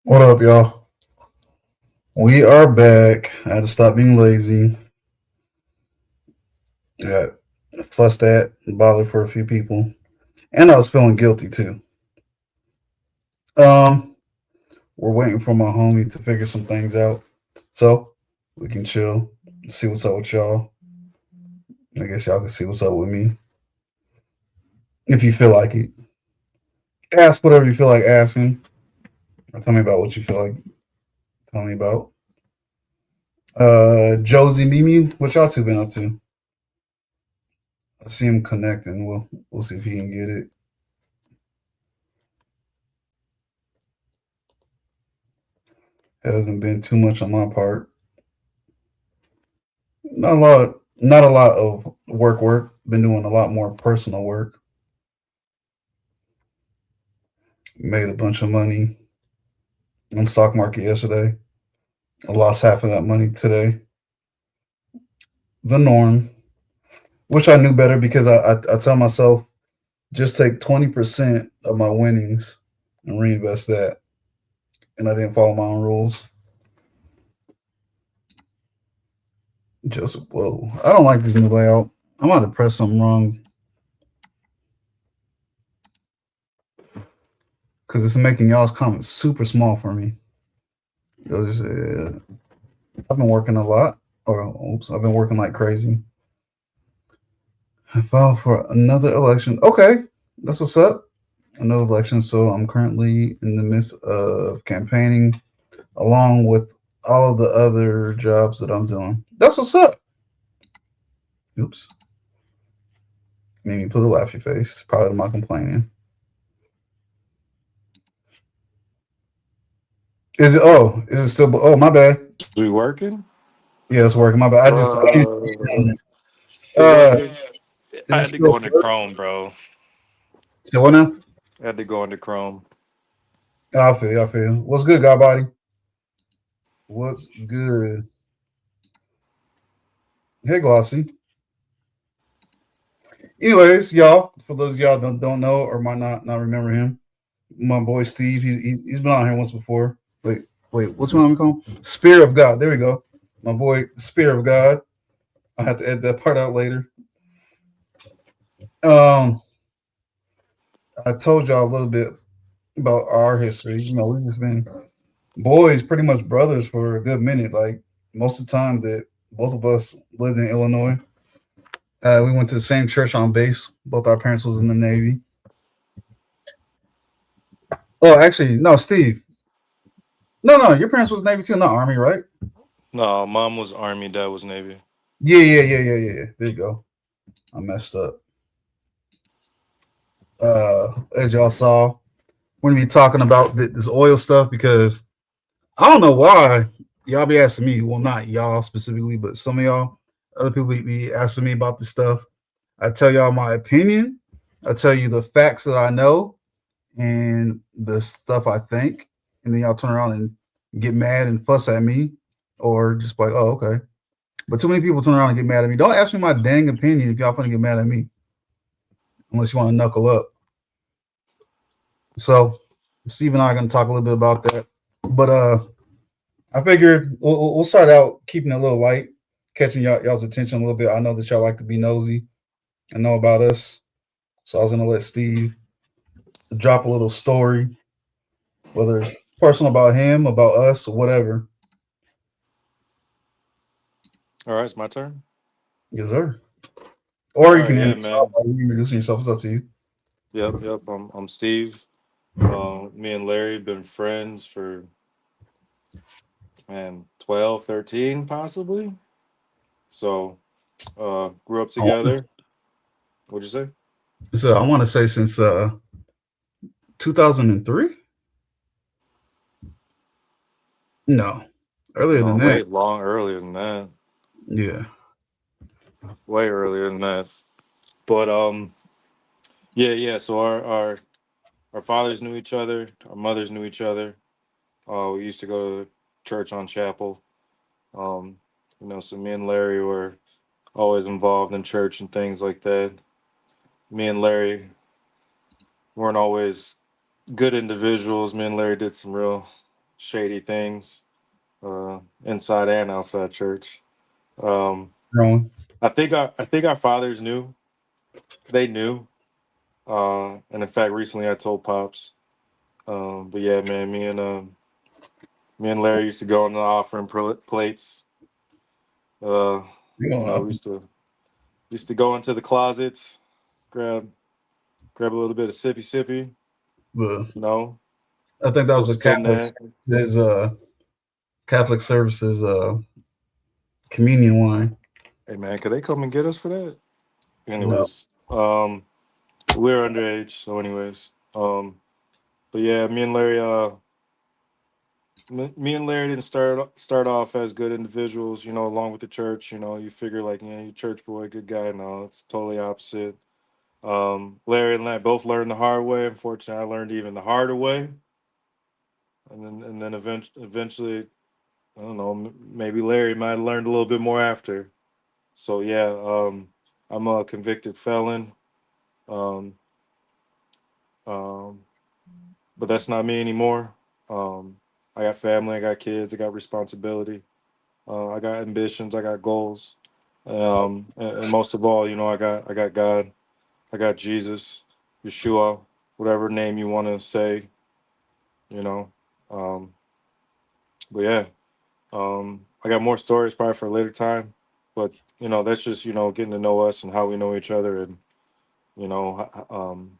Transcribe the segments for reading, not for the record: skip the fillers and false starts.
What up, y'all? We are back. I had to stop being lazy. I got fussed at and bothered for a few people. And I was feeling guilty too. Um, we're waiting for my homie to figure some things out. So we can chill, see what's up with y'all. I guess y'all can see what's up with me. If you feel like it. Ask whatever you feel like asking. Or tell me about what you feel like telling me about. Josie Mimi, what y'all two been up to? I see him connecting. We'll see if he can get it. Hasn't been too much on my part. Not a lot of work. Been doing a lot more personal work. Made a bunch of money on the stock market yesterday. I lost half of that money today. The norm, which I knew better because I tell myself just take 20% of my winnings and reinvest that. And I didn't follow my own rules. Just whoa, I don't like this new layout. I'm about to press something wrong because it's making y'all's comments super small for me. I've been working a lot. Or oops, I've been working like crazy. I filed for another election. Okay, that's what's up. Another election. So I'm currently in the midst of campaigning along with all of the other jobs that I'm doing. That's what's up. Oops. Made me put a laughy face. Probably my complaining. Is it? Oh, is it still? Oh, my bad. We working? Yeah, it's working. My bad. I didn't. It Uh, working? is I it had to still? go into Chrome, bro. Still what now? I had to go into Chrome. I feel. I feel. What's good, God body? What's good? Hey, Glossy. Anyways, y'all, for those of y'all that don't know or might not remember him, my boy Steve, he's been on here once before. Wait, what's one we call him? Spirit of God. There we go. My boy, Spirit of God. I have to edit that part out later. Um, I told y'all a little bit about our history. We've just been boys, pretty much brothers for a good minute. Like most of the time that both of us lived in Illinois. We went to the same church on base. Both our parents was in the Navy. Oh, actually, no, Steve. No, your parents was Navy too, not Army, right? No, mom was Army, dad was Navy. Yeah. There you go. I messed up. As y'all saw, we're gonna be talking about this oil stuff because I don't know why y'all be asking me. Well, not y'all specifically, but some of y'all, other people be asking me about this stuff. I tell y'all my opinion. I tell you the facts that I know and the stuff I think, and then y'all turn around and get mad and fuss at me, or just like, oh, okay. But too many people turn around and get mad at me. Don't ask me my dang opinion if y'all finna get mad at me, unless you want to knuckle up. So, Steve and I are gonna talk a little bit about that. But I figured we'll start out keeping it a little light, catching y'all's attention a little bit. I know that y'all like to be nosy and know about us, so I was gonna let Steve drop a little story, whether it's personal about him, about us, or whatever. All right, it's my turn. Yes, sir. Or All you right, can yeah, introduce yourself. man. Like, you introducing yourself. It's up to you. Yep. I'm Steve. Me and Larry been friends for man 12, 13, possibly. So grew up I want together. What'd you say? so I want to say since 2003. No, earlier No, than that. way long earlier than that. Yeah. Way earlier than that. But yeah. So our fathers knew each other. Our mothers knew each other. We used to go to church on Chapel. Um, so me and Larry were always involved in church and things like that. Me and Larry weren't always good individuals. Me and Larry did some real shady things, inside and outside church. Um, Growing. I think our fathers knew. They knew. And in fact, recently I told pops. But yeah, man, me and Larry used to go on the offering plates. Uh, You know, we used to go into the closets, grab grab a little bit of sippy, but you know, I think that little was a spin Catholic. that. There's Catholic services communion wine. Hey man, could they come and get us for that? No, Anyways, we're underage, so anyways, but yeah, me and Larry didn't start off as good individuals, along with the church. You figure like, you church boy, good guy. No, it's totally opposite. Larry and I both learned the hard way. Unfortunately, I learned even the harder way, and then eventually, I don't know, maybe Larry might have learned a little bit more after. So yeah, I'm a convicted felon. Um, um, but that's not me anymore. Um, I got family, I got kids, I got responsibility. I got ambitions. I got goals. And most of all, I got God. I got Jesus, Yeshua, whatever name you want to say. You know. Um, but yeah, I got more stories probably for a later time. But that's just getting to know us and how we know each other, and you know, h- um,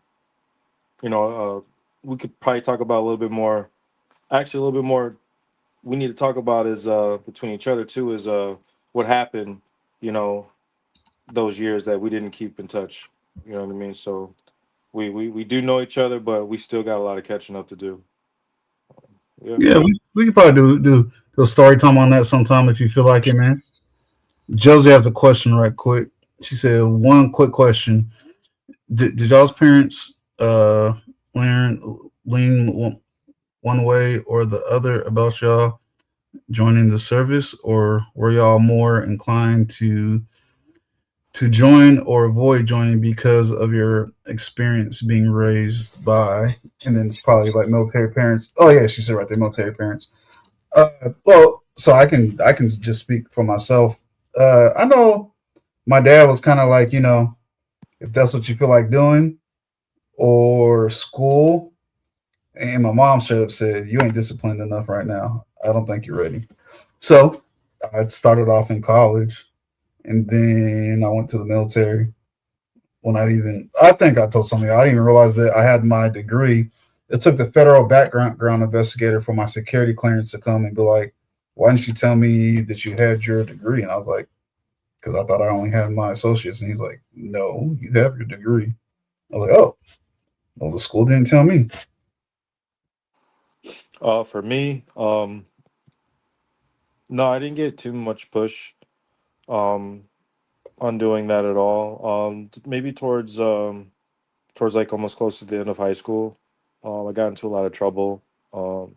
you know, we could probably talk about a little bit more. Actually, a little bit more we need to talk about is between each other too is what happened. You know, those years that we didn't keep in touch. You know what I mean? So we do know each other, but we still got a lot of catching up to do. Yeah. yeah, we could probably do a story time on that sometime if you feel like it, man. Josie has a question right quick. She said, one quick question. Did y'all's parents lean one way or the other about y'all joining the service, or were y'all more inclined to join or avoid joining because of your experience being raised by, and then it's probably like military parents. Oh yeah, she said right there, military parents. Well, so I can just speak for myself. I know my dad was kind of like, if that's what you feel like doing, or school. And my mom straight up said, "You ain't disciplined enough right now. I don't think you're ready." So I started off in college, and then I went to the military. When I think I told somebody, I didn't even realize that I had my degree. It took the federal background investigator for my security clearance to come and be like, "Why didn't you tell me that you had your degree?" And I was like, "Because I thought I only had my associates." And he's like, "No, you have your degree." I was like, "Oh, well, the school didn't tell me." For me, no, I didn't get too much push um on doing that at all. Maybe towards like almost close to the end of high school, I got into a lot of trouble. Um,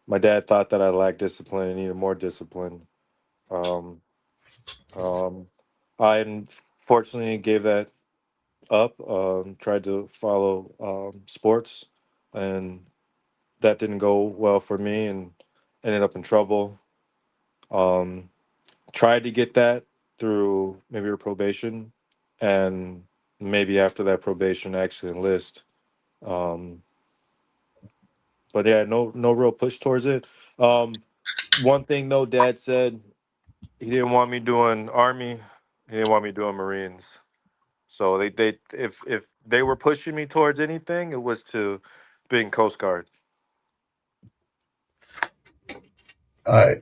my dad thought that I lacked discipline and needed more discipline. Um, um, I unfortunately gave that up. Tried to follow sports, and that didn't go well for me, and ended up in trouble. Um, Tried to get that through maybe a probation, and maybe after that probation, actually enlist. Um, but yeah, no real push towards it. Um, One thing though, Dad said he didn't want me doing Army. He didn't want me doing Marines. So they if they were pushing me towards anything, it was to being Coast Guard. I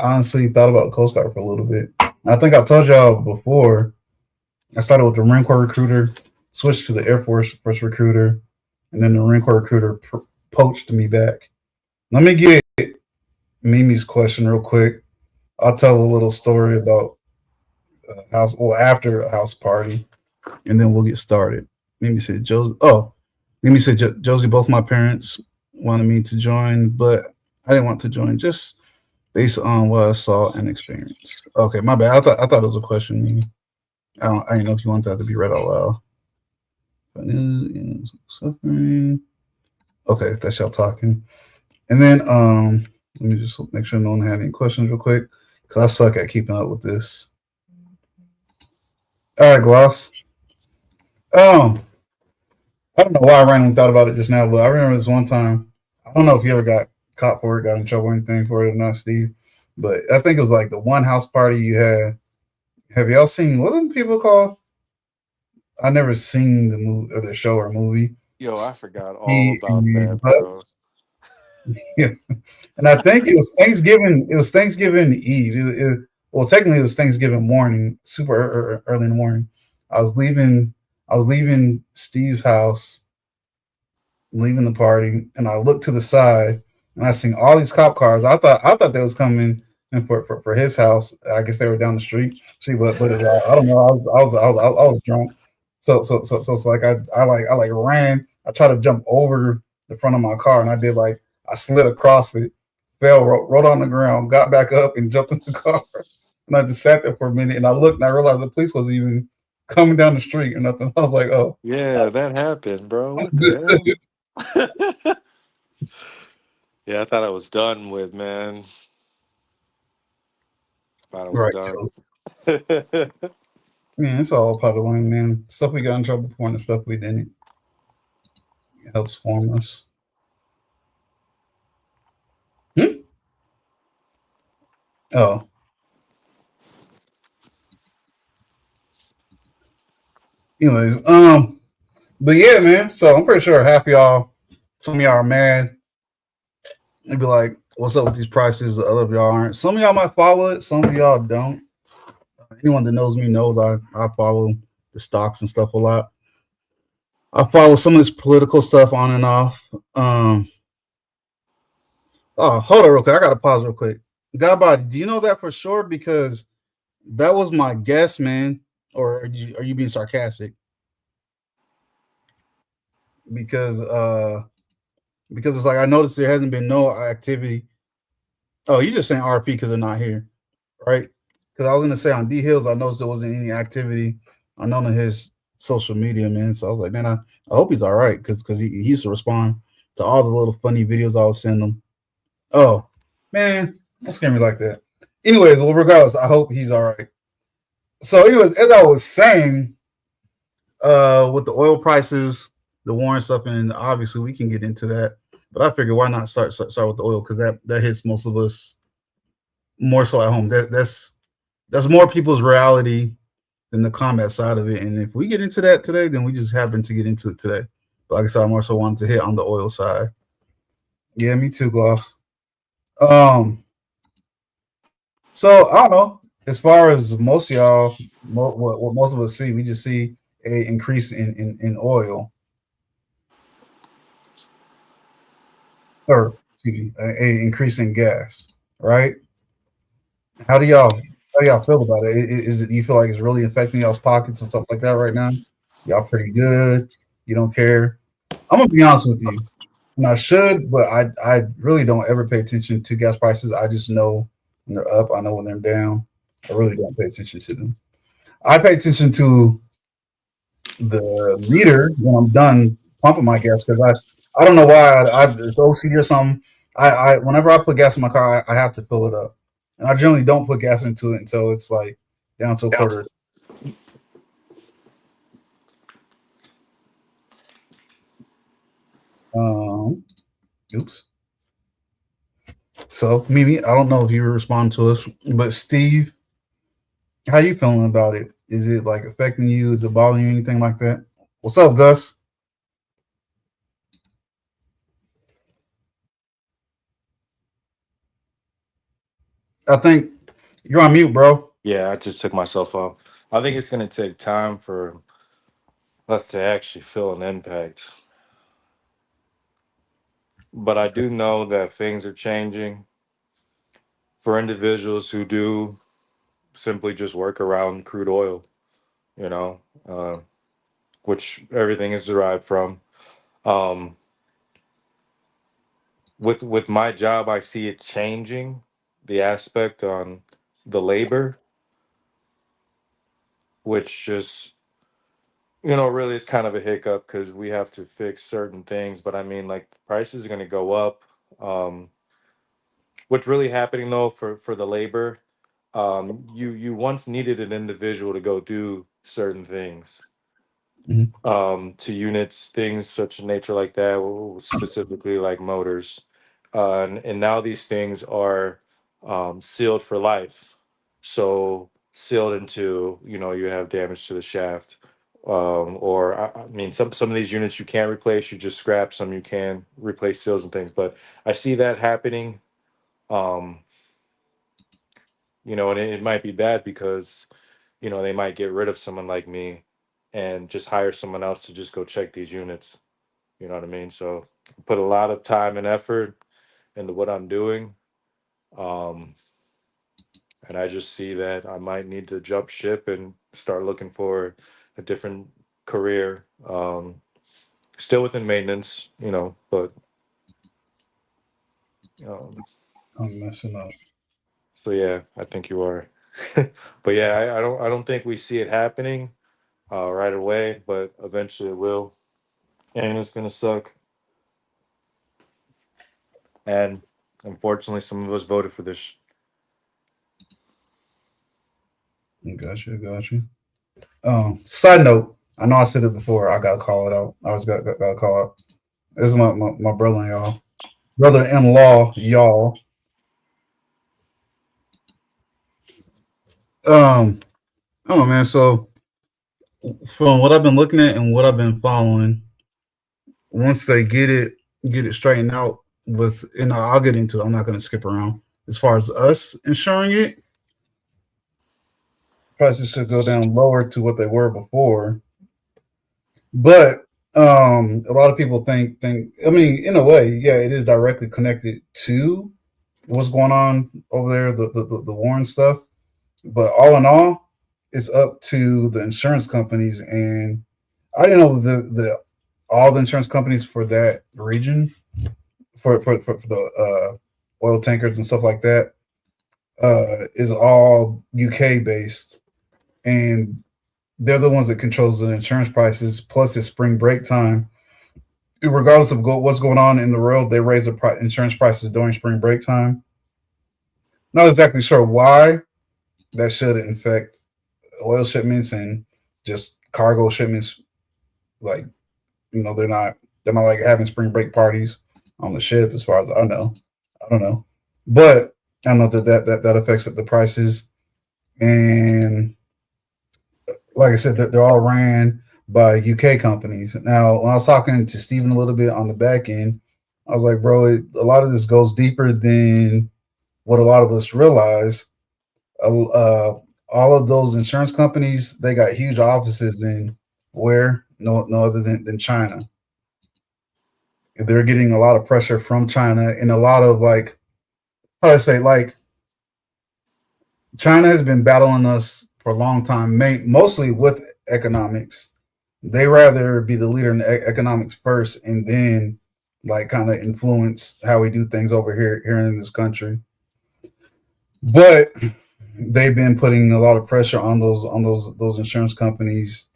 honestly thought about Coast Guard for a little bit. I think I told y'all before. I started with the Marine Corps recruiter, switched to the Air Force first recruiter, and then the Marine Corps recruiter poached me back. Let me get Mimi's question real quick. I'll tell a little story about house. Well, after a house party, and then we'll get started. Mimi said, "Josie." Oh, Mimi said, "Josie, both my parents wanted me to join, but I didn't want to join just based on what I saw and experienced." Okay, my bad. I thought it was a question, Mimi. I didn't know if you want that to be read out loud. Suffering. Okay, that's y'all talking. And then Let me just make sure no one had any questions real quick, because I suck at keeping up with this. All right, Gloss. Um, I don't know why I randomly thought about it just now, but I remember this one time. I don't know if you ever got caught for it, got in trouble or anything for it or not, Steve. But I think it was like the one house party you had. Have y'all seen what them people call? I never seen the movie or the show or movie. Yo, I forgot all He about and that, bro. yeah. And I think it was Thanksgiving. It was Thanksgiving Eve. Well, technically, it was Thanksgiving morning, super early in the morning. I was leaving. I was leaving Steve's house, leaving the party, and I looked to the side and I seen all these cop cars. I thought they was coming in for his house. I guess they were down the street. See, but I don't know. I was drunk. So it's like I ran. I tried to jump over the front of my car, and I did like I slid across it, fell, rolled on the ground, got back up, and jumped in the car. And I just sat there for a minute, and I looked, and I realized the police wasn't even coming down the street or nothing. I was like, oh, Yeah, that happened, bro. I'm What the good. hell? Yeah, I thought I was done with, man. Thought I was Right. done. Man, it's all part of learning, man. Stuff we got in trouble for and the stuff we didn't. It helps form us. Hmm? Oh, anyways, but yeah, man. So I'm pretty sure half y'all, some of y'all are mad. They'd be like, "What's up with these prices?" The other of y'all aren't. Some of y'all might follow it. Some of y'all don't. Anyone that knows me knows I follow the stocks and stuff a lot. I follow some of this political stuff on and off. Oh, hold on real quick. I gotta pause real quick. Godbody, do you know that for sure? Because that was my guess, man. Or are you being sarcastic? Because because it's like I noticed there hasn't been no activity. Oh, you just saying RP because they're not here, right? Because I was gonna say on D Hills, I noticed there wasn't any activity on none of his social media, man. So I was like, man, I hope he's all right because he used to respond to all the little funny videos I was sending him. Oh, man, don't scare me like that. Anyways, well, regardless, I hope he's all right. So, anyways, as I was saying, with the oil prices, the war and stuff, and obviously we can get into that. But I figured why not start with the oil because that hits most of us more so at home. That's more people's reality than the combat side of it. And if we get into that today, then we just happen to get into it today. But like I said, I more so wanted to hit on the oil side. Yeah, me too, Gloss. Um, so I don't know. As far as most of y'all, what most of us see, we just see a increase in oil, or excuse me, a increase in gas, right? How do y'all how do y'all feel about it? Is it you feel like it's really affecting y'all's pockets and stuff like that right now? Y'all pretty good. You don't care. I'm gonna be honest with you. And I should, but I really don't ever pay attention to gas prices. I just know when they're up. I know when they're down. I really don't pay attention to them. I pay attention to the meter when I'm done pumping my gas because I don't know why it's OCD or something. I whenever I put gas in my car, I have to fill it up, and I generally don't put gas into it until it's like down to a quarter. Um, oops. So Mimi, I don't know if you respond to us, but Steve, how you feeling about it? Is it like affecting you? Is it bothering you? Anything like that? What's up, Gus? I think you're on mute, bro. Yeah, I just took myself off. I think it's gonna take time for us to actually feel an impact. But I do know that things are changing for individuals who do simply just work around crude oil, you know, uh, which everything is derived from. Um, with my job, I see it changing the aspect on the labor, which just really it's kind of a hiccup because we have to fix certain things. But I mean, like the prices are going to go up. Um, what's really happening though for the labor, you once needed an individual to go do certain things, Mhm. to units, things such in nature like that, specifically like motors. And now these things are sealed for life. So sealed into, you have damage to the shaft. Or I mean, some of these units you can't replace, you just scrap. Some you can replace seals and things. But I see that happening. Um, and it might be bad because they might get rid of someone like me and just hire someone else to just go check these units. You know what I mean? So I put a lot of time and effort into what I'm doing. Um, and I just see that I might need to jump ship and start looking for a different career. Still within maintenance, but um, I'm messing up. so yeah, I think you are. But yeah, I don't think we see it happening right away, but eventually it will. And it's gonna suck. And unfortunately, some of us voted for this. Got you. Side note, I know I said it before. I gotta call it out. I was gotta call out. This is my brother-in-law, y'all. I don't know, man. So from what I've been looking at and what I've been following, once they get it straightened out with, I'll get into it. I'm not gonna skip around. As far as us insuring it, prices should go down lower to what they were before. But a lot of people think. I mean, in a way, yeah, it is directly connected to what's going on over there, the war and stuff. But all in all, it's up to the insurance companies. And I didn't know the all the insurance companies for that region, for the oil tankers and stuff like that, is all UK based, and they're the ones that controls the insurance prices. Plus, it's spring break time. Regardless of what's going on in the world, they raise the insurance prices during spring break time. Not exactly sure why. That should affect oil shipments and just cargo shipments. Like, they're not like having spring break parties on the ship, as far as I know. I don't know, but I know that affects the prices. And like I said, they're all ran by UK companies. Now, when I was talking to Steven a little bit on the back end, I was like, bro, a lot of this goes deeper than what a lot of us realize. All of those insurance companies, they got huge offices in where no other than China. They're getting a lot of pressure from China, and a lot of, like, how do I say, like, China has been battling us for a long time, mostly with economics. They rather be the leader in the economics first, and then like kind of influence how we do things over here in this country. But they've been putting a lot of pressure on those insurance companies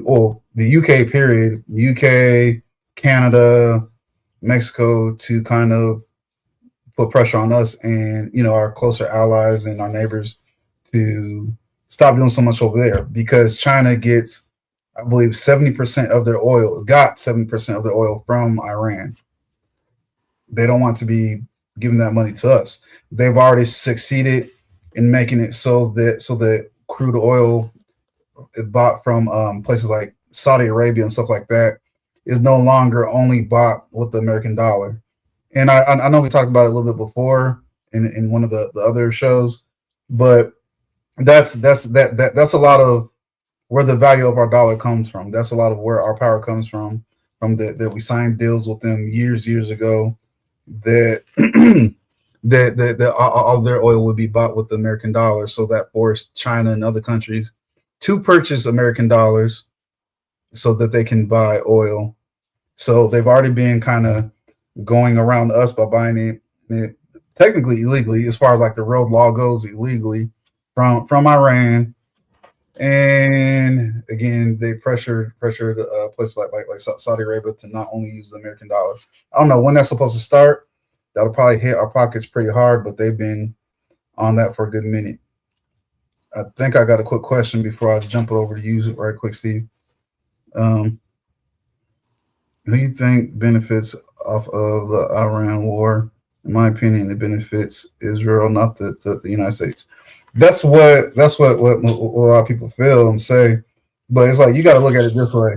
well, the UK period, UK, Canada, Mexico, to kind of put pressure on us and our closer allies and our neighbors to stop doing so much over there, because China gets, I believe, 70% of their oil, got 70% of their oil from Iran. They don't want to be giving that money to us. They've already succeeded in making it so that crude oil bought from places like Saudi Arabia and stuff like that is no longer only bought with the American dollar. And I know we talked about it a little bit before in one of the other shows, but that's a lot of where the value of our dollar comes from. That's a lot of where our power comes from that we signed deals with them years ago, that that all their oil would be bought with the American dollar. So that forced China and other countries to purchase American dollars so that they can buy oil. So they've already been kind of going around us by buying it technically illegally, as far as like the road law goes, illegally from Iran. And again, they pressured places like Saudi Arabia to not only use the American dollar. I don't know when that's supposed to start, that'll probably hit our pockets pretty hard, but they've been on that for a good minute. I think I got a quick question before I jump it over to you right quick, Steve. Um, who you think benefits off of the Iran war? In my opinion, it benefits Israel, not the United States. That's what a lot of people feel and say. But it's like you got to look at it this way.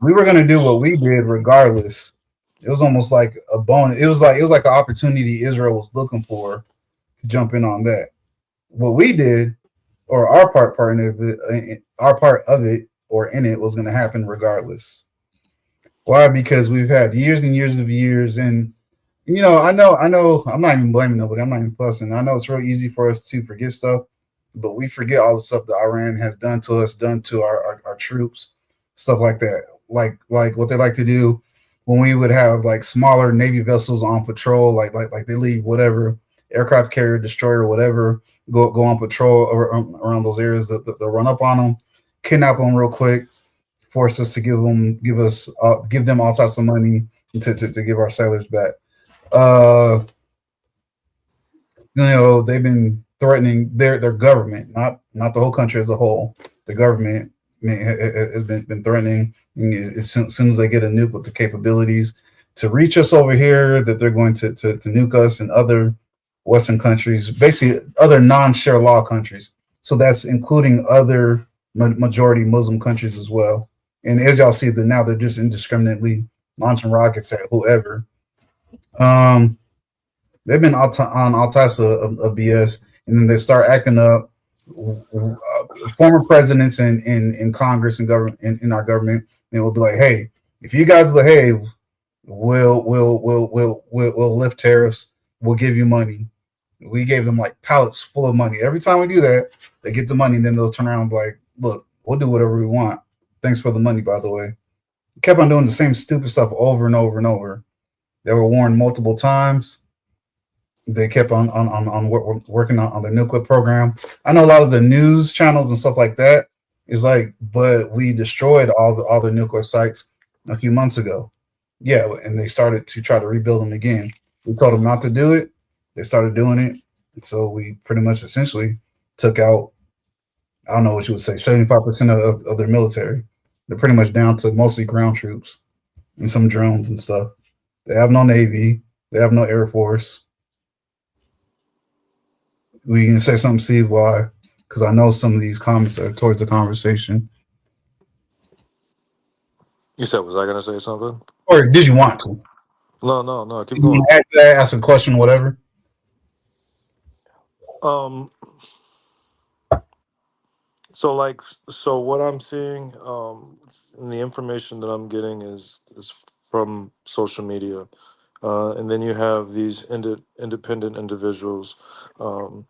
We were gonna do what we did regardless. It was almost like a bonus. It was like an opportunity Israel was looking for to jump in on that. What we did, or our part of it, or in it, was going to happen regardless. Why? Because we've had years and years of years, and I know. I'm not even blaming nobody. I'm not even fussing. I know it's real easy for us to forget stuff, but we forget all the stuff that Iran has done to us, done to our troops, stuff like that. Like what they like to do when we would have like smaller Navy vessels on patrol, like they leave whatever aircraft carrier, destroyer, whatever, go on patrol around those areas. They'll run up on them, kidnap them real quick, force us to give them all types of money to give our sailors back. Uh, they've been threatening their government, not the whole country as a whole. The government has been threatening as soon as they get a nuke with the capabilities to reach us over here, that they're going to nuke us and other Western countries, basically other non-share law countries. So that's including other majority Muslim countries as well. And as y'all see, that now they're just indiscriminately launching rockets at whoever. Um, they've been on all types of BS, and then they start acting up. Former presidents in Congress and government in our government, and will be like, "Hey, if you guys behave, we'll lift tariffs. We'll give you money." We gave them like pallets full of money. Every time we do that, they get the money, and then they'll turn around and be like, "Look, we'll do whatever we want. Thanks for the money, by the way." Kept on doing the same stupid stuff over and over and over. They were warned multiple times. They kept on working on their nuclear program. I know a lot of the news channels and stuff like that is like, but we destroyed all the nuclear sites a few months ago. Yeah, and they started to try to rebuild them again. We told them not to do it. They started doing it, and so we pretty much essentially took out, I don't know what you would say, 75% of their military. They're pretty much down to mostly ground troops and some drones and stuff. They have no navy. They have no air force. We can say something, Steve, why? Because I know some of these comments are towards the conversation. You said, was I gonna say something? Or did you want to? No. Keep Did you going. want to ask that, ask a question, whatever? Um. So like, so what I'm seeing, and the information that I'm getting is from social media, and then you have these independent individuals, um,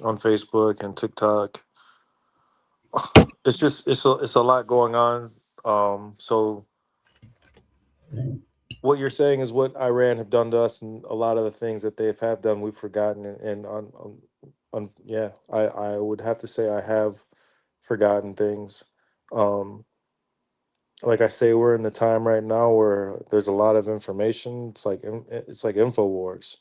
on Facebook and TikTok. It's just it's a lot going on. So what you're saying is what Iran have done to us, and a lot of the things that they've have done, we've forgotten. And on yeah, I would have to say I have forgotten things. Um, like I say, we're in the time right now where there's a lot of information. It's like InfoWars.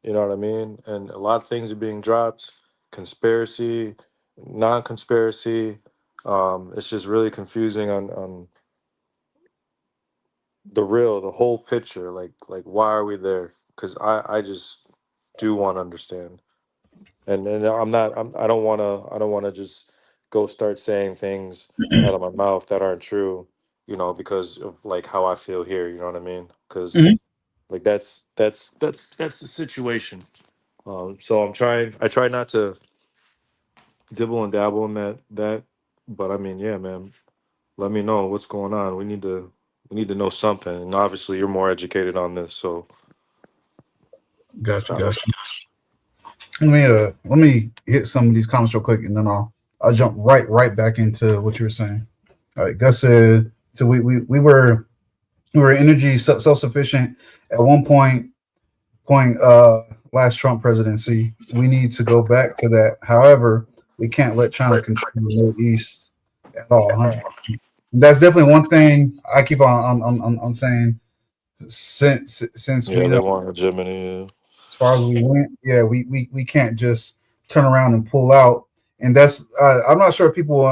You know what I mean? And a lot of things are being dropped. Conspiracy, non-conspiracy. It's just really confusing on the whole picture. Like why are we there? Because I just do want to understand. And I don't want to just go start saying things out of my mouth that aren't true, because of like how I feel here, you know what I mean? Because Mhm. like that's the situation. So I try not to dibble and dabble in that, but I mean, yeah, man, let me know what's going on. We need to know something, and obviously you're more educated on this, so Gotcha, gotcha. Let me hit some of these comments real quick, and then I'll jump right back into what you were saying. All right, Gus said, so we were energy self sufficient at one point last Trump presidency. We need to go back to that. However, we can't let China control the Middle East at all. 100%. That's definitely one thing I keep on saying. since Yeah, we they don't, want hegemony. as far as we went, yeah, we can't just turn around and pull out. And that's I'm not sure if people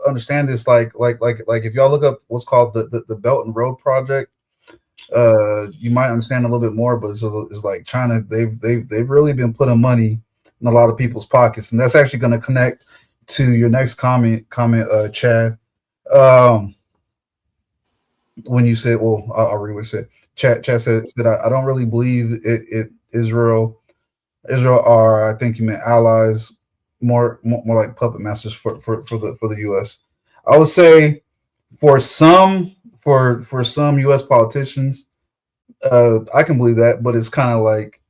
understand this. Like if y'all look up what's called the Belt and Road Project, you might understand a little bit more. But it's like China, they've really been putting money in a lot of people's pockets, and that's actually going to connect to your next comment, Chad. Um, when you said, well, I'll read what you said. Chad said I don't really believe it Israel are, I think you meant allies, more like puppet masters for the U.S. I would say for some for some U.S. politicians, I can believe that, but it's kind of like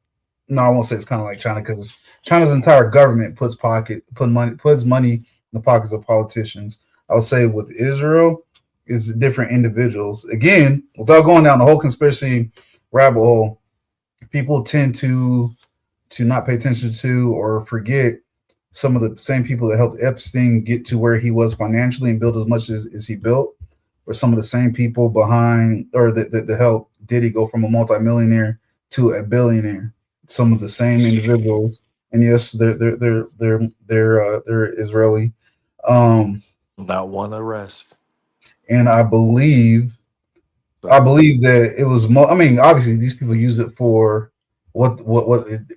no, I won't say it's kind of like China because China's entire government puts money in the pockets of politicians. I would say with Israel, it's different individuals. Again, without going down the whole conspiracy rabbit hole, people tend to not pay attention to or forget some of the same people that helped Epstein get to where he was financially and build as much as he built, or some of the same people behind or that helped Diddy go from a multimillionaire to a billionaire. Some of the same individuals, and yes, they're Israeli, um, Not one arrest. and I So believe that it was. I mean, obviously, these people use it for what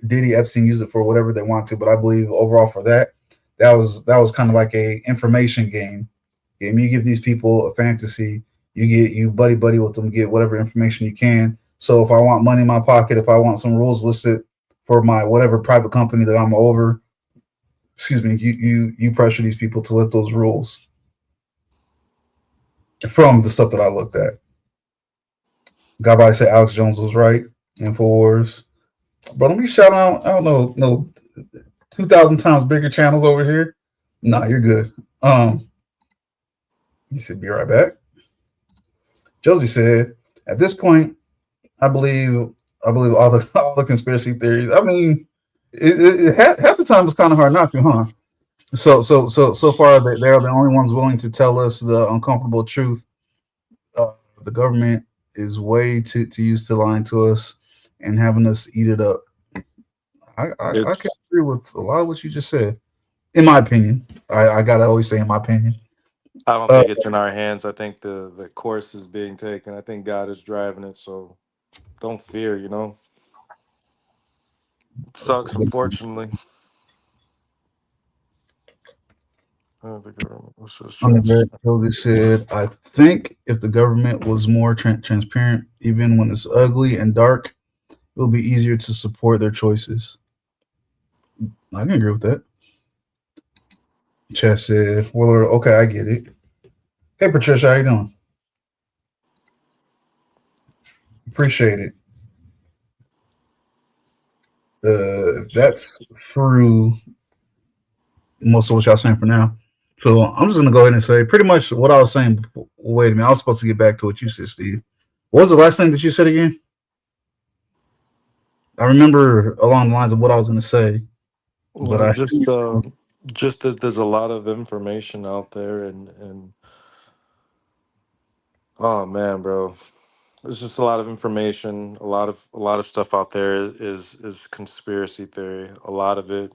Diddy Epstein used it for, whatever they want to. But I believe overall for that, that was kind of like a information game. You give these people a fantasy, you buddy with them, get whatever information you can. So if I want money in my pocket, if I want some rules listed for my whatever private company that I'm over, excuse me, you pressure these people to lift those rules from the stuff that I looked at. Gabby said Alex Jones was right. Infowars. But don't be shouting out. I don't know, no 2,000 times bigger channels over here. Nah, you're good. He said, "Be right back." Josie said, "At this point, I believe, I believe all the all the conspiracy theories. I mean, half the time it's kind of hard not to, huh? So far, they're the only ones willing to tell us the uncomfortable truth. Uh, the government is way too used to lying to us and having us eat it up. I can it's agree with a lot of what you just said. In my opinion, I gotta always say in my opinion. I don't Uh, think it's in our hands. I think the course is being taken. I think God is driving it. So don't fear. It sucks. Unfortunately, the government was just Undergrad transparent. Joseph said, "I think if the government was more transparent, even when it's ugly and dark, it will be easier to support their choices." I can agree with that. Chess said, "Well, okay, I get it." Hey, Patricia, how you doing? Appreciate it. That's through most of what y'all saying for now. So I'm just gonna go ahead and say pretty much what I was saying before. Wait a minute, I was supposed to get back to what you said, Steve. What was the last thing that you said again? I remember along the lines of what I was gonna say, but Well, I just that there's a lot of information out there, and oh man, bro, there's just a lot of information. A lot of stuff out there is conspiracy theory. A lot of it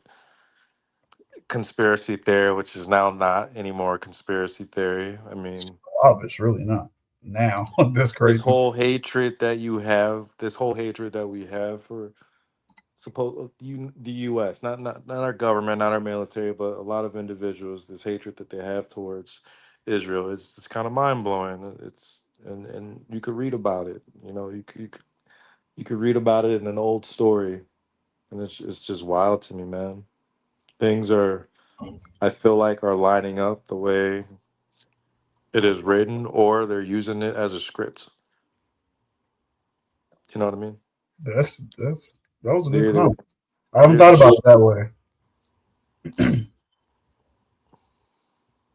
conspiracy theory, which is now not anymore conspiracy theory. I mean, it's really not now. That's this crazy. whole hatred that you have, this whole hatred that we have for suppose the U.S., not our government, not our military, but a lot of individuals, this hatred that they have towards Israel is it's kind of mind blowing. It's and you could read about it. You could read about it in an old story, and it's just wild to me, man. Things are I feel like are lining up the way it is written, or they're using it as a script. You know what I mean? That was a good They're either comment. I haven't they're thought either about it that way.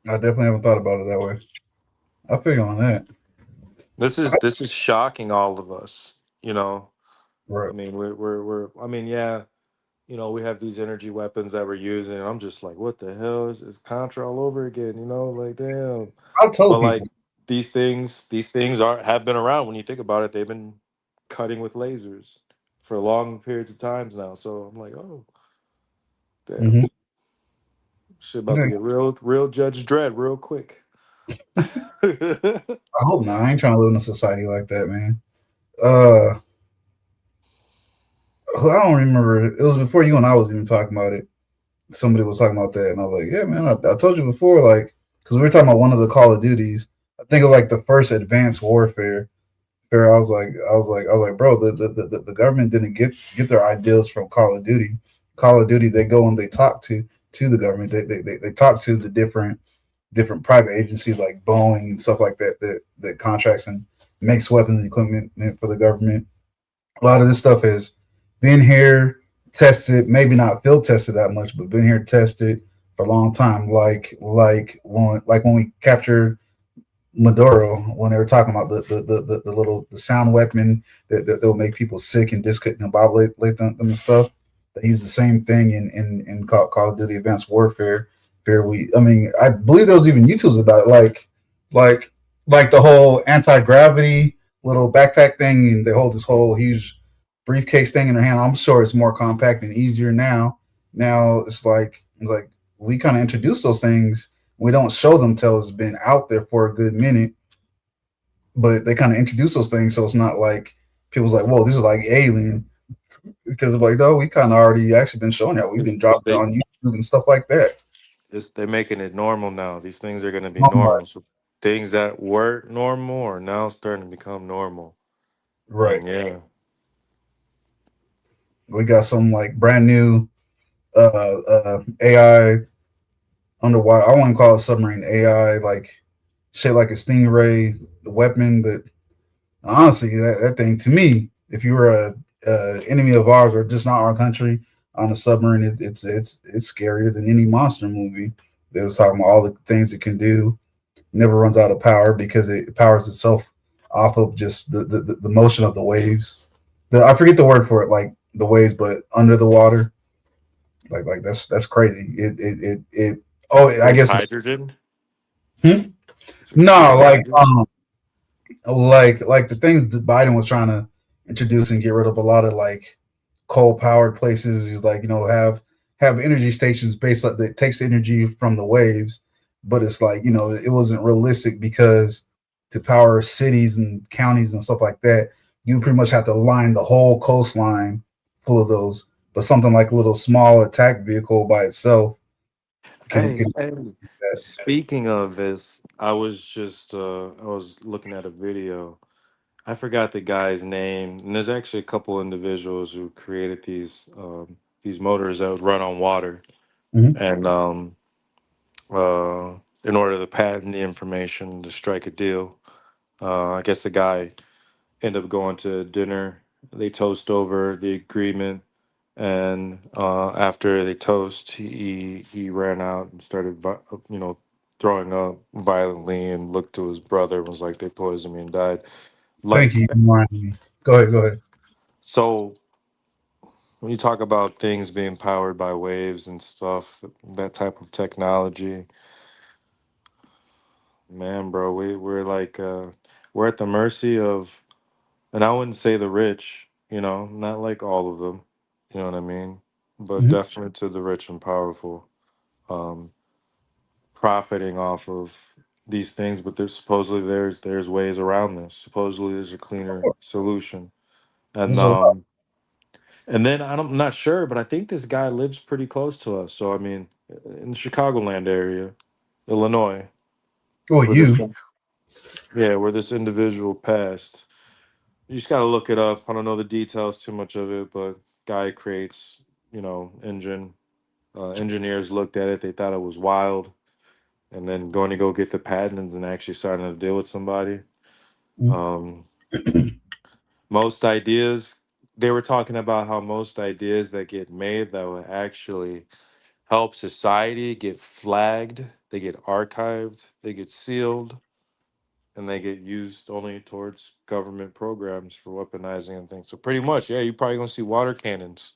I definitely haven't thought about it that way. I figure on that. this is shocking all of us. I Right. mean, we're I mean, yeah, we have these energy weapons that we're using. And I'm just like, what the hell is Contra all over again? Like, damn. I'll tell But like people. these things are have been around when you think about it. They've been cutting with lasers for long periods of times now. So I'm like, oh, damn, Hmm. shit about to Yeah, get real Judge Dredd real quick. I hope not. I ain't trying to live in a society like that, man. Uh, I don't remember. It was before you and I was even talking about it. Somebody was talking about that, and I was like, "Yeah, man, I told you before, like, because we were talking about one of the Call of Duties. I think of like the first Advanced Warfare. Fair, I was like, bro, the government didn't get their ideas from Call of Duty. Call of Duty, they go and they talk to the government. They talk to the different private agencies like Boeing and stuff like that contracts and makes weapons and equipment for the government. A lot of this stuff has been here, tested, maybe not field tested that much, but been here tested for a long time. Like when we captured Maduro, when they were talking about the little the sound weapon that will make people sick and discombobulate them and stuff. They use the same thing in Call of Duty Advanced Warfare. I mean, I believe there was even YouTubes about it, like like the whole anti gravity little backpack thing, and they hold this whole huge briefcase thing in their hand. I'm sure it's more compact and easier now. Now it's like we kind of introduce those things. We don't show them till it's been out there for a good minute, but they kind of introduce those things, so it's not like people's like, "Whoa, this is like alien," because they're like, "No, we kind of already actually been showing that. We've been Well, dropping it on YouTube and stuff like that." they're making it normal now. These things are gonna be normal. Normalized, So things that weren't normal are now starting to become normal. right? And yeah, We got some like brand new AI underwater. I wouldn't call it submarine AI, like shit like a stingray weapon that honestly, that thing to me, if you were a enemy of ours or just not our country on a submarine, it's scarier than any monster movie. They was talking about all the things it can do. Never runs out of power because it powers itself off of just the motion of the waves. I forget the word for it, like the waves, but under the water, like that's crazy. It. Oh, I creates guess it's hydrogen. hmm? Does it No, create hydrogen? like the things that Biden was trying to introduce and get rid of a lot of like coal powered places is like have energy stations based like that takes energy from the waves, but it's like it wasn't realistic because to power cities and counties and stuff like that, you pretty much have to line the whole coastline full of those. But something like a little small attack vehicle by itself can Hey, do that. speaking of this, I was looking at a video. I forgot the guy's name, and there's actually a couple individuals who created these motors that would run on water, Mhm. and in order to patent the information to strike a deal, I guess the guy ended up going to dinner. They toast over the agreement, and after they toast, he ran out and started, throwing up violently, and looked to his brother and was like, "They poisoned me and died." Thank you. Like, You reminded me. Go ahead. Go ahead. so when you talk about things being powered by waves and stuff, that type of technology, man, bro, we're like we're at the mercy of, and I wouldn't say the rich, not like all of them, you know what I mean, but Mhm. definitely to the rich and powerful, um, profiting off of these things. But there's supposedly there's ways around this. Supposedly there's a cleaner solution, and There's a lot. then I'm not sure, but I think this guy lives pretty close to us. So I mean, in the Chicagoland area, Illinois, Well, where this you. yeah, where this individual passed. You just gotta look it up. I don't know the details too much of it, but guy creates, engine. Engineers looked at it, they thought it was wild, and then going to go get the patents and actually starting to deal with somebody. Mhm. Um, most ideas, they were talking about how most ideas that get made that will actually help society get flagged, they get archived, they get sealed, and they get used only towards government programs for weaponizing and things. So pretty much, yeah, you're probably gonna see water cannons.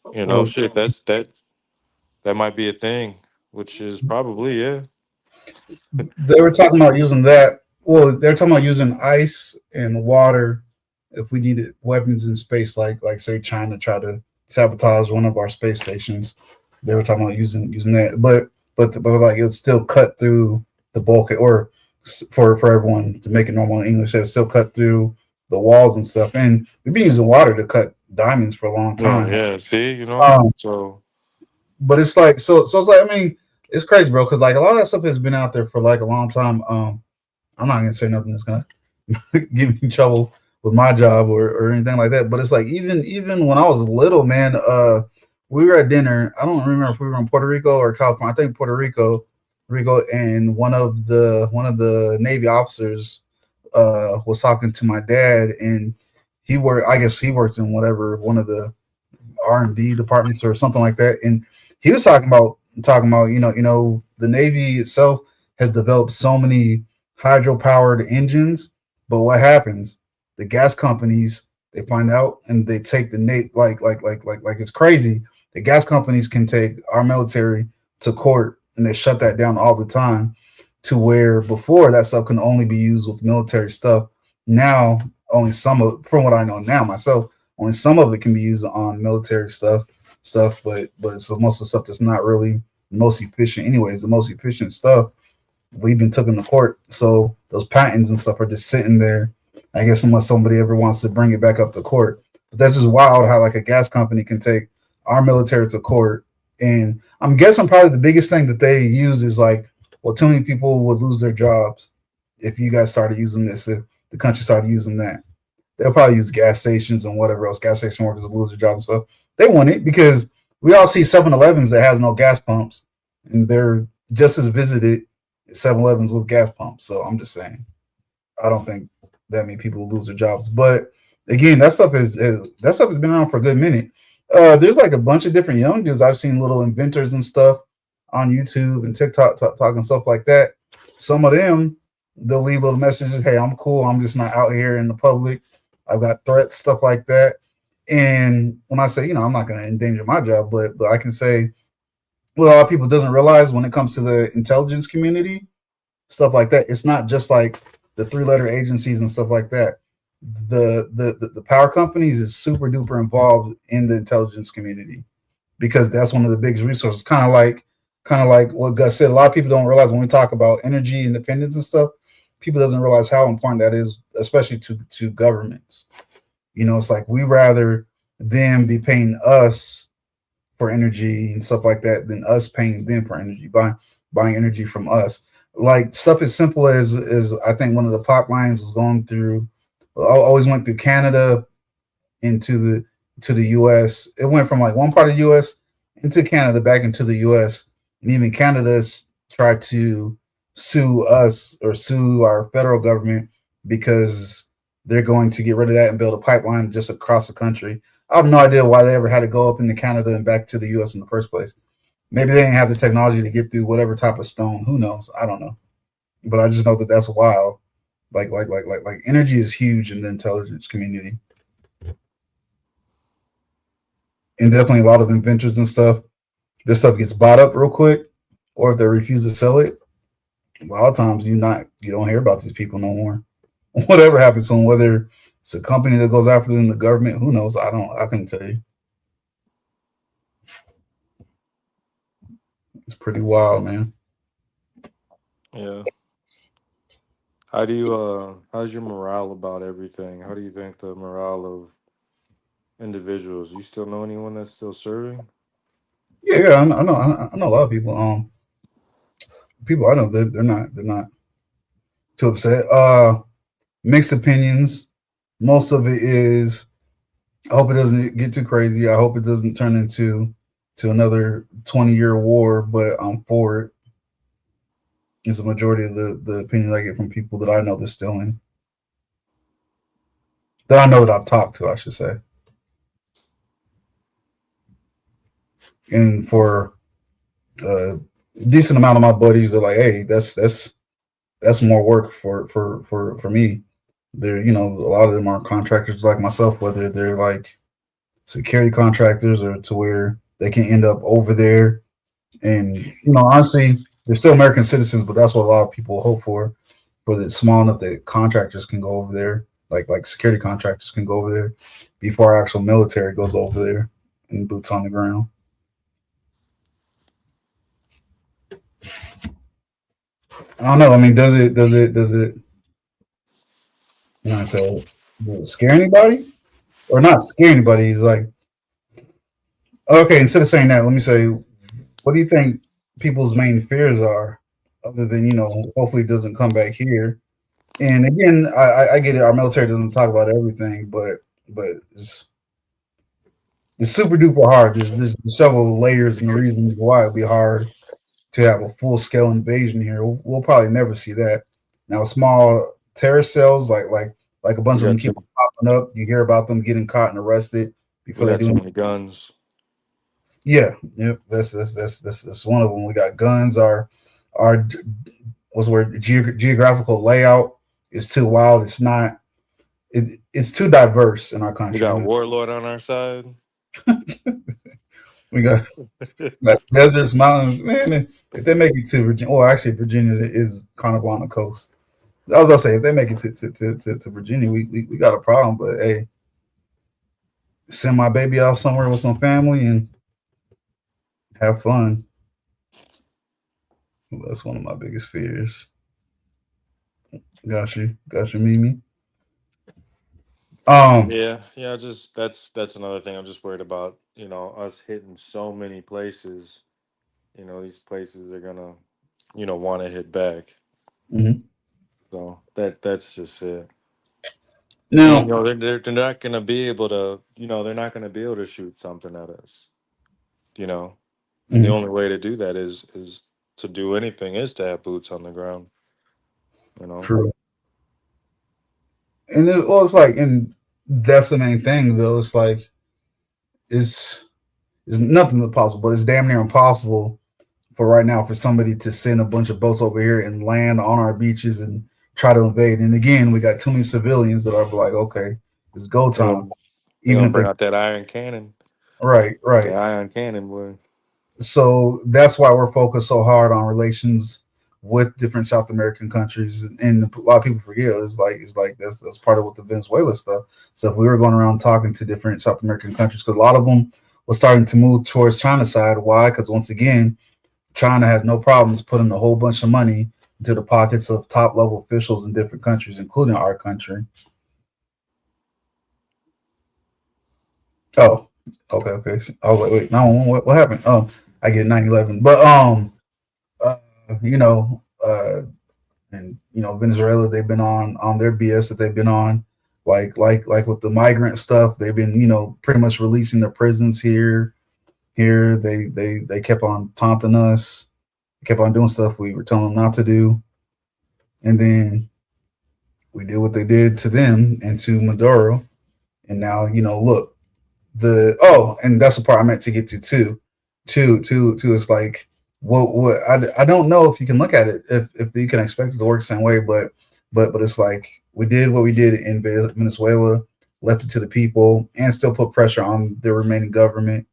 Well, Shit, that might be a thing, which is probably, yeah. they were talking about using that. Well, they're talking about using ice and water if we needed weapons in space, like say China tried to sabotage one of our space stations, they were talking about using that, but like it would still cut through the bulk, or for everyone to make it normal in English, it would still cut through the walls and stuff. And we've been using water to cut diamonds for a long Well, time. yeah. See, Um, so but it's like so it's like, I mean, it's crazy, bro, because like a lot of that stuff has been out there for like a long time. I'm not gonna say nothing that's gonna get me in trouble with my job or anything like that. But it's like even when I was little, man, we were at dinner. I don't remember if we were in Puerto Rico or California. I think Puerto Rico, and one of the Navy officers was talking to my dad, and I guess he worked in whatever one of the R&D departments or something like that, and he was talking about the Navy itself has developed so many hydro powered engines, but what happens? The gas companies, they find out and they take the like it's crazy. The gas companies can take our military to court and they shut that down all the time, to where before that stuff can only be used with military stuff. Now only some of, from what I know now myself, only some of it can be used on military stuff, but so most of the stuff that's not really the most efficient anyways. The most efficient stuff we've been taken to court. So those patents and stuff are just sitting there. I guess unless somebody ever wants to bring it back up to court. But that's just wild how like a gas company can take our military to court. And I'm guessing probably the biggest thing that they use is like, well, too many people would lose their jobs if you guys started using this, if the country started using that. They'll probably use gas stations and whatever else. Gas station workers will lose their jobs and stuff. They want it because we all see 7-Elevens that has no gas pumps, and they're just as visited 7-Elevens with gas pumps. So I'm just saying, I don't think that many people will lose their jobs. But again, that stuff has been around for a good minute. There's like a bunch of different young dudes I've seen, little inventors and stuff on YouTube and TikTok talking stuff like that. Some of them, they'll leave little messages, hey, I'm cool, I'm just not out here in the public, I've got threats, stuff like that. And when I say, I'm not going to endanger my job, but I can say what a lot of people doesn't realize when it comes to the intelligence community, stuff like that, it's not just like the 3-letter agencies and stuff like that. The power companies is super duper involved in the intelligence community, because that's one of the biggest resources. Kind of like what Gus said. A lot of people don't realize when we talk about energy independence and stuff, people doesn't realize how important that is, especially to governments. It's like we rather them be paying us for energy and stuff like that than us paying them for energy, buying energy from us. Like stuff as simple as I think one of the pipelines was going through, always went through Canada to the U.S. It went from like one part of the U.S. into Canada back into the U.S. And even Canada's tried to sue us or sue our federal government because they're going to get rid of that and build a pipeline just across the country. I have no idea why they ever had to go up into Canada and back to the U.S. in the first place. Maybe they didn't have the technology to get through whatever type of stone. Who knows? I don't know. But I just know that that's wild. Like energy is huge in the intelligence community, and definitely a lot of inventors and stuff. Their stuff gets bought up real quick, or if they refuse to sell it, a lot of times you don't hear about these people no more. Whatever happens to them, whether it's a company that goes after them, the government, who knows? I couldn't tell you. It's pretty wild, man. yeah. How's your morale about everything? How do you think the morale of individuals? You still know anyone that's still serving? Yeah, I know a lot of people. People I know, they're not too upset. Mixed opinions. Most of it is, I hope it doesn't get too crazy. I hope it doesn't turn into another 20-year war, but I'm for it. It's a majority of the opinions I get from people that I know that's still in, that I know that I've talked to, I should say. And for a decent amount of my buddies, they're like, hey, that's more work for me. They're, a lot of them are contractors like myself, whether they're like security contractors or to where they can end up over there. And, honestly, they're still American citizens, but that's what a lot of people hope for that small enough that contractors can go over there. like security contractors can go over there before our actual military goes over there and boots on the ground. I don't know. I mean, does it? You know, so does it scare anybody or not scare anybody? It's like okay. Instead of saying that, let me say, what do you think people's main fears are, other than hopefully it doesn't come back here. And again, I get it. Our military doesn't talk about everything, but it's super duper hard. There's several layers and reasons why it'd be hard to have a full scale invasion here. We'll probably never see that. Now, small terrorist cells, like a We bunch of them got keep too popping up. You hear about them getting caught and arrested we before they got do. too many guns. Yeah, yep. That's one of them. We got guns. Our what's the word? Geographical layout is too wild. It's not. It's too diverse in our We country, got and Warlord on our side. we got like deserts, mountains. Man, if they make it to Virginia, well, actually, Virginia is kind of on the coast. I was about to say if they make it to Virginia, we got a problem. But hey, send my baby off somewhere with some family and have fun. That's one of my biggest fears. Got you, Mimi. Um, Yeah, yeah. Just that's another thing. I'm just worried about. Us hitting so many places. These places are gonna, want to hit back. mhm. So that's just it. And Now, they're not gonna be able to. They're not gonna be able to shoot something at us. You know, and the mhm, only way to do that is to do anything is to have boots on the ground. You know. true. And well, it's like, and that's the main thing, though. It's like it's it's nothing impossible, but it's damn near impossible for right now for somebody to send a bunch of boats over here and land on our beaches and try to invade. And again, we got too many civilians that are like, okay, it's go They're time. gonna, they're Even gonna if they bring out that iron cannon. right, The right. iron cannon, boy. So that's why we're focused so hard on relations with different South American countries, and a lot of people forget it's like that's part of what the Venezuela stuff. So if we were going around talking to different South American countries, because a lot of them were starting to move towards China's side. Why? Because once again, China has no problems putting a whole bunch of money into the pockets of top level officials in different countries, including our country. Oh, okay. Oh, wait. No, what happened? Oh, I get 9/11. But uh, you know, and Venezuela, they've been on their BS that they've been on, like with the migrant stuff. They've been pretty much releasing their prisons here. Here, they kept on taunting us, kept on doing stuff we were telling them not to do, and then we did what they did to them and to Maduro, and now look, and that's the part I meant to get to too. Two is like what I don't know if you can look at it if you can expect it to work the same way, but it's like we did what we did in Venezuela, left it to the people, and still put pressure on the remaining government.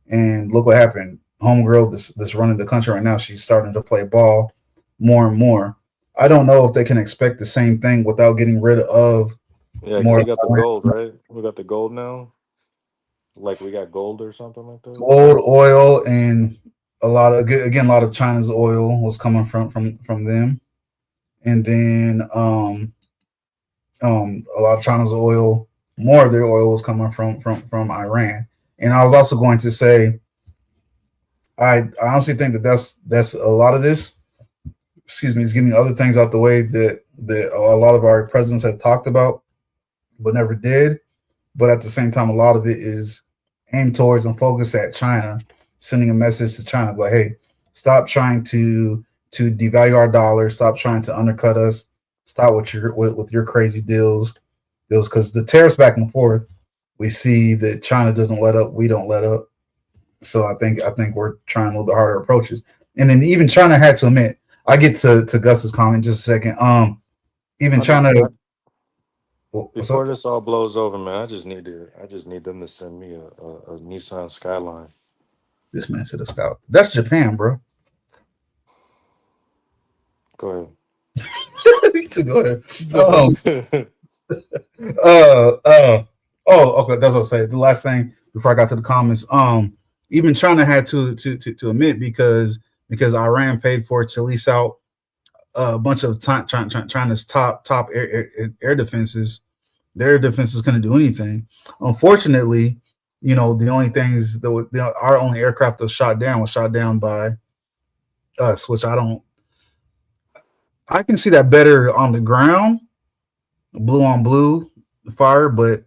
And look what happened. Homegirl that's running the country right now, she's starting to play ball more and more. I don't know if they can expect the same thing without getting rid of Yeah, because more we got the gold, right? We got the gold now. Like we got gold or something like that. gold, oil, and a lot of China's oil was coming from them, and then a lot of China's oil, more of their oil was coming from Iran. And I was also going to say, I honestly think that's a lot of this. Excuse me, is getting other things out the way that a lot of our presidents had talked about but never did. But at the same time, a lot of it is aimed towards and focused at China, sending a message to China like, hey, stop trying to devalue our dollar, stop trying to undercut us, stop with your crazy deals because the tariffs back and forth, we see that China doesn't let up, we don't let up. So I think we're trying a little bit harder approaches. And then even China had to admit, I get to Gus's comment in just a second. Even I just China, I, what's before up? this all blows over, man. I just need them to send me a Nissan Skyline. This man said a scout. That's Japan, bro. Go To go ahead. ahead. uh, uh, oh, okay. That's what I'll say. The last thing before I got to the comments. Even China had to admit because Iran paid for it to lease out a bunch of China's top air defenses. Their defenses couldn't do anything. Unfortunately, the only things that our only aircraft that was shot down by us, which I don't. I can see that better on the ground, blue on blue fire, but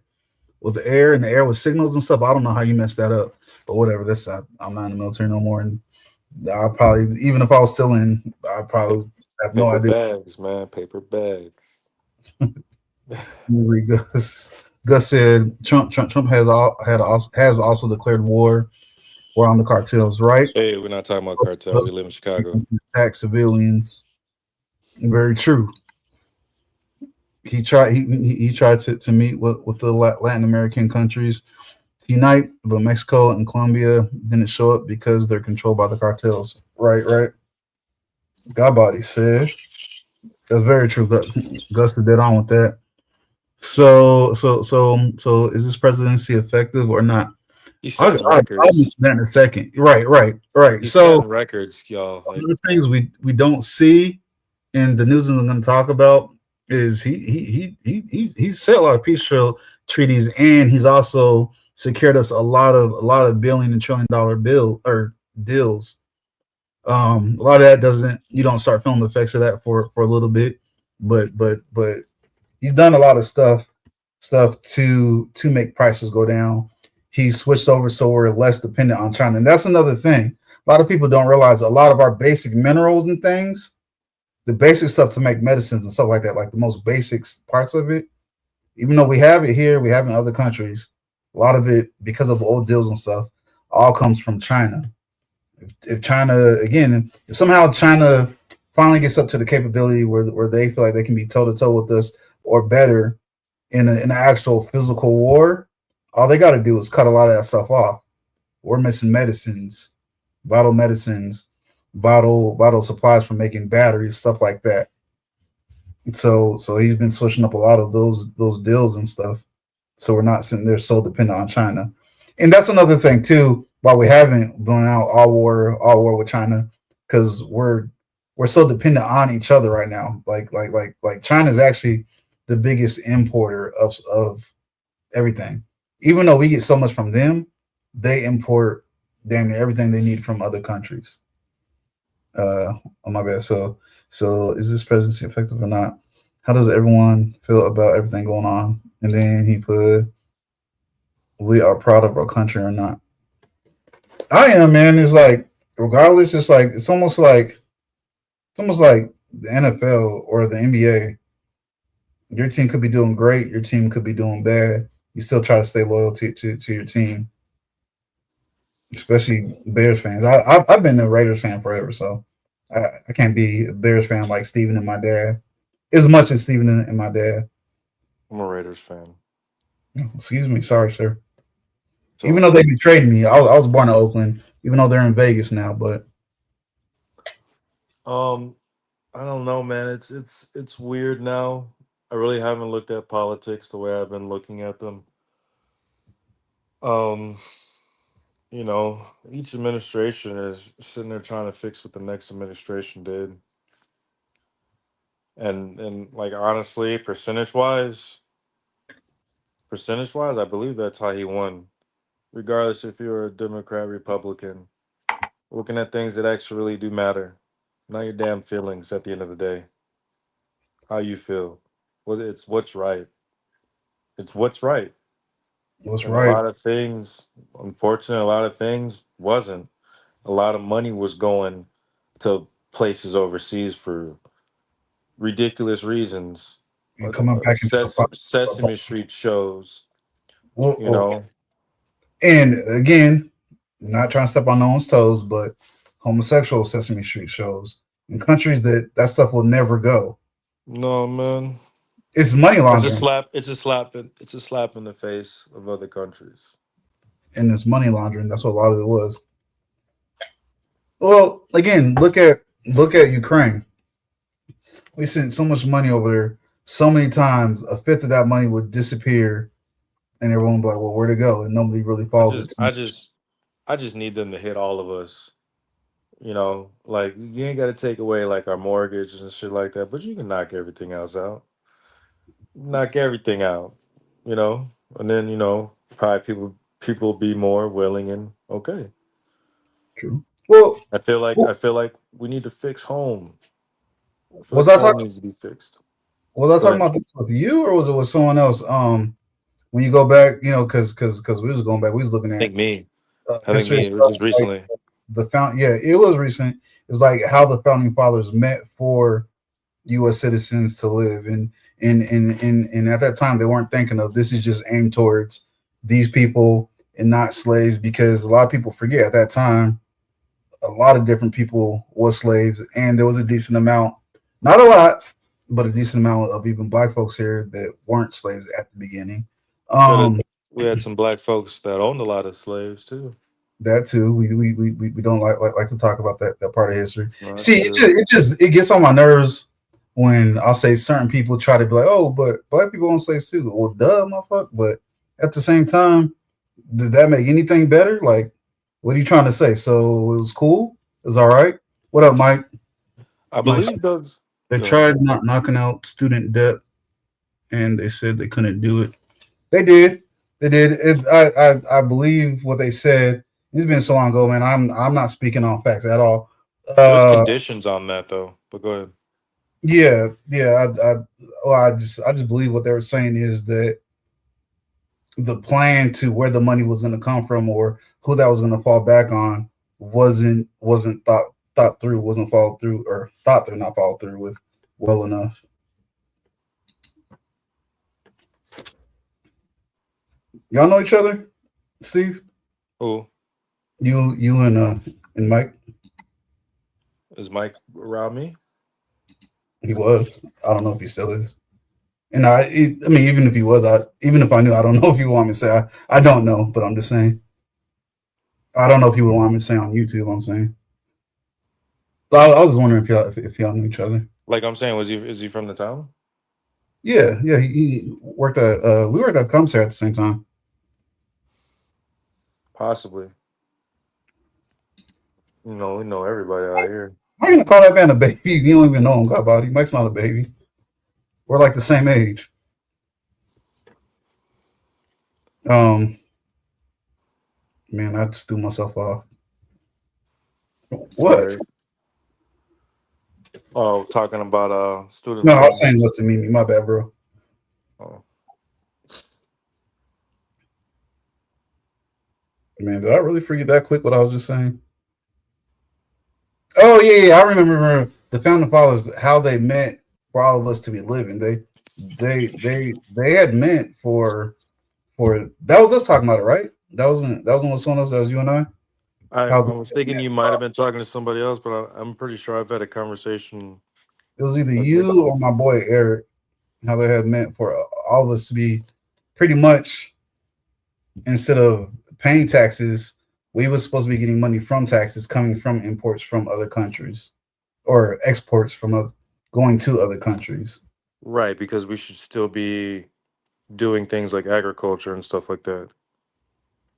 with the air and the air with signals and stuff, I don't know how you messed that up. But whatever. I'm not in the military no more, and I probably, even if I was still in, I probably have no Paper idea. bags, man. Paper bags. Gus said Trump has also declared war on the cartels, right? Hey, we're not talking about cartel. We live in Chicago. Attack civilians. Very true. He tried to meet with the Latin American countries to unite, but Mexico and Colombia didn't show up because they're controlled by the cartels. Right. Godbody said that's very true. Gus did on with that. So is this presidency effective or not? He's I'll setting get records. to that in a second. Right. He's So setting records, y'all. one Like, of the things we don't see in the news I'm going to talk about is he's set a lot of peace treaties, and he's also secured us a lot of billion and $1 trillion deals. A lot of that doesn't you don't start feeling the effects of that for a little bit, but he's done a lot of stuff to make prices go down. He switched over so we're less dependent on China, and that's another thing. A lot of people don't realize a lot of our basic minerals and things, the basic stuff to make medicines and stuff like that, like the most basic parts of it. Even though we have it here, we have it in other countries. A lot of it, because of old deals and stuff, all comes from China. If China, again, if somehow China finally gets up to the capability where they feel like they can be toe to toe with us or better in an actual physical war, all they got to do is cut a lot of that stuff off. We're missing vital medicines, vital supplies for making batteries, stuff like that. So he's been switching up a lot of those deals and stuff. So we're not sitting there so dependent on China. And that's another thing too, why we haven't gone out all war with China, because we're so dependent on each other right now. Like China is actually the biggest importer of everything. Even though we get so much from them, they import damn near everything they need from other countries. Oh my bad. So is this presidency effective or not? How does everyone feel about everything going on? And then he put, we are proud of our country or not. I am, man. It's like, regardless, it's almost like the NFL or the NBA. Your team could be doing great, your team could be doing bad. You still try to stay loyal to your team, especially Bears fans. I've been a Raiders fan forever, so I can't be a Bears fan like Steven and my dad, as much as Steven and my dad. I'm a Raiders fan. Excuse me, sorry, sir. So, Even though they betrayed me, I was born in Oakland. Even though they're in Vegas now, but I don't know, man. It's weird now. I really haven't looked at politics the way I've been looking at them. Um, each administration is sitting there trying to fix what the next administration did. And like honestly, percentage wise, I believe that's how he won. Regardless if you're a Democrat, Republican, looking at things that actually really do matter. Not your damn feelings at the end of the day. How you feel. It's what's right. It's what's right. that's And a right. lot of things, unfortunately, a lot of things wasn't. A lot of money was going to places overseas for ridiculous reasons. And coming back into the Sesame Street shows, you well, know. and again, not trying to step on no one's toes, but homosexual Sesame Street shows in countries that stuff will never go. No, man. It's money It's a laundering, slap. It's a slap in the face of other countries. and it's money laundering. That's what a lot of it was. Well, again, look at Ukraine. We sent so much money over there so many times a fifth of that money would disappear, and everyone would be like, "Well, where'd it go?" And nobody really I follows it just, too I much. just, I just need them to hit all of us. You know, like you ain't got to take away like our mortgages and shit like that, but you can knock everything else out. Knock everything out. You know, and then probably people be more willing and okay. True. Well, I feel like we need to fix home. I feel was like I home talking? needs to be fixed. Was I Go talking ahead. about this with you, or was it with someone else? When you go back, because we was going back, we was looking I at think me. I think history and me. It was stuff. just Like recently. the found, yeah, it was recent. It's like how the founding fathers met for U.S. citizens to live, and at that time they weren't thinking of this is just aimed towards these people and not slaves, because a lot of people forget at that time a lot of different people was slaves, and there was a decent amount, not a lot, but a decent amount of even black folks here that weren't slaves at the beginning. We had, a, Um, we had some black folks that owned a lot of slaves too. that too, we don't like to talk about that part of history. No, that's See, true. it gets on my nerves when I'll say certain people try to be like, oh, but black people own slaves too. Well, duh, motherfucker. But at the same time, does that make anything better? Like, what are you trying to say? So it was cool. It was all right. What up, Mike? I Mike, believe those. they Go ahead. tried not knocking out student debt, and they said they couldn't do it. They did. They did. I believe what they said. It's been so long ago, man. I'm not speaking on facts at all. There was Uh, conditions on that though. But go ahead. yeah, yeah. I just believe what they were saying is that the plan to where the money was going to come from or who that was going to fall back on wasn't thought through, wasn't followed through, or thought they're not followed through with well enough. Y'all know each other, Steve? Who You and Mike. is Mike around me? He was. I don't know if he still is. And I mean, even if he was, even if I knew, I don't know if you want me to say. I don't know, but I'm just saying. I don't know if you would want me to say on YouTube. I'm saying. But I was wondering if y'all knew each other. Like I'm saying, is he from the town? Yeah, yeah. He worked at. We worked at Comsare at the same time. Possibly. We know everybody out here. How you gonna call that man a baby? You don't even know him, God body. Mike's not a baby. We're like the same age. Um, man, I just threw myself off. It's all What? right. Oh, talking about student No, I was saying loans. what to Mimi. My bad, bro. Oh, Man, did I really forget that quick what I was just saying? Oh yeah, yeah. I remember the founding fathers how they meant for all of us to be living. They had meant for that was us talking about it, right? That was one of someone else. That was you and I. I How I was thinking you might have been talking to somebody else, but I'm pretty sure I've had a conversation. it was either Like maybe, you or my boy Eric. How they had meant for all of us to be pretty much, instead of paying taxes, we were supposed to be getting money from taxes coming from imports from other countries or exports from going to other countries. right, because we should still be doing things like agriculture and stuff like that.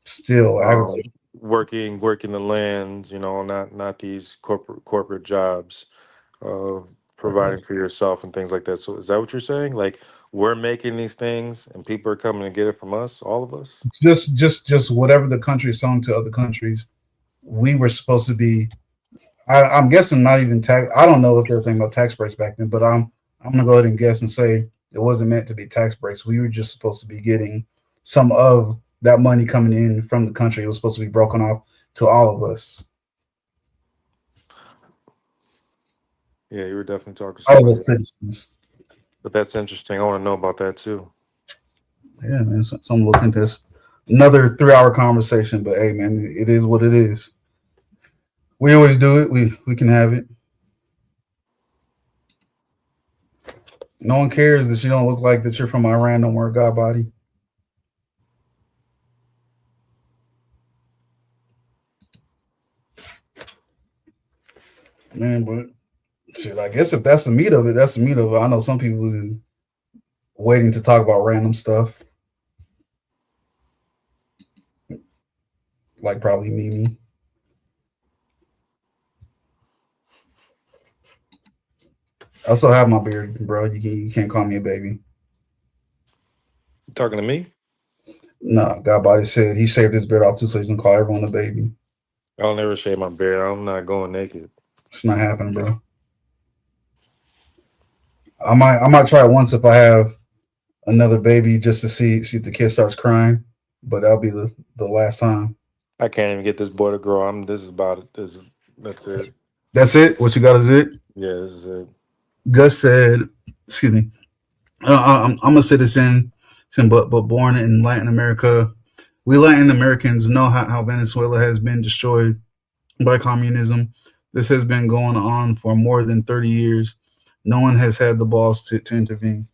Still, Um, agriculture. working the lands, not these corporate jobs. Uh, Providing for yourself and things like that. So is that what you're saying? Like we're making these things and people are coming to get it from us, all of us? Just whatever the country is selling to other countries, we were supposed to be. I'm guessing not even tax. I don't know if they were thinking about tax breaks back then, but I'm gonna go ahead and guess and say it wasn't meant to be tax breaks. We were just supposed to be getting some of that money coming in from the country. It was supposed to be broken off to all of us, Yeah, you were definitely talking to all of somebody us else. citizens. But that's interesting. I want to know about that too. Yeah, man. So I'm looking at this. Another 3 hour conversation, but hey, man, it is what it is. We always do it. We can have it. No one cares that you don't look like that you're from Iran. Don't worry, God body. Man, but shit, I guess if that's the meat of it, that's the meat of it. I know some people waiting to talk about random stuff, like probably Mimi. I still have my beard, bro. You can't call me a baby. You talking to me? No, God body said he shaved his beard off too, so he can call everyone a baby. I'll never shave my beard. I'm not going naked. It's not happening, bro. I might try it once if I have another baby just to see if the kid starts crying, but that'll be the last time. I can't even get this boy to grow. This is about it. That's it. That's it. What you got is it. Yeah, this is it. Gus said, "Excuse me. I'm a citizen, but born in Latin America. We Latin Americans know how Venezuela has been destroyed by communism. This has been going on for more than 30 years. No one has had the balls to intervene."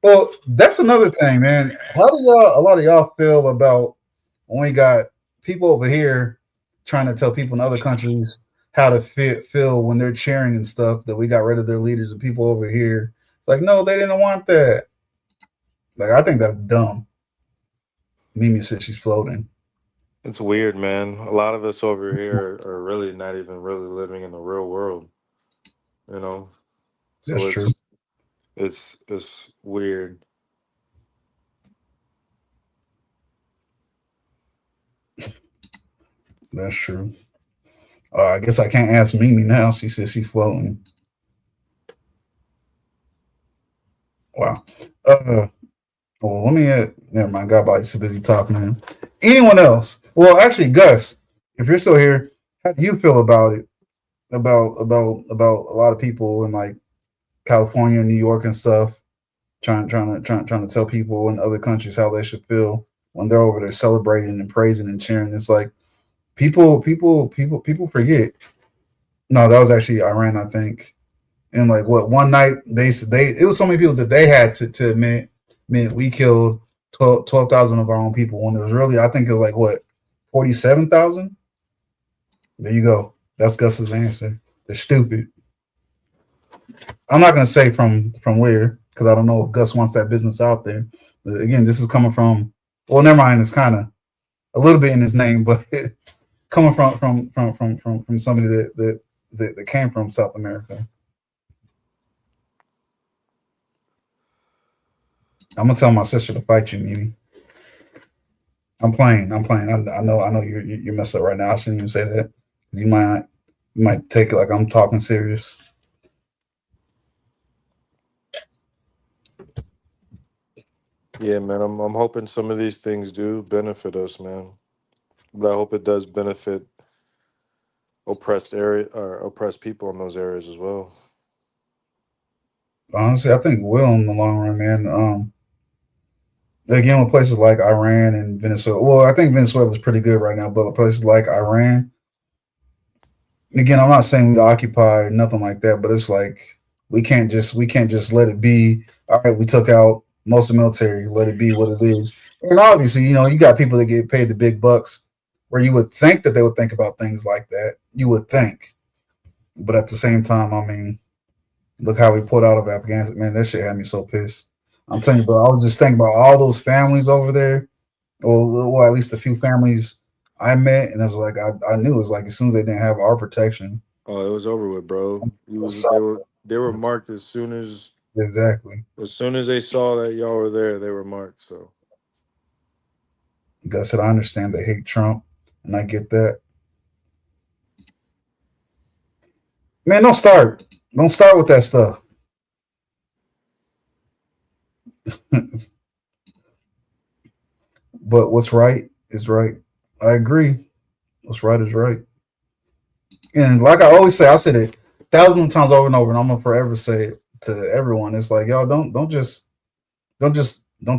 Well, that's another thing, man. How do a lot of y'all feel about when we got people over here trying to tell people in other countries how to feel when they're cheering and stuff that we got rid of their leaders and people over here? It's like, no, they didn't want that. Like, I think that's dumb. Mimi said she's floating. It's weird, man. A lot of us over here are really not even really living in the real world, you know. That's So true. it's weird. That's true. I guess I can't ask Mimi now. She says she's floating. Wow. Well, let me. Never mind. Godbody's too busy talking to him. Anyone else? Well, actually, Gus, if you're still here, how do you feel about it? About a lot of people in like California, New York, and stuff, trying to tell people in other countries how they should feel when they're over there celebrating and praising and cheering. It's like people forget. No, that was actually Iran, I think. And like what one night they it was so many people that they had to admit we killed 12,000 of our own people when it was really I think it was like what 47,000. There you go. That's Gus's answer. They're stupid. I'm not gonna say from where because I don't know if Gus wants that business out there. But again, this is coming from well, never mind. It's kind of a little bit in his name, but coming from somebody that came from South America. I'm gonna tell my sister to fight you, Mimi. I'm playing. I'm playing. I know you're messed up right now. I shouldn't even say that. You might take it like I'm talking serious. Yeah, man. I'm hoping some of these things do benefit us, man. But I hope it does benefit oppressed area or oppressed people in those areas as well. Honestly, I think will in the long run, man. Again, with places like Iran and Venezuela. Well, I think Venezuela is pretty good right now, but places like Iran, again, I'm not saying we occupy nothing like that, but it's like we can't just let it be. All right, we took out most of the military. Let it be what it is. And obviously, you got people that get paid the big bucks, where you would think that they would think about things like that. You would think, but at the same time, I mean, look how we pulled out of Afghanistan. Man, that shit had me so pissed. I'm telling you, bro. I was just thinking about all those families over there. Well, at least a few families I met, and it was like I knew it was like as soon as they didn't have our protection, Oh, it was over with, bro. It was so, they were marked exactly. as soon as they saw that y'all were there, they were marked. So Like I said, I understand they hate Trump, and I get that. Man, don't start with that stuff. But what's right is right. I agree. What's right is right. And like I always say, I said it thousands of times over and over, and I'm gonna forever say it to everyone. It's like y'all don't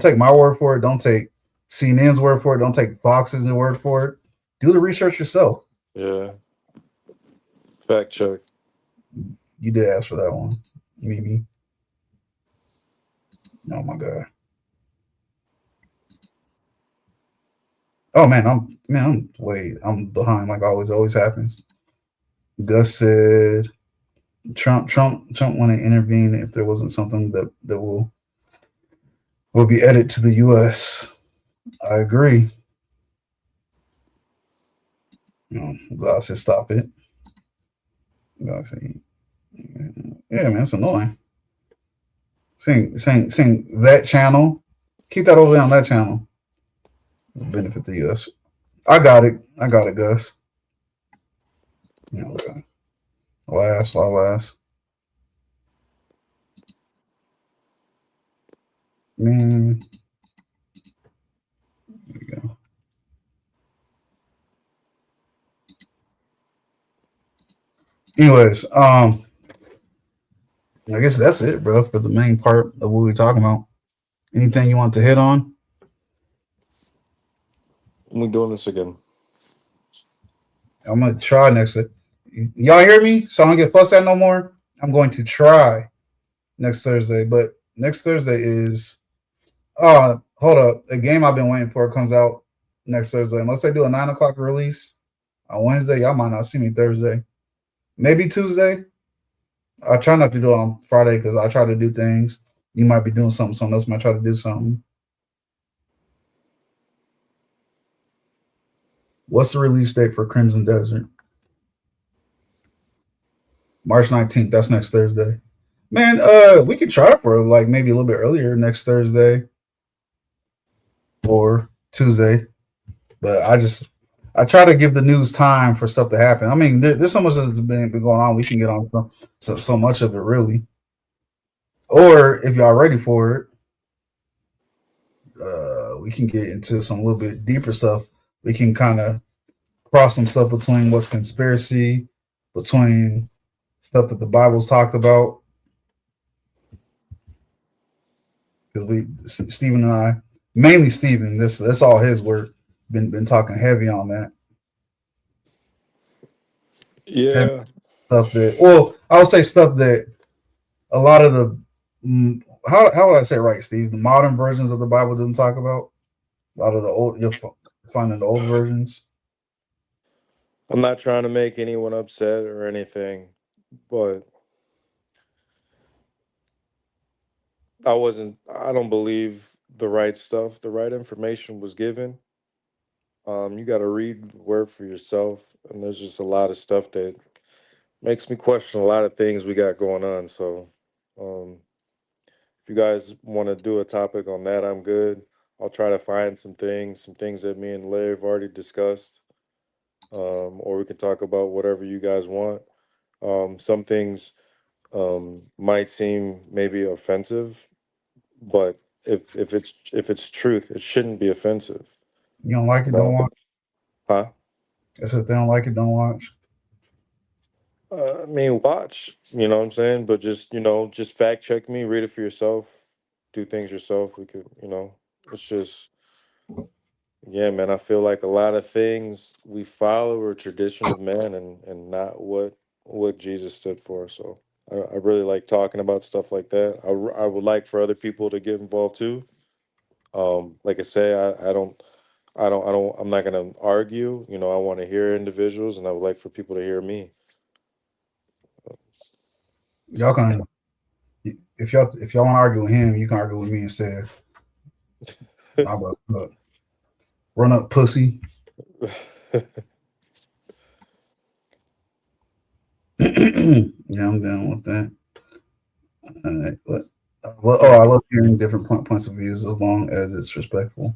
take my word for it. Don't take CNN's word for it. Don't take Fox's word for it. Do the research yourself. yeah, fact check. You did ask for that one, Mimi. Oh my god. Oh I'm behind like always happens. Gus said Trump want to intervene if there wasn't something that will will be added to the U.S. I agree. God said stop it. God said, yeah, man, it's annoying. Saying that channel. Keep that over there on that channel. It'll benefit the U.S. I got it. I got it, Gus. Okay. Last. Man, there we go. Anyways, I guess that's it, bro, for the main part of what we're talking about. Anything you want to hit on? We doing this again. I'm gonna try next week. Y'all hear me? So I don't get fussed at no more. I'm going to try next Thursday, but next Thursday is hold up. A game I've been waiting for comes out next Thursday. Unless they do a 9 o'clock release on Wednesday, y'all might not see me Thursday. Maybe Tuesday. I try not to do it on Friday because I try to do things. You might be doing something, someone else might try to do something. What's the release date for Crimson Desert? March 19th. That's next Thursday. Man, we could try for like maybe a little bit earlier next Thursday or Tuesday. But I try to give the news time for stuff to happen. I mean, there's so much that's been going on. We can get on so much of it really. Or if y'all ready for it, we can get into some little bit deeper stuff. We can kind of cross some stuff between what's conspiracy, between stuff that the Bible's talked about. Because Stephen and I, mainly Stephen, that's all his work. Been talking heavy on that. Heavy Yeah. stuff that, well, I would say stuff that a lot of the how would I say it right, Steve? The modern versions of the Bible doesn't talk about. A lot of the old, you'll find in the old versions. I'm not trying to make anyone upset or anything, but I don't believe the right stuff, the right information was given. You got to read the word for yourself, and there's just a lot of stuff that makes me question a lot of things we got going on. So, um, if you guys want to do a topic on that, I'm good. I'll try to find some things that me and Larry have already discussed, or we can talk about whatever you guys want. Some things might seem maybe offensive, but if it's truth, it shouldn't be offensive. You don't like it, don't No, watch. huh? I said if they don't like it, don't watch. I mean, watch. You know what I'm saying? But just just fact check me, read it for yourself, do things yourself. We could, it's just yeah, man. I feel like a lot of things we follow are tradition of man and not what Jesus stood for. So I really like talking about stuff like that. I would like for other people to get involved too. Like I say, I'm not gonna argue. I want to hear individuals, and I would like for people to hear me. Y'all So. can if y'all want to argue with him, you can argue with me instead. Nah, but look, run up, pussy. Yeah, I'm down with that. All right, I love hearing different points of views as long as it's respectful.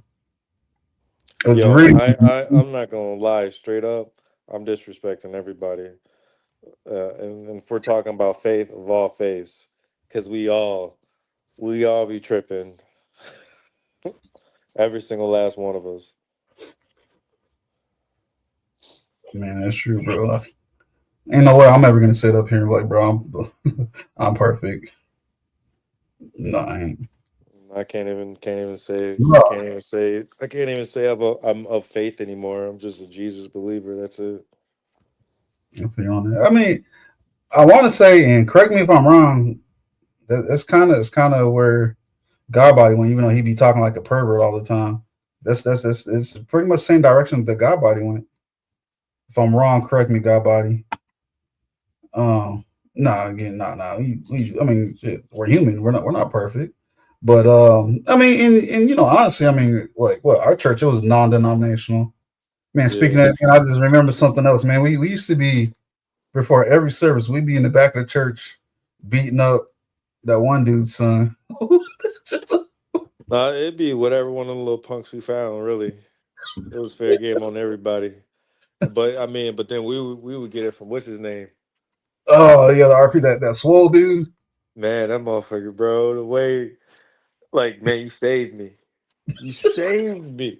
It's Yo, really I'm not gonna lie, straight up, I'm disrespecting everybody. And if we're talking about faith of all faiths, because we all be tripping, every single last one of us. man, that's true, bro. Ain't no way I'm ever gonna sit up here like, bro, I'm perfect. No, I ain't. I No, can't even say I'm of faith anymore. I'm just a Jesus believer. That's it. I feel on that. I mean, I want to say, and correct me if I'm wrong. It's kind of where God body went, even though he be talking like a pervert all the time. That's it's pretty much the same direction that God body went. If I'm wrong, correct me, God body. Um, no, again, no. I mean, shit, we're human. We're not perfect. But I mean, and honestly, I mean, like what our church, it was non-denominational. Man, speaking Yeah. of, I just remember something else, man. We used to be before every service, we'd be in the back of the church beating up that one dude's son. Nah, it'd be whatever one of the little punks we found. Really, it was fair game on everybody. But I mean, but then we would get it from what's his name? Oh yeah, the RP, that swole dude. Man, that motherfucker, bro. The way, like, man, you saved me. You saved me,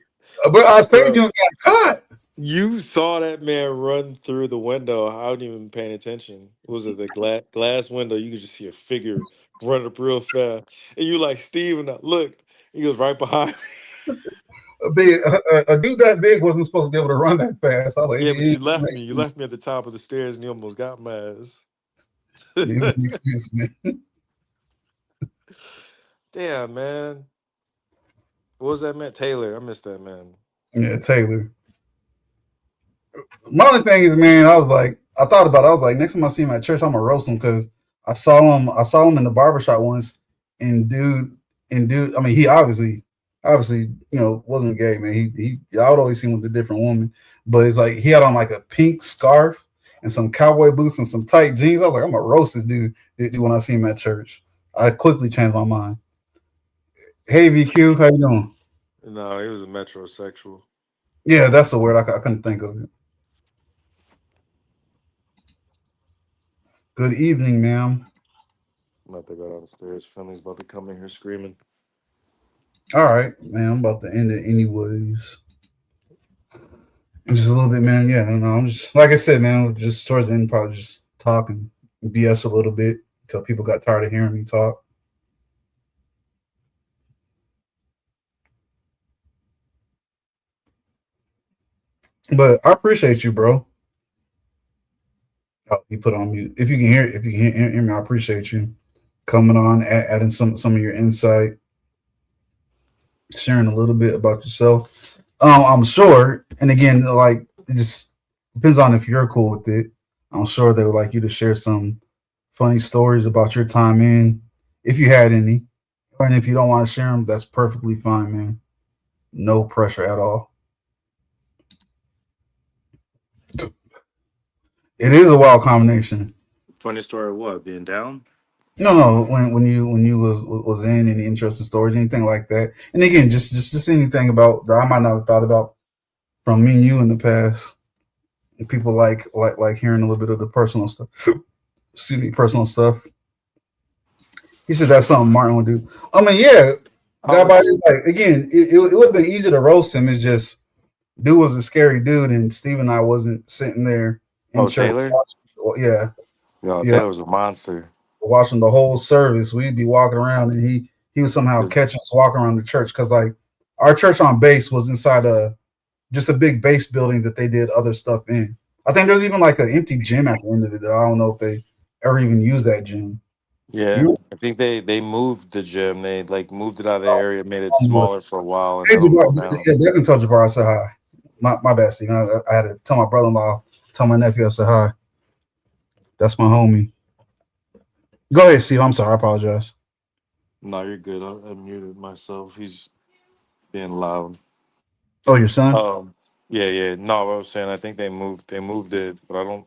But I saved bro. you and got caught. You saw that man run through the window. I wasn't even paying attention. Was it the glass window? You could just see a figure run up real fast, and you like Steven. I looked. He was right behind me. A dude that big wasn't supposed to be able to run that fast. I was like, Yeah, but it you left me. makes You sense. left me at the top of the stairs, and you almost got my ass. It makes sense, man. Damn, man. What was that man? Taylor. I missed that man. Yeah, Taylor. My only thing is, man, I thought about it. I was like, next time I see him at church, I'm gonna roast him because I saw him in the barbershop once, and dude, I mean, he obviously, wasn't gay, man. I would always see him with a different woman, but it's like he had on like a pink scarf and some cowboy boots and some tight jeans. I was like, I'm gonna roast this dude when I see him at church. I quickly changed my mind. Hey, VQ, how you doing? No, he was a metrosexual. Yeah, that's the word I couldn't think of it. Good evening, ma'am. I'm about to go downstairs. Family's about to come in here screaming. All right, man. I'm about to end it anyways. And just a little bit, man. Yeah, I don't know. I'm just like I said, man. Just towards the end, probably just talking BS a little bit until people got tired of hearing me talk. But I appreciate you, bro. Oh, you put on mute. If you can hear me, I appreciate you coming on, adding some of your insight, sharing a little bit about yourself. I'm sure, and again, like it just depends on if you're cool with it. I'm sure they would like you to share some funny stories about your time in, if you had any. And if you don't want to share them, that's perfectly fine, man. No pressure at all. It is a wild combination. Funny story of what? Being down? No, no. When you was in any interesting stories, anything like that. And again, just anything about that I might not have thought about from me and you in the past. People like hearing a little bit of the personal stuff. Excuse me, personal stuff. He said that's something Martin would do. I mean, yeah, I God by was. his like again, it would have been easy to roast him. It's just dude was a scary dude, and Steve and I wasn't sitting there in Oh, church. Taylor? Watching, well, yeah, Yeah, yeah, Taylor was a monster. watching the whole service. We'd be walking around, and he would somehow catch us walking around the church because like our church on base was inside a just a big base building that they did other stuff in. I think there's even like an empty gym at the end of it that I don't know if they ever even use that gym. Yeah, You I think they moved the gym. They like moved it out of the area, made it remember? smaller for a while, and Hey, let them go Jabbar, down. yeah, Devin told Jabbar I said hi. My bad, Steve. I had to tell my brother-in-law, tell my nephew I said hi. That's my homie. Go ahead, Steve. I'm sorry. I apologize. No, you're good. I muted myself. He's being loud. Oh, your son? Yeah, yeah. No, what I was saying, I think they moved it, but I don't.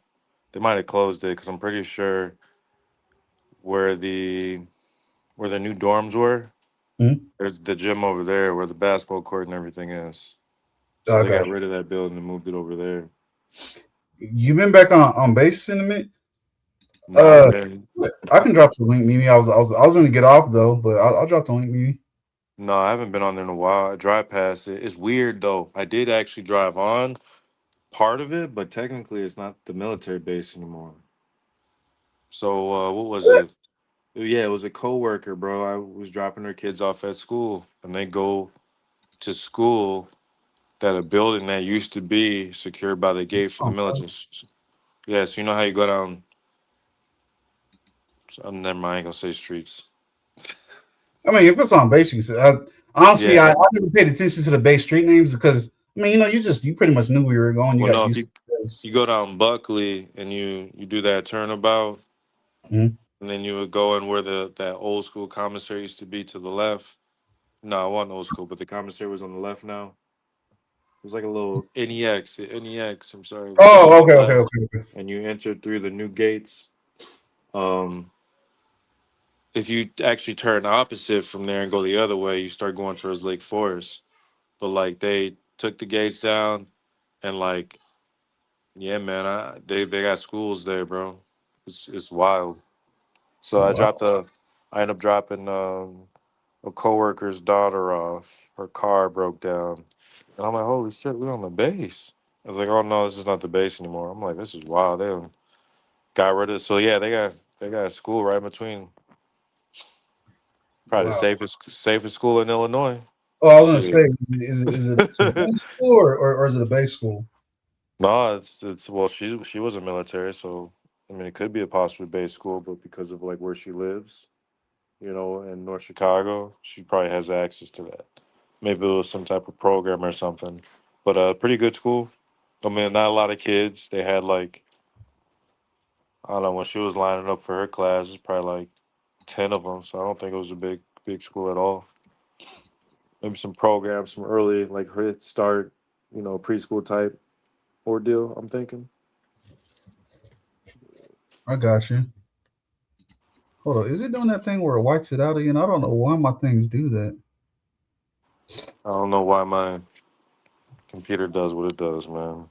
They might have closed it because I'm pretty sure where the where the new dorms were. Mhm. There's the gym over there where the basketball court and everything is. So I they got got you. rid of that building and moved it over there. You been back on base in a minute? No, I've Uh, been I can drop the link, Mimi. I was going to get off though, but I'll drop the link, Mimi. no, I haven't been on there in a while. I drive past it. It's weird though. I did actually drive on part of it, but technically it's not the military base anymore. So what was it? Yeah, it was a coworker, bro. I was dropping her kids off at school, and they go to school that a building that used to be secured by the gates for the Oh, military. Yeah, so you know how you go down. Never mind, I ain't gonna say streets. I mean, if it's on base, you can say. Honestly, Yeah, I never paid attention to the base street names because I mean, you pretty much knew where you were going. You well, got no, if used you to this. you go down Buckley and you do that turnabout, Mhm. and then you would go in where that old school commissary used to be to the left. No, it wasn't old school, but the commissary was on the left now. It was like a little NEX. I'm sorry, it was sitting Oh, on the okay, okay, left, okay, okay. and you entered through the new gates. Um, if you actually turn opposite from there and go the other way, you start going towards Lake Forest. But like they took the gates down, and like yeah, man, they got schools there, bro. It's wild. So Oh, wow. I ended up dropping a coworker's daughter off. Her car broke down, and I'm like, holy shit, we're on the base. I was like, oh no, this is not the base anymore. I'm like, this is wild. They done got rid of. So yeah, they got a school right in between. Probably the Wow. safest school in Illinois. Oh, I was gonna Shit. say, is it a civilian school or is it a base school? No, it's well, she was a military, so I mean, it could be a possibly base school, but because of like where she lives, in North Chicago, she probably has access to that. Maybe it was some type of program or something. But pretty good school. I mean, not a lot of kids. They had like I don't know when she was lining up for her class, it's probably like 10 of them. So I don't think it was a big school at all. Maybe some programs, some early like head start, preschool type ordeal. I'm thinking. I got you. Hold on, is it doing that thing where it wipes it out again? I don't know why my things do that. I don't know why my computer does what it does, man.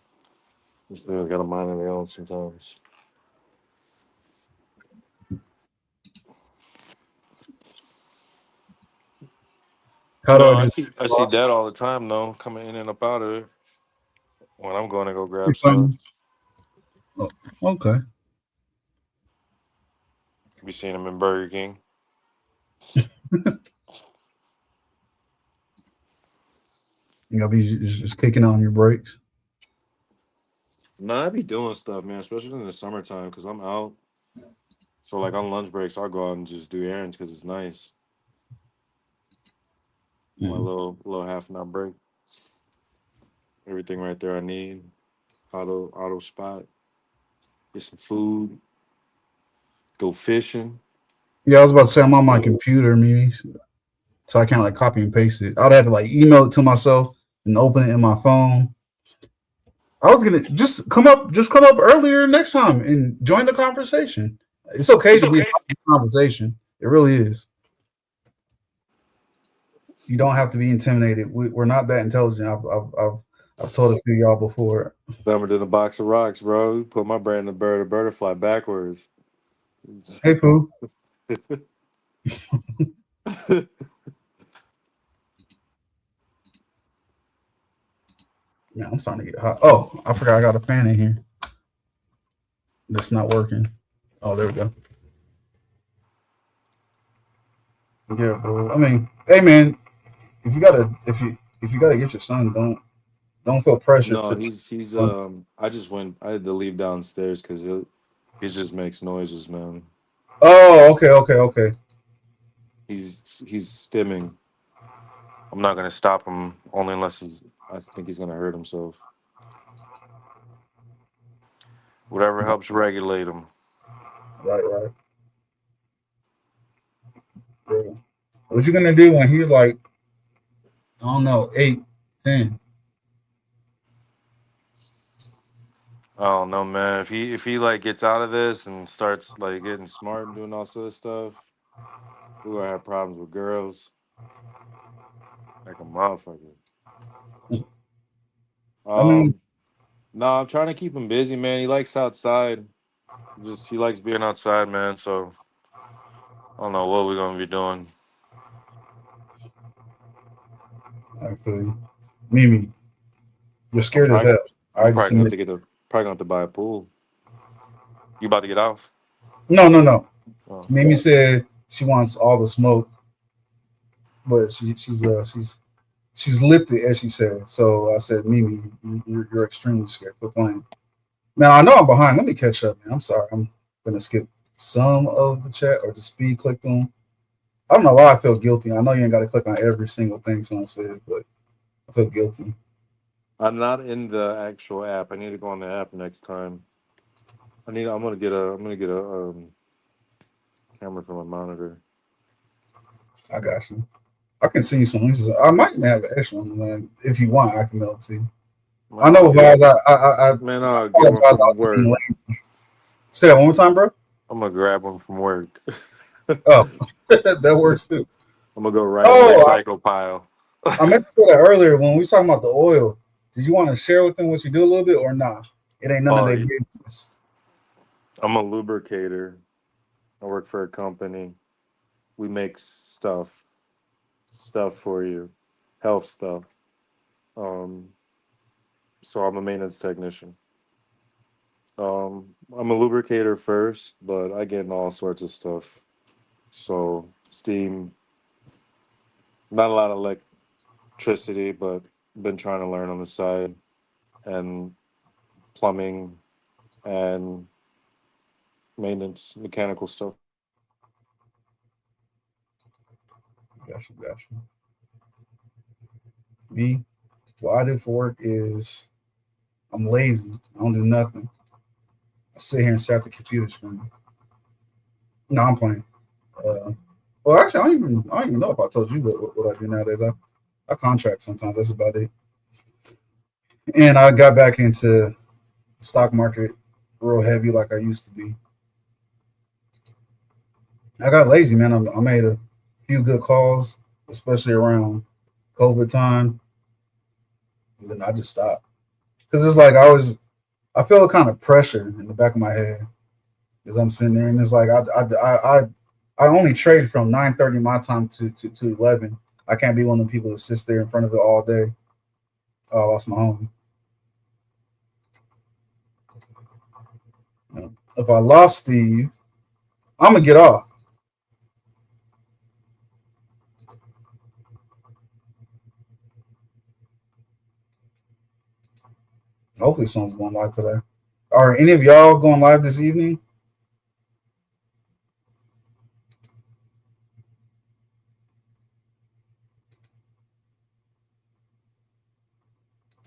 These things got a mind of their own sometimes. How do I No, I do see I see loss? Dad all the time though, coming in and up out of it when I'm going to go grab stuff. Refund? Oh, okay. Be seeing him in Burger King. You gotta be just kicking on your brakes. Nah, I be doing stuff, man, especially in the summertime because I'm out. So like on lunch breaks, I'll go out and just do errands because it's nice. My Mhm. little half an hour break. Everything right there I need. Auto spot. Get some food. Go fishing. Yeah, I was about to say I'm on my computer, Mimi, so I can't like copy and paste it. I'd have to like email it to myself and open it in my phone. I was gonna just come up earlier next time and join the conversation. It's okay to be a part of the conversation. It really is. You don't have to be intimidated. We're not that intelligent. I've told a few of y'all before. Dumber than a box of rocks, bro. Put my brain in a bird to fly backwards. Hey, Pooh. Yeah, I'm starting to get hot. Oh, I forgot I got a fan in here. That's not working. Oh, there we go. Yeah, bro. I mean, hey, man, if you gotta get your son, don't feel pressure No, to. he's I had to leave downstairs because he just makes noises, man. Oh, okay, okay, okay. He's stimming. I'm not gonna stop him only unless I think he's gonna hurt himself. Whatever helps regulate him. Right, right. Yeah. What you gonna do when he's like, I don't know, 8, 10? I don't know, man. If he like gets out of this and starts like getting smart and doing all sort of stuff, we're gonna have problems with girls like a motherfucker. I mean, Um, no, I'm trying to keep him busy, man. He likes outside. He likes being outside, man. So I don't know what we're gonna be doing. actually, Mimi, you're I'm scared as probably hell. I I'm just probably gonna have admit. to buy a pool. You about to get off? No, no, no. Oh. Mimi said she wants all the smoke, but she's lifted, as she said. So I said, Mimi, you're extremely scared. Quit playing. Now I know I'm behind. Let me catch up, man. I'm sorry. I'm gonna skip some of the chat or just speed click them. I don't know why I feel guilty. I know you ain't got to click on every single thing someone says, but I feel guilty. I'm not in the actual app. I need to go on the app next time. I'm gonna get a camera from a monitor. I got you. I can send you some links. I might even have an extra one, man. If you want, I can mail it to you. I Man, know, guys. I man, apologize. I'll I get one was from being work. late. Say that one more time, bro. I'm gonna grab one from work. Oh, that works too. I'm gonna go right in the Oh, recycle pile. I meant to say that earlier when we was talking about the oil. Did you want to share with them what you do a little bit or not? It ain't none of Oh, their business. I'm a lubricator. I work for a company. We make stuff for you, health stuff. Um, so I'm a maintenance technician. I'm a lubricator first, but I get in all sorts of stuff. So steam, not a lot of electricity, but been trying to learn on the side, and plumbing and maintenance, mechanical stuff. Got you. Me, what I do for work is I'm lazy. I don't do nothing. I sit here and stare at the computer screen. No, I'm playing. Uh, well, actually, I don't even know if I told you what I do nowadays. I contract sometimes. That's about it. And I got back into the stock market real heavy like I used to be. I got lazy, man. I made a few good calls, especially around COVID time, and then I just stopped because it's like I feel a kind of pressure in the back of my head because I'm sitting there and it's like I only trade from 9:30 my time to 11. I can't be one of the people that sits there in front of it all day. Oh, I lost my home. If I lost Steve, I'm gonna get off. Hopefully, someone's going live today. Are any of y'all going live this evening?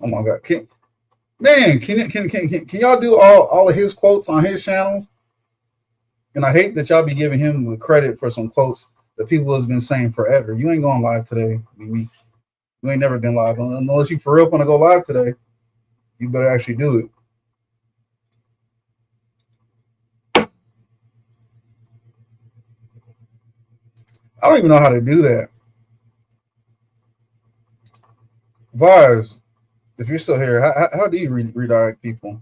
Oh my god! Can y'all do all of his quotes on his channels? And I hate that y'all be giving him the credit for some quotes that people has been saying forever. You ain't going live today, Mimi. You ain't never been live unless you for real want to go live today. You better actually do it. I don't even know how to do that. Vibes, if you're still here, how do you redirect people?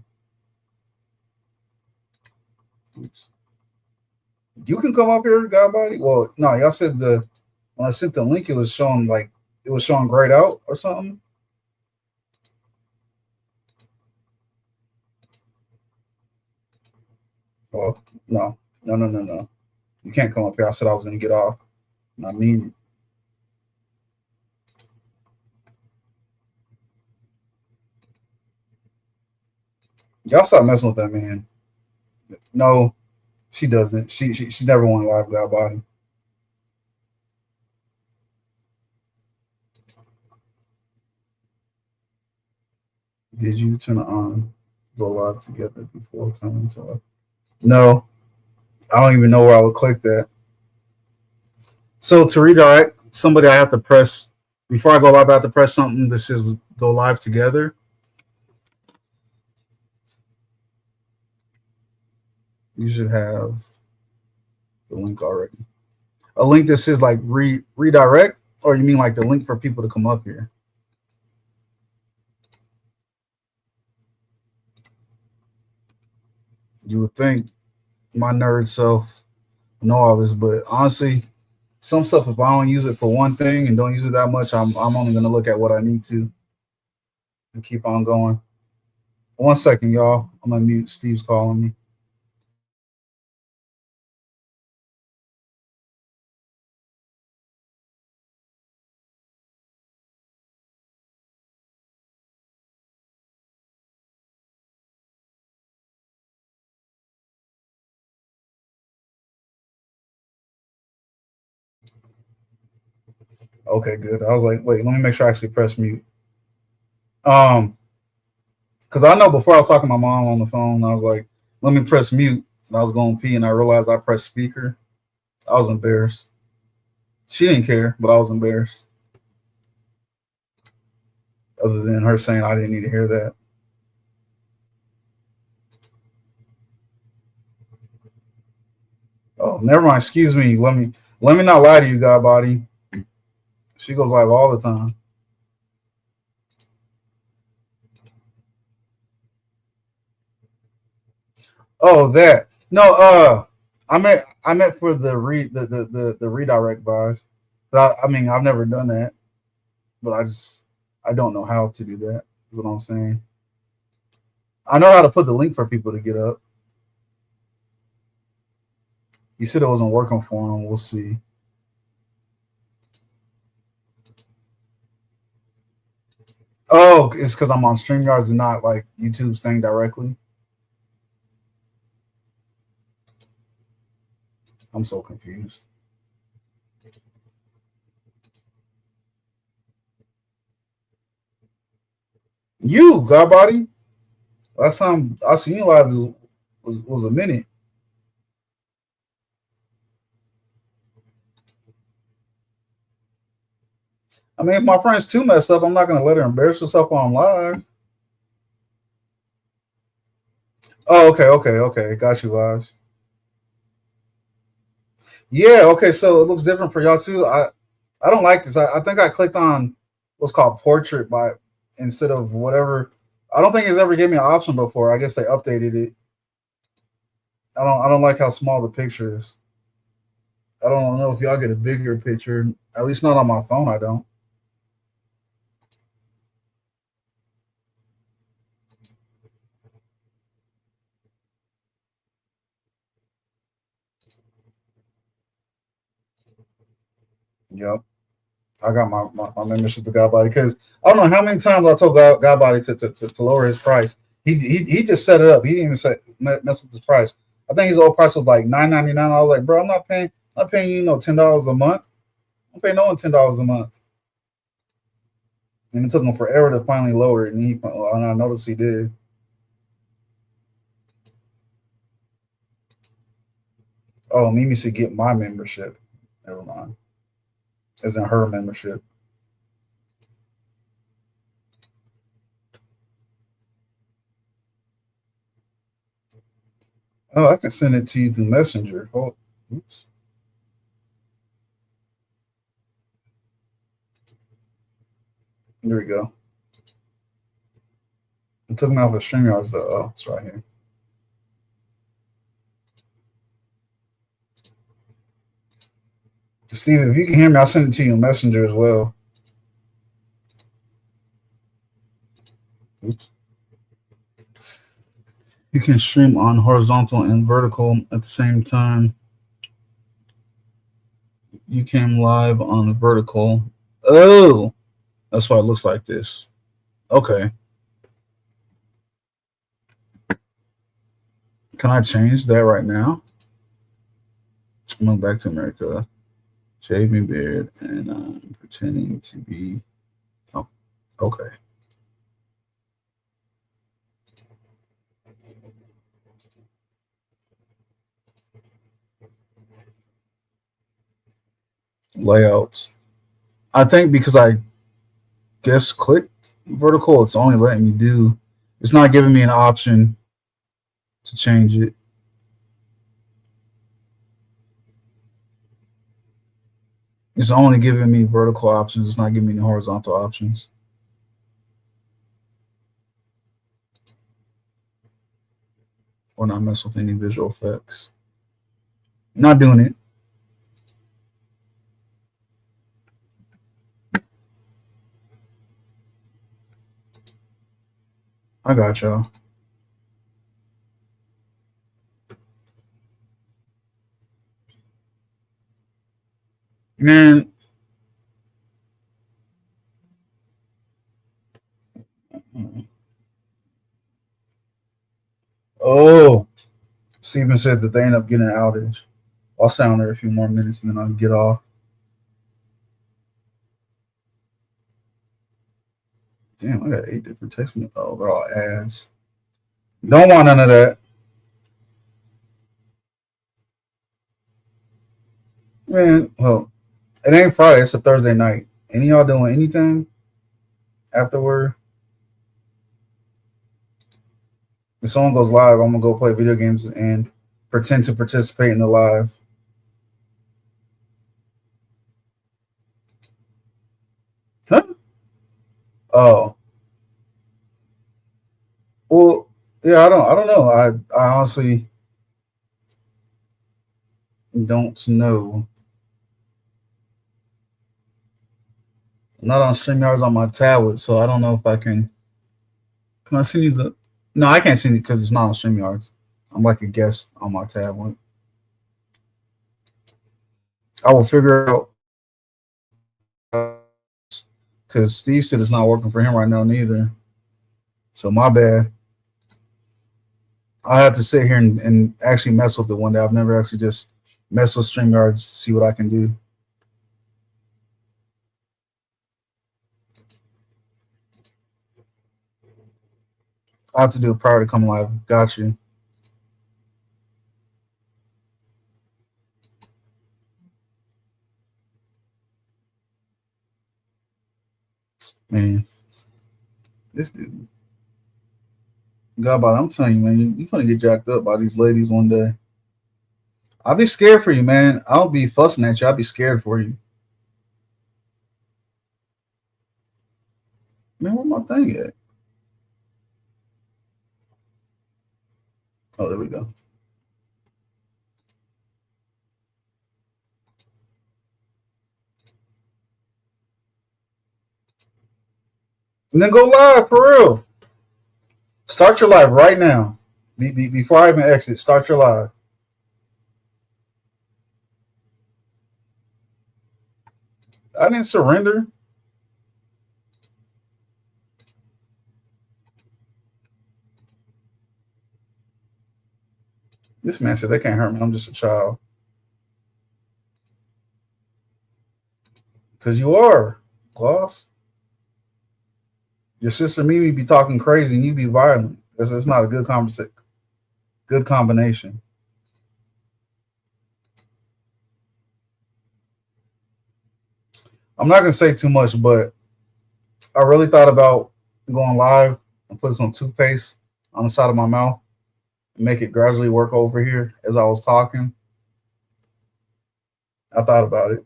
Oops. You can come up here, Godbody. Well, no, y'all said the when I sent the link, it was showing like it was showing grayed out or something. Well, no. You can't come up here. I said I was gonna get off. And I mean, y'all stop messing with that man. No, she doesn't. She never won live Godbody. Did you turn it on? Go live together before coming to live? No, I don't even know where I would click that. So to redirect somebody, I have to press before I go live. I have to press something that says "Go live together." You should have the link already. A link that says like redirect, or you mean like the link for people to come up here? You would think my nerd self know all this, but honestly, some stuff if I don't use it for one thing and don't use it that much, I'm only gonna look at what I need to and keep on going. 1 second, y'all. I'm gonna mute. Steve's calling me. Okay, good. I was like, wait, let me make sure I actually press mute. Um, because I know before I was talking to my mom on the phone, I was like, let me press mute, and I was going to pee, and I realized I pressed speaker. I was embarrassed. She didn't care, but I was embarrassed. Other than her saying I didn't need to hear that. Oh, never mind. Excuse me. Let me not lie to you, God body. She goes live all the time. Oh, that. No, I meant for the redirect buys. I mean, I've never done that, but I don't know how to do that. Is what I'm saying. I know how to put the link for people to get up. You said it wasn't working for them. We'll see. Oh, it's because I'm on StreamYards and not like YouTube's thing directly. I'm so confused. You, Godbody. Last time I seen you live was a minute. I mean, if my friend's too messed up, I'm not gonna let her embarrass herself while I'm live. Oh, okay. Got you, Vaj. Yeah, okay. So it looks different for y'all too. I don't like this. I think I clicked on what's called portrait by instead of whatever. I don't think it's ever gave me an option before. I guess they updated it. I don't like how small the picture is. I don't know if y'all get a bigger picture. At least not on my phone. I don't. Yep. I got my membership to Godbody because I don't know how many times I told Godbody to lower his price. He just set it up. He didn't even mess with his price. I think his old price was like $9.99. I was like, bro, I'm not paying you $10 a month. I'm paying no one $10 a month. And it took him forever to finally lower it, and I noticed he did. Oh, Mimi should get my membership. Never mind. As in her membership. Oh, I can send it to you through Messenger. Oh, oops. There we go. It took me off of StreamYards though. Oh, it's right here. Steve, if you can hear me, I'll send it to you in Messenger as well. Oops. You can stream on horizontal and vertical at the same time. You came live on vertical. Oh, that's why it looks like this. Okay. Can I change that right now? I'm going back to America. Shaving beard and I'm pretending to be. Oh, okay. Layouts. I think because I guess clicked vertical, it's only letting me do. It's not giving me an option to change it. It's only giving me vertical options. It's not giving me the horizontal options. Or not mess with any visual effects. Not doing it. I got y'all. Man. Oh. Steven said that they end up getting an outage. I'll stay on there a few more minutes and then I'll get off. Damn, I got 8 different text messages. Oh, they're all ads. Don't want none of that. Man, well, it ain't Friday. It's a Thursday night. Any of y'all doing anything afterward? If someone goes live, I'm gonna go play video games and pretend to participate in the live. Huh? Oh, well, yeah. I don't know. I honestly don't know. I'm not on StreamYards on my tablet, so I don't know if I can. Can I send you the? No, I can't send you because it's not on StreamYards. I'm like a guest on my tablet. I will figure out because Steve said it's not working for him right now neither. So my bad. I have to sit here and actually mess with it one day. I've never actually just messed with StreamYard to see what I can do. I have to do it prior to come live. Got you. Man, this dude. God, but I'm telling you, man, you're gonna get jacked up by these ladies one day. I'll be scared for you, man. I don't be fussing at you. I'll be scared for you. Man, where my thing at? Oh, there we go. And then go live for real. Start your live right now. Before I even exit, start your live. I didn't surrender. This man said they can't hurt me. I'm just a child. Because you are, Gloss. Your sister Mimi be talking crazy and you be violent. That's not a good conversation. Good combination. I'm not gonna say too much, but I really thought about going live and put some toothpaste on the side of my mouth and make it gradually work over here as I was talking. I thought about it.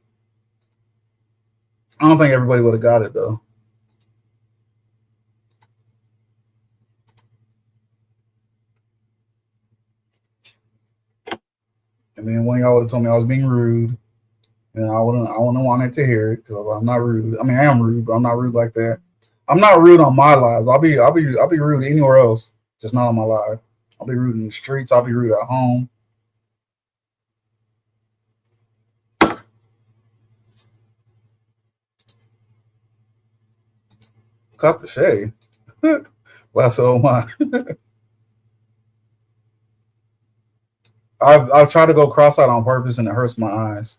I don't think everybody would have got it though. And then when y'all would have told me I was being rude, and I wouldn't wanted to hear it because I'm not rude. I mean, I am rude, but I'm not rude like that. I'm not rude on my lives. I'll be rude anywhere else, just not on my live. I'll be rude in the streets. I'll be rude at home. Cut the shade. Well, so am I. I've tried to go cross-eyed on purpose, and it hurts my eyes.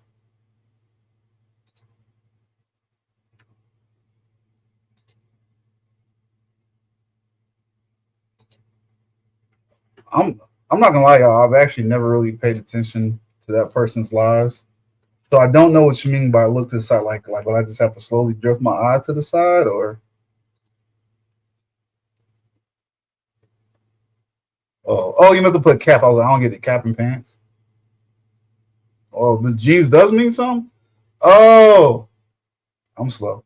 I'm I'm not gonna lie, y'all. I've actually never really paid attention to that person's lives, so I don't know what you mean by look to the side. Like, will I just have to slowly drift my eyes to the side, or oh, you meant to put cap? I was like, I don't get the cap and pants. Oh, the jeans does mean something. Oh, I'm slow.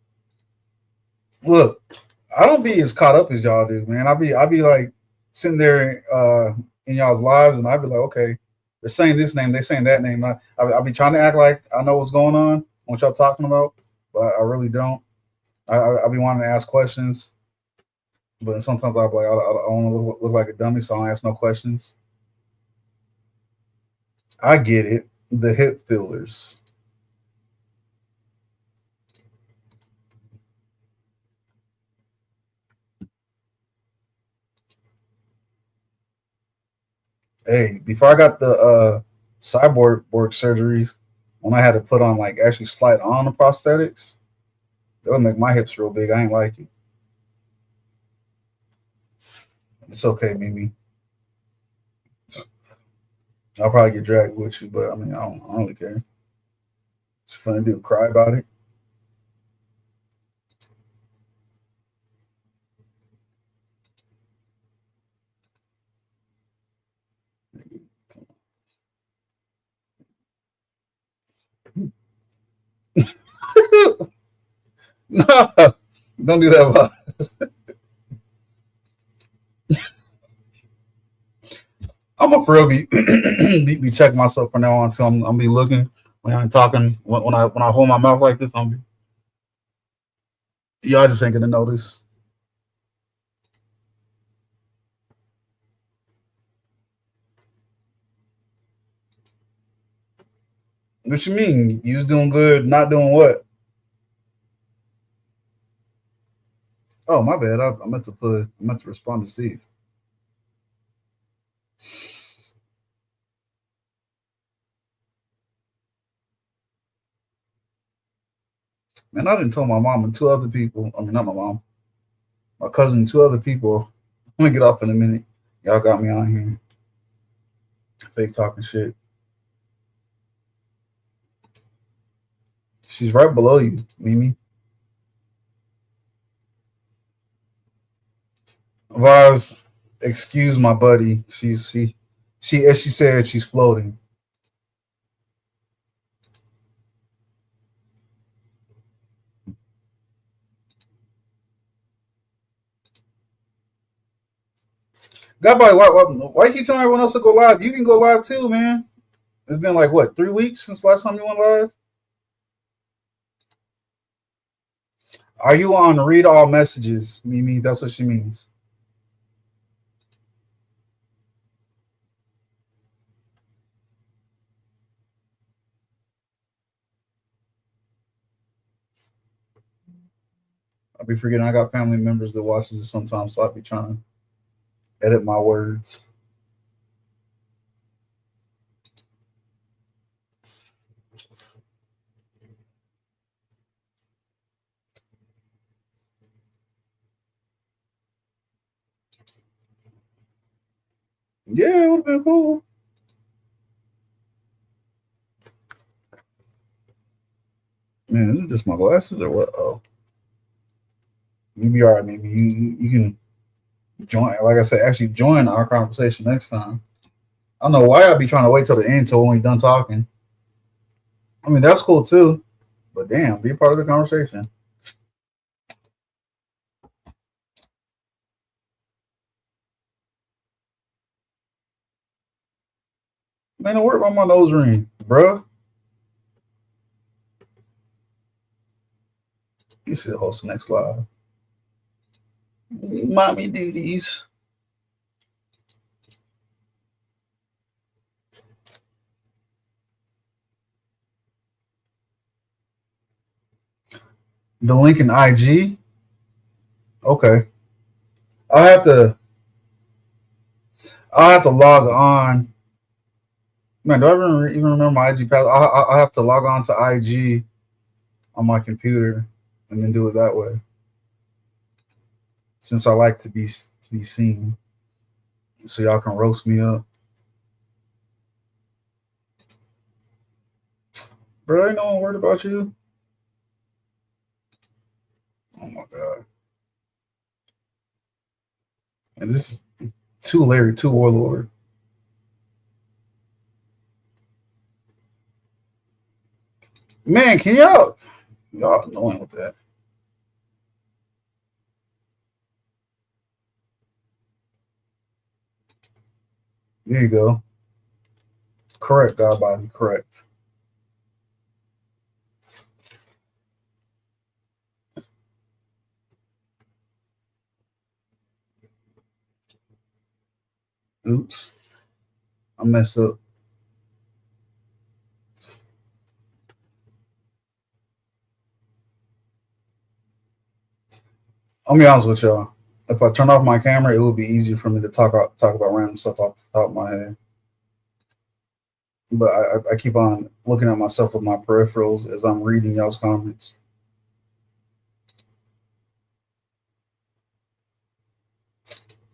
Look, I don't be as caught up as y'all do, man. I be like sitting there in y'all's lives, and I'd be like, okay, they're saying this name, they're saying that name. I be trying to act like I know what's going on, what y'all talking about, but I really don't. I be wanting to ask questions, but sometimes I be like, I want to look like a dummy, so I don't ask no questions. I get it. The hip fillers. Hey, before I got the cyborg board surgeries, when I had to put on like actually slide on the prosthetics, that would make my hips real big. I ain't like it. It's okay, Mimi. I'll probably get dragged with you, but I mean, I don't really care. What's you finna do? Cry about it? No, don't do that. I'm gonna for real be checking myself from now on until I'm be looking when I'm talking when I hold my mouth like this. Y'all just ain't gonna notice. What you mean? You was doing good, not doing what? Oh, my bad. I meant to respond to Steve. Man, I didn't tell my mom and two other people. I mean, not my mom, my cousin and two other people. I'm gonna get off in a minute. Y'all got me on here, fake talking shit. She's right below you, Mimi. Vibes, excuse my buddy. She as she said, she's floating. Godbody, why you keep telling everyone else to go live? You can go live too, man. It's been like what 3 weeks since last time you went live. Are you on read all messages, Mimi? That's what she means. I'll be forgetting I got family members that watch this sometimes, so I'll be trying to edit my words. Yeah, it would have been cool. Man, is it just my glasses or what? Oh, you be all right, Mimi. You can join. Like I said, actually join our conversation next time. I don't know why I'd be trying to wait till the end till when we done talking. I mean, that's cool too, but damn, be a part of the conversation. Man, don't worry about my nose ring, bruh. You should host the next live. Mommy duties. The link in IG. Okay, I have to. I have to log on. Man, do I even remember my IG password? I have to log on to IG on my computer and then do it that way. Since I like to be seen, so y'all can roast me up, bro. Ain't no one worried about you. Oh my god! And this is too Larry, too Warlord. Man, can y'all annoying with that? There you go. Correct, God body. Correct. Oops, I messed up. I'll be honest with y'all. If I turn off my camera, it would be easier for me to talk about random stuff off the top of my head. But I keep on looking at myself with my peripherals as I'm reading y'all's comments.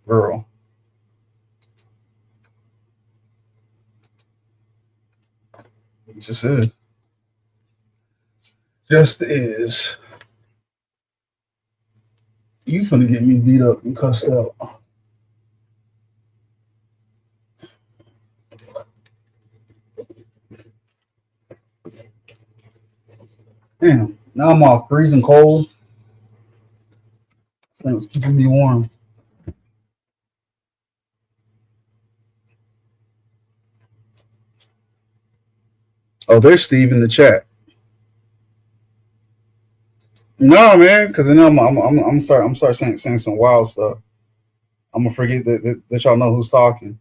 Girl, it just is. Just is. You finna get me beat up and cussed out. Damn. Now I'm all freezing cold. This thing was keeping me warm. Oh, there's Steve in the chat. No, man, because then I'm start saying some wild stuff. I'm gonna forget that y'all know who's talking.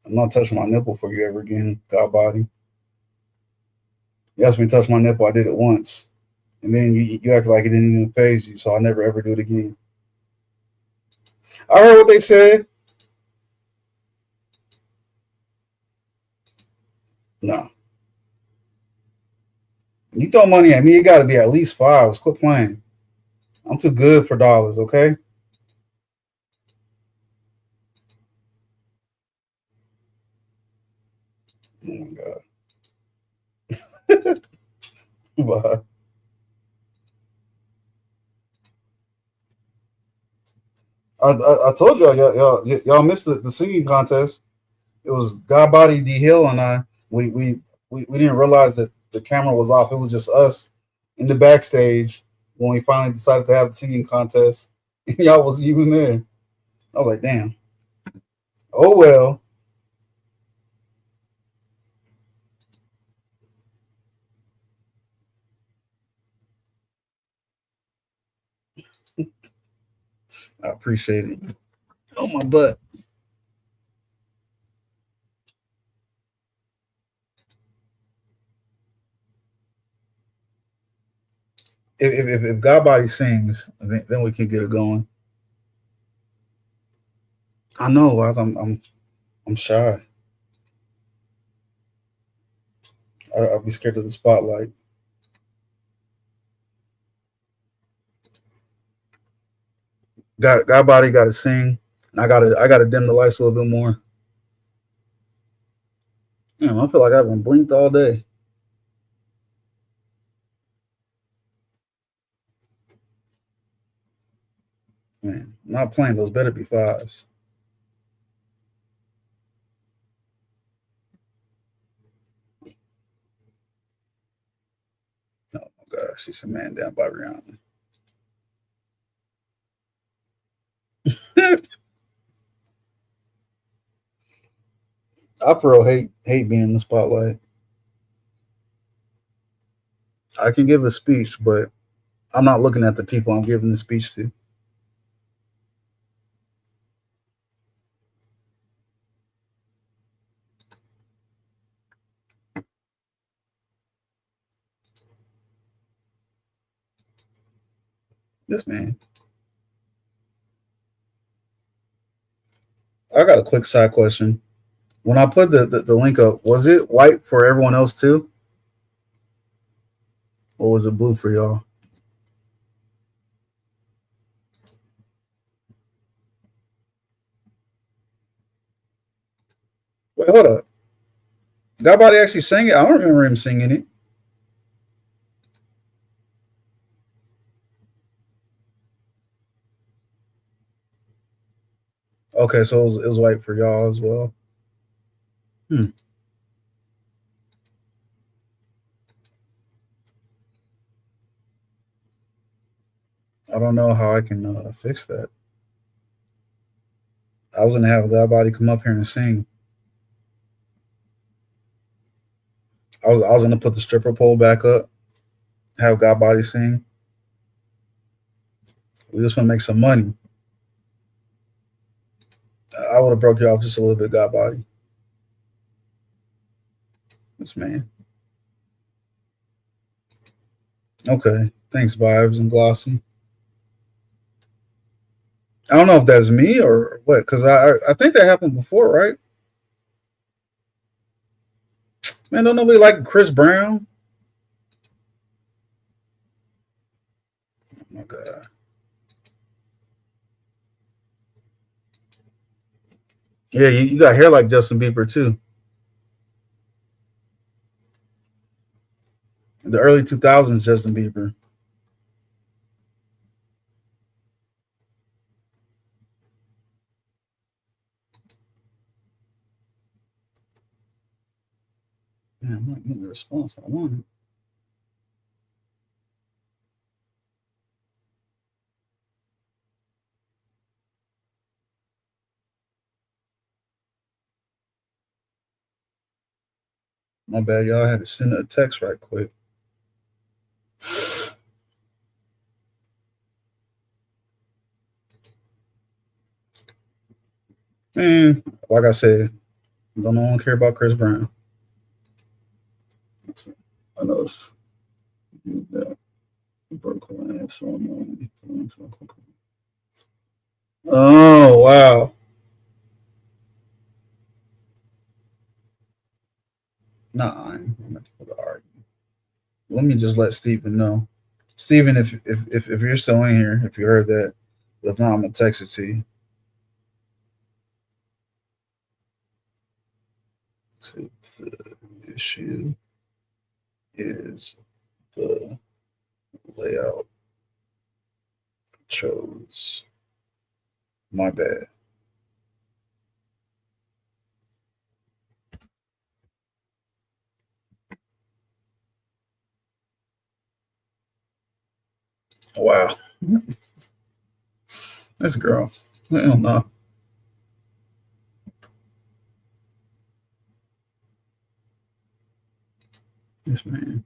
I'm not touching my nipple for you ever again, God body. You asked me to touch my nipple, I did it once, and then you act like it didn't even phase you, so I'll never ever do it again. I heard what they said. No, you throw money at me, it got to be at least fives. Quit playing. I'm too good for dollars, okay? Oh my god. But I told y'all missed the singing contest. It was God Body D Hill and I. We didn't realize that the camera was off. It was just us in the backstage when we finally decided to have the singing contest. And y'all wasn't even there. I was like, damn. Oh well. I appreciate it. Oh my butt. If God Body sings, then we can get it going. I know. I'm shy. I'll be scared of the spotlight. God Body got to sing. I gotta dim the lights a little bit more. Damn, I feel like I've been blinked all day. Man, I'm not playing. Those better be fives. Oh my gosh, she's a man down by Rihanna. I for real hate being in the spotlight. I can give a speech, but I'm not looking at the people I'm giving the speech to. This man. I got a quick side question. When I put the link up, was it white for everyone else too? Or was it blue for y'all? Wait, hold up. God Body actually sang it? I don't remember him singing it. Okay, so it was white for y'all as well. Hmm. I don't know how I can fix that. I was gonna have God Body come up here and sing. I was gonna put the stripper pole back up, have God Body sing. We just want to make some money. I would have broke you off just a little bit, God Body. This man. Okay. Thanks, Vibes and Glossy. I don't know if that's me or what, because I think that happened before, right? Man, don't nobody like Chris Brown? Oh my God. Yeah, you got hair like Justin Bieber too. The early 2000s, Justin Bieber. Man, I'm not getting the response I wanted. My bad, y'all. I had to send a text right quick. Man, like I said, don't no one care about Chris Brown. I know it's that broke ass on. Oh wow. Nah, I'm not going to argue. Let me just let Steven know. Steven, if you're still in here, if you heard that, if not, I'm gonna text it to you. So the issue is the layout chose. My bad. Wow. This girl. I don't know. This man.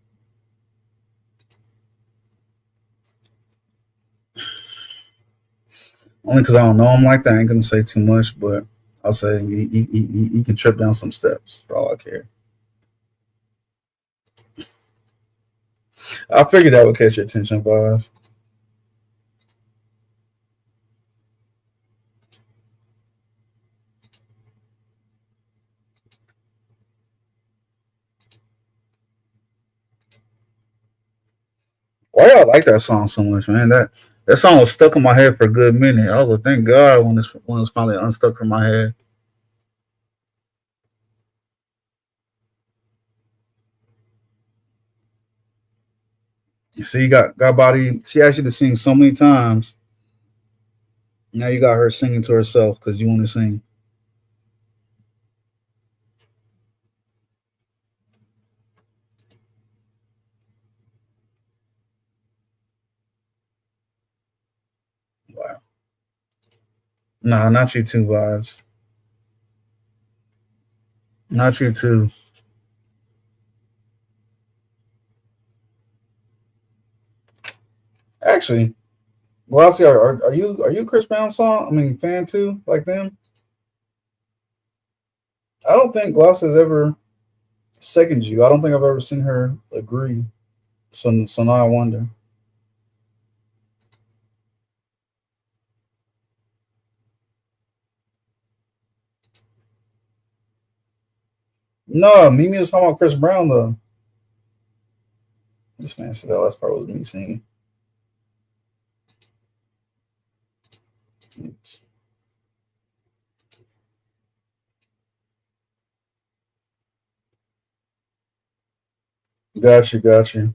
Only because I don't know him like that. I ain't gonna say too much, but I'll say he can trip down some steps for all I care. I figured that would catch your attention, boss. Why y'all like that song so much, man? That song was stuck in my head for a good minute. I was like, thank God when it was finally unstuck from my head. You see, you got body. She asked you to sing so many times. Now you got her singing to herself because you want to sing. Wow. Nah, not you too, vibes. Not you too. Actually, Glossy, are you Chris Brown song? I mean, fan too, like them? I don't think Glossy has ever seconded you. I don't think I've ever seen her agree. So now I wonder. No, Mimi was talking about Chris Brown though. This man said that last part was me singing. Got you, got you.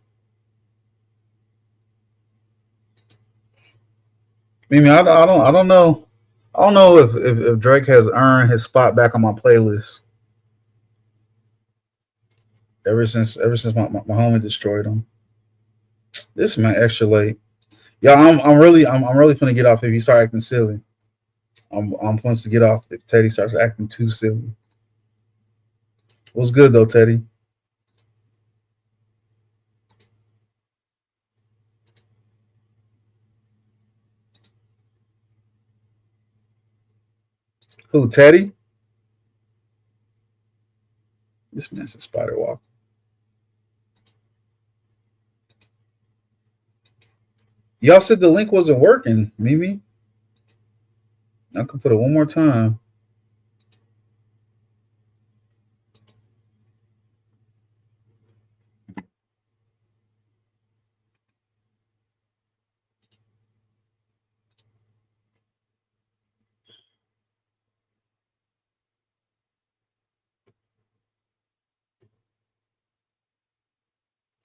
Mimi, I don't know. I don't know if Drake has earned his spot back on my playlist ever since my homie destroyed him. This man extra late. Yeah, I'm really finna get off if he start acting silly. I'm finna to get off if Teddy starts acting too silly. What's good though, Teddy? Who, Teddy? This man's a spider walk. Y'all said the link wasn't working, Mimi. I can put it one more time.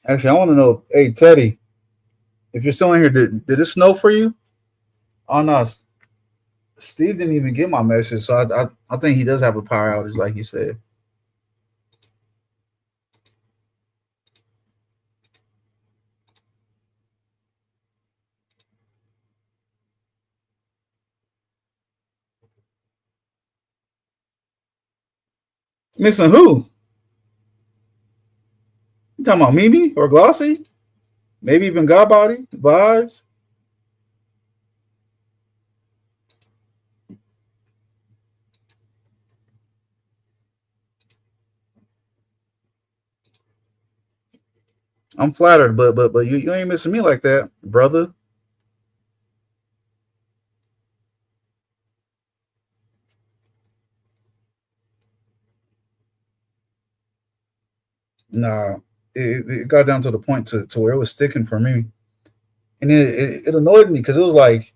Actually, I want to know. Hey, Teddy, if you're still in here, did it snow for you? Oh no, Steve didn't even get my message, so I think he does have a power outage, like you said. Missing who? You talking about Mimi or Glossy? Maybe even Godbody vibes. I'm flattered, but you ain't missing me like that, brother. Nah, it got down to the point to where it was sticking for me, and it annoyed me because it was like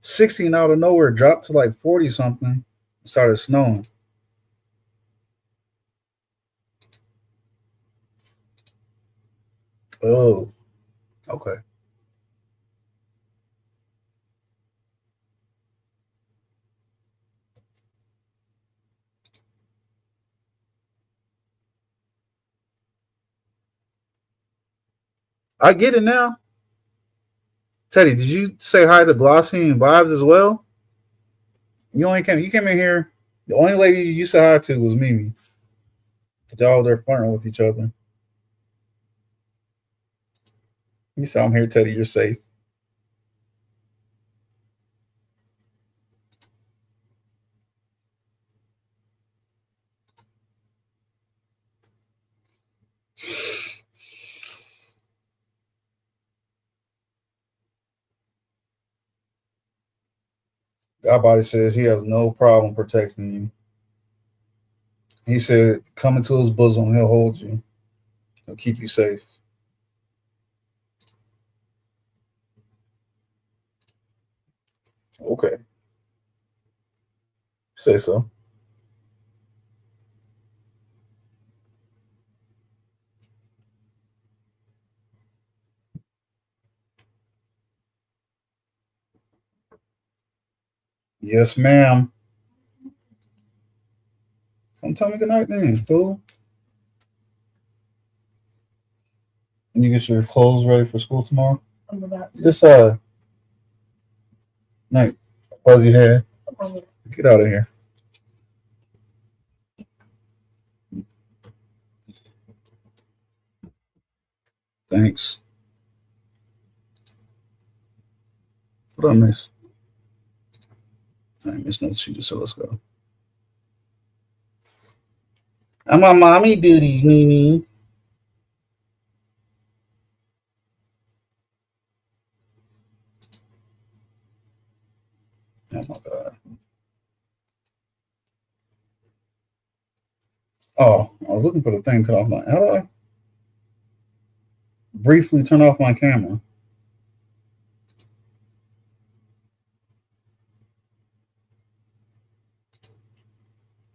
16 out of nowhere, dropped to like 40 something, started snowing. Oh, okay. I get it now. Teddy, did you say hi to Glossy and Vibes as well? You came in here. The only lady you said hi to was Mimi. Y'all they're flirting with each other. You said I'm here, Teddy. You're safe. Godbody says he has no problem protecting you. He said, "Come into his bosom, he'll hold you. He'll keep you safe." Okay, say so. Yes, ma'am. Come tell me good night then, fool. And you get your clothes ready for school tomorrow. This night, fuzzy hair. Get out of here. Thanks. What I miss? I miss nothing. She just said, "Let's go." I'm on mommy duties, Mimi. Oh my god. Oh, I was looking for the thing to turn off my. How do I briefly turn off my camera?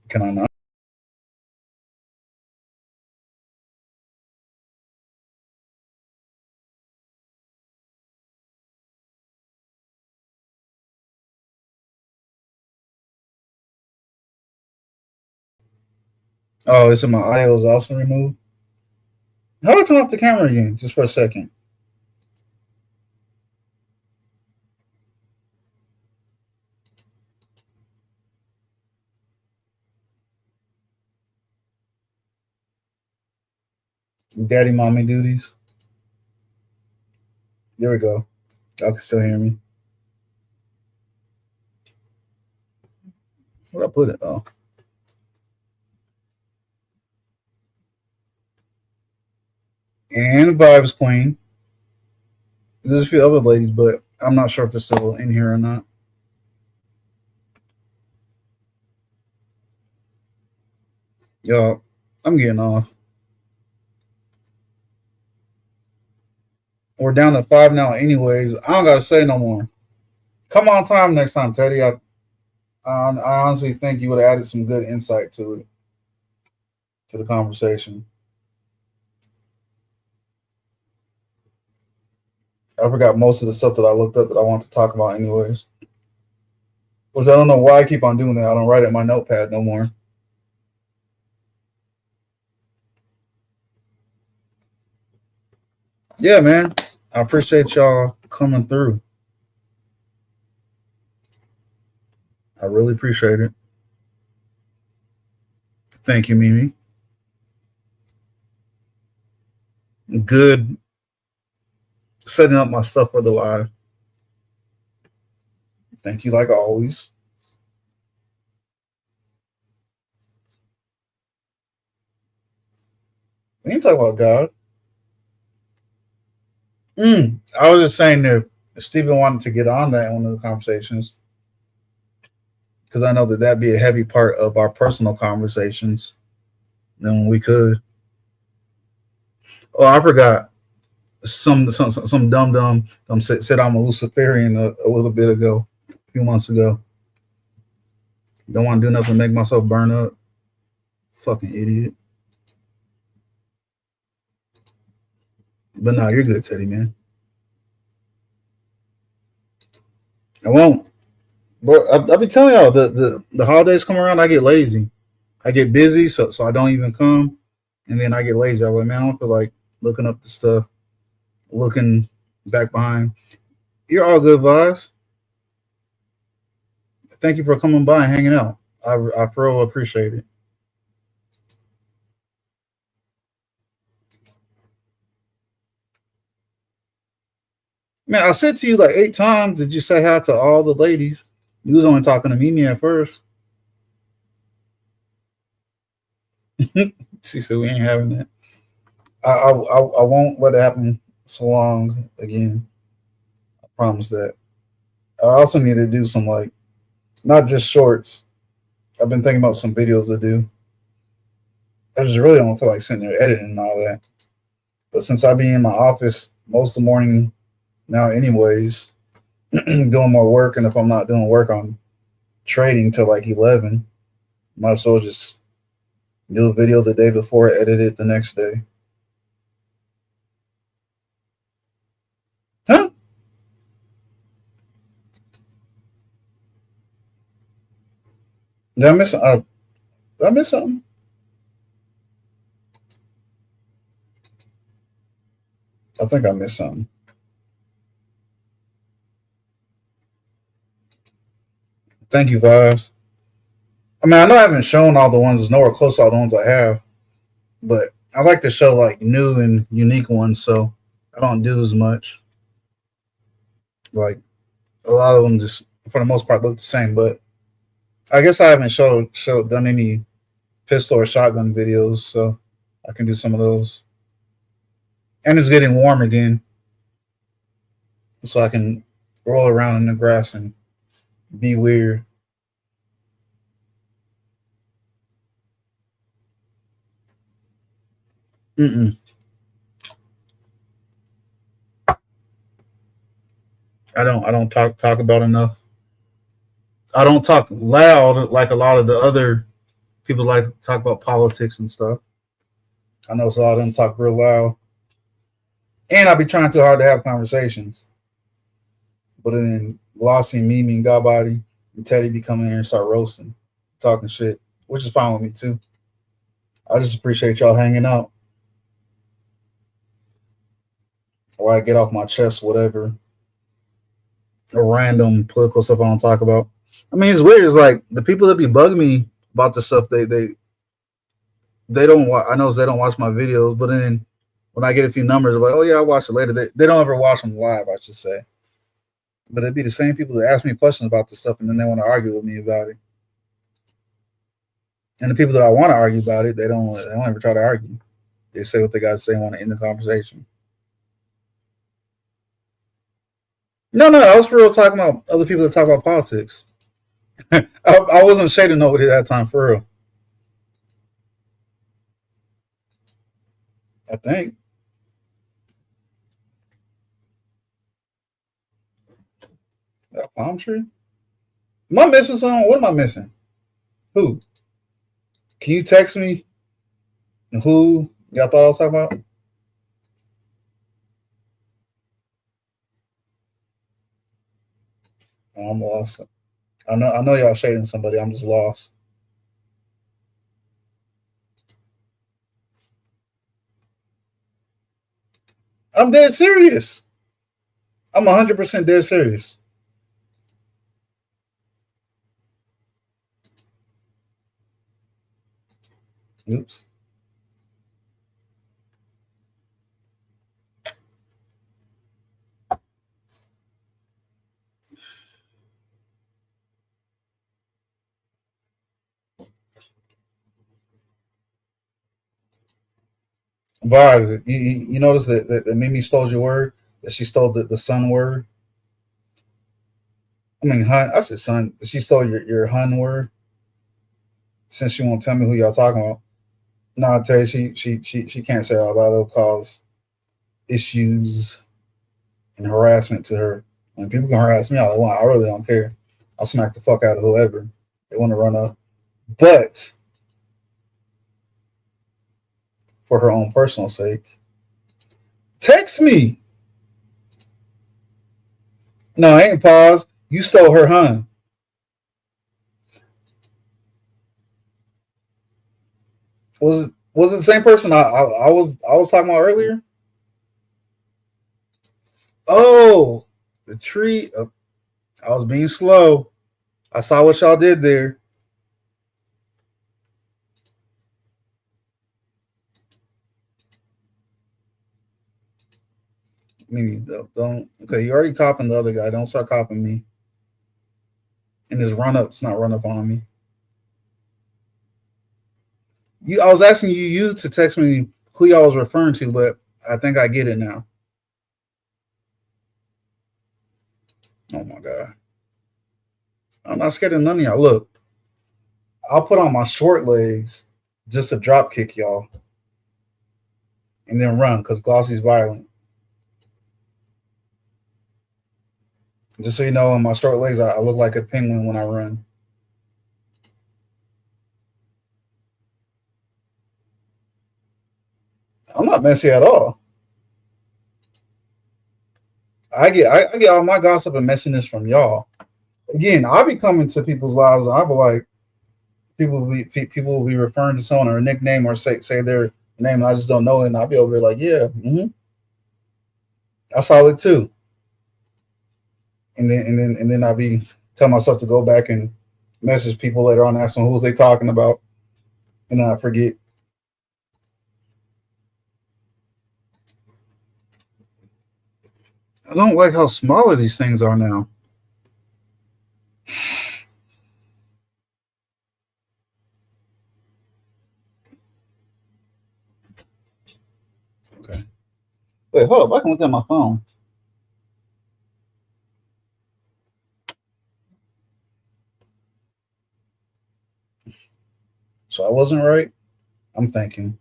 Can I not? Oh, it's in my audio is also removed. How do I turn off the camera again? Just for a second. Daddy, mommy duties. There we go. Y'all can still hear me. Where I put it? Oh, and Vibes Queen. There's a few other ladies, but I'm not sure if they're still in here or not. Y'all, I'm getting off. We're down to five now, anyways. I don't gotta say no more. Come on time next time, Teddy. I honestly think you would have added some good insight to it, to the conversation. I forgot most of the stuff that I looked up that I want to talk about, anyways. Which I don't know why I keep on doing that. I don't write it in my notepad no more. Yeah, man. I appreciate y'all coming through. I really appreciate it. Thank you, Mimi. Good setting up my stuff for the live. Thank you, like always. We ain't talk about God. I was just saying that if Stephen wanted to get on that in one of the conversations, because I know that that'd be a heavy part of our personal conversations, then we could. Oh, I forgot. Some dumb said I'm a Luciferian a little bit ago, a few months ago. Don't want to do nothing to make myself burn up. Fucking idiot. But nah, you're good, Teddy, man. I won't. Bro, I've been telling y'all the holidays come around, I get lazy. I get busy, so I don't even come, and then I get lazy. I'm like, man, I don't feel like looking up the stuff, looking back behind. You're all good vibes. Thank you for coming by and hanging out. I for real appreciate it. Man, I said to you like 8 times. Did you say hi to all the ladies? You was only talking to Mimi at first. She said we ain't having that. I won't let it happen so long again. I promise that. I also need to do some like not just shorts. I've been thinking about some videos to do. I just really don't feel like sitting there editing and all that. But since I be in my office most of the morning now, anyways, doing more work, and if I'm not doing work, I'm trading till like 11. Might as well just do a video the day before, edit it the next day. Huh? Did I miss? Did I miss something? I think I missed something. Thank you, Vibes. I mean, I know I haven't shown all the ones, nowhere close to all the ones I have, but I like to show like new and unique ones, so I don't do as much. Like a lot of them, just for the most part, look the same. But I guess I haven't done any pistol or shotgun videos, so I can do some of those. And it's getting warm again, so I can roll around in the grass and be weird. Mm-mm. I don't talk about enough. I don't talk loud like a lot of the other people like to talk about politics and stuff. I know a lot of them talk real loud, and I be trying too hard to have conversations. But then Glossy, Mimi, and Godbody and Teddy be coming here and start roasting, talking shit, which is fine with me too. I just appreciate y'all hanging out. Or I get off my chest, whatever, or random political stuff I don't talk about. I mean, it's weird. It's like the people that be bugging me about this stuff, they don't watch. I know they don't watch my videos, but then when I get a few numbers, I'm like, oh yeah, I'll watch it later. They don't ever watch them live, I should say. But it'd be the same people that ask me questions about this stuff, and then they want to argue with me about it. And the people that I want to argue about it, they don't ever try to argue. They say what they got to say and want to end the conversation. No, I was for real talking about other people that talk about politics. I wasn't shading nobody that time for real. I think that palm tree. Am I missing something? What am I missing? Who? Can you text me who y'all thought I was talking about? I'm lost. I know y'all shading somebody. I'm just lost. I'm dead serious. I'm 100% dead serious. Oops. Vibes. You notice that Mimi stole your word? That she stole the sun word? I mean, hun. I said son. She stole your hun word since she won't tell me who y'all talking about. No, I tell you, she can't say all that. It'll cause issues and harassment to her. When people can harass me all they want, I really don't care. I'll smack the fuck out of whoever they want to run up. But for her own personal sake, text me. No, I ain't pause. You stole her, hun. Was it the same person I was talking about earlier? Oh, the tree. I was being slow. I saw what y'all did there. Maybe don't. Okay, you already copping the other guy. Don't start copping me. And this run up's not run up on me. I was asking you to text me who y'all was referring to, but I think I get it now. Oh my god, I'm not scared of none of y'all. Look, I'll put on my short legs just to drop kick y'all and then run because Glossy's violent. Just so you know, in my short legs, I look like a penguin when I run. I'm not messy at all. I get all my gossip and messiness from y'all. Again, I'll be coming to people's lives and I'll be like, people will be referring to someone or a nickname or say their name and I just don't know it and I'll be over there like, yeah, I saw it too. And then I'll be telling myself to go back and message people later on, ask them who was they talking about, and then I forget. I don't like how smaller these things are now. Okay. Wait, hold up. I can look at my phone. So I wasn't right. I'm thinking.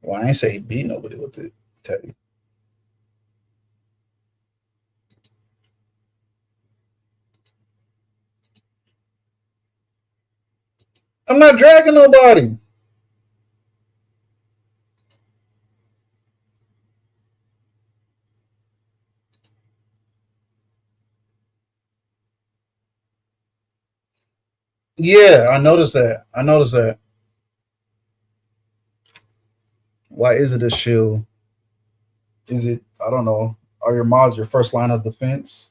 Well, I ain't say he beat nobody with it. Teddy. I'm not dragging nobody. Yeah, I noticed that. I noticed that. Why is it a shield? Is it? I don't know. Are your mods your first line of defense?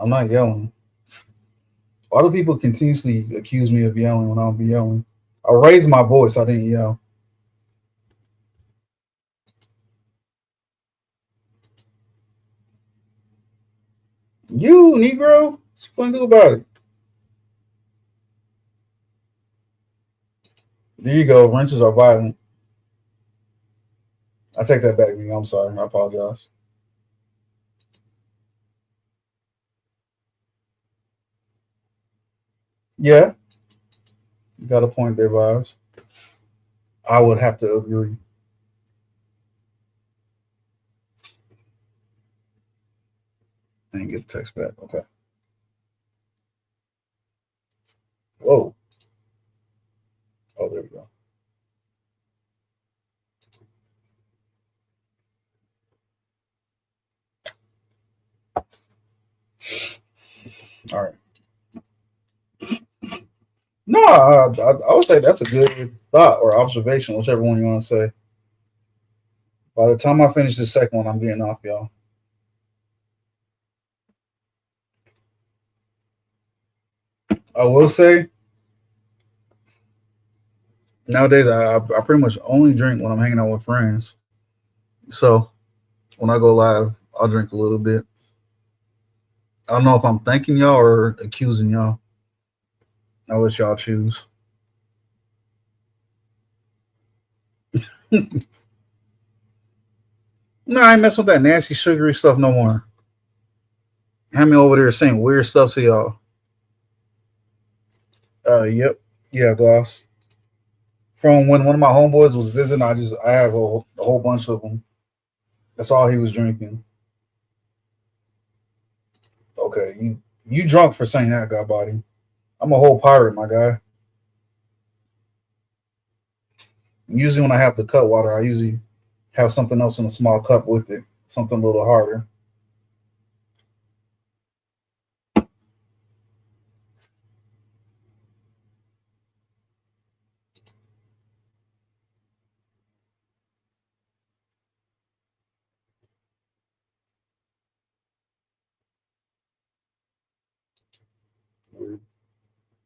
I'm not yelling. Why do people continuously accuse me of yelling when I don't be yelling? I raised my voice. I didn't yell. You, Negro. What's you going to do about it? There you go. Wrenches are violent. I take that back, me. I'm sorry. I apologize. Yeah, you got a point there, Vibes. I would have to agree. I didn't get the text back. Okay. Whoa. Oh, there we go. All right. No, I would say that's a good thought or observation, whichever one you want to say. By the time I finish the second one, I'm getting off, y'all. I will say nowadays I pretty much only drink when I'm hanging out with friends. So when I go live, I'll drink a little bit. I don't know if I'm thanking y'all or accusing y'all. I'll let y'all choose. No, I ain't messing with that nasty sugary stuff no more. Have me over there saying weird stuff to y'all. Yep. Yeah, Gloss. From when one of my homeboys was visiting, I have a whole bunch of them. That's all he was drinking. Okay, you drunk for saying that, God body. I'm a whole pirate, my guy. Usually when I have the cut water, I usually have something else in a small cup with it, something a little harder.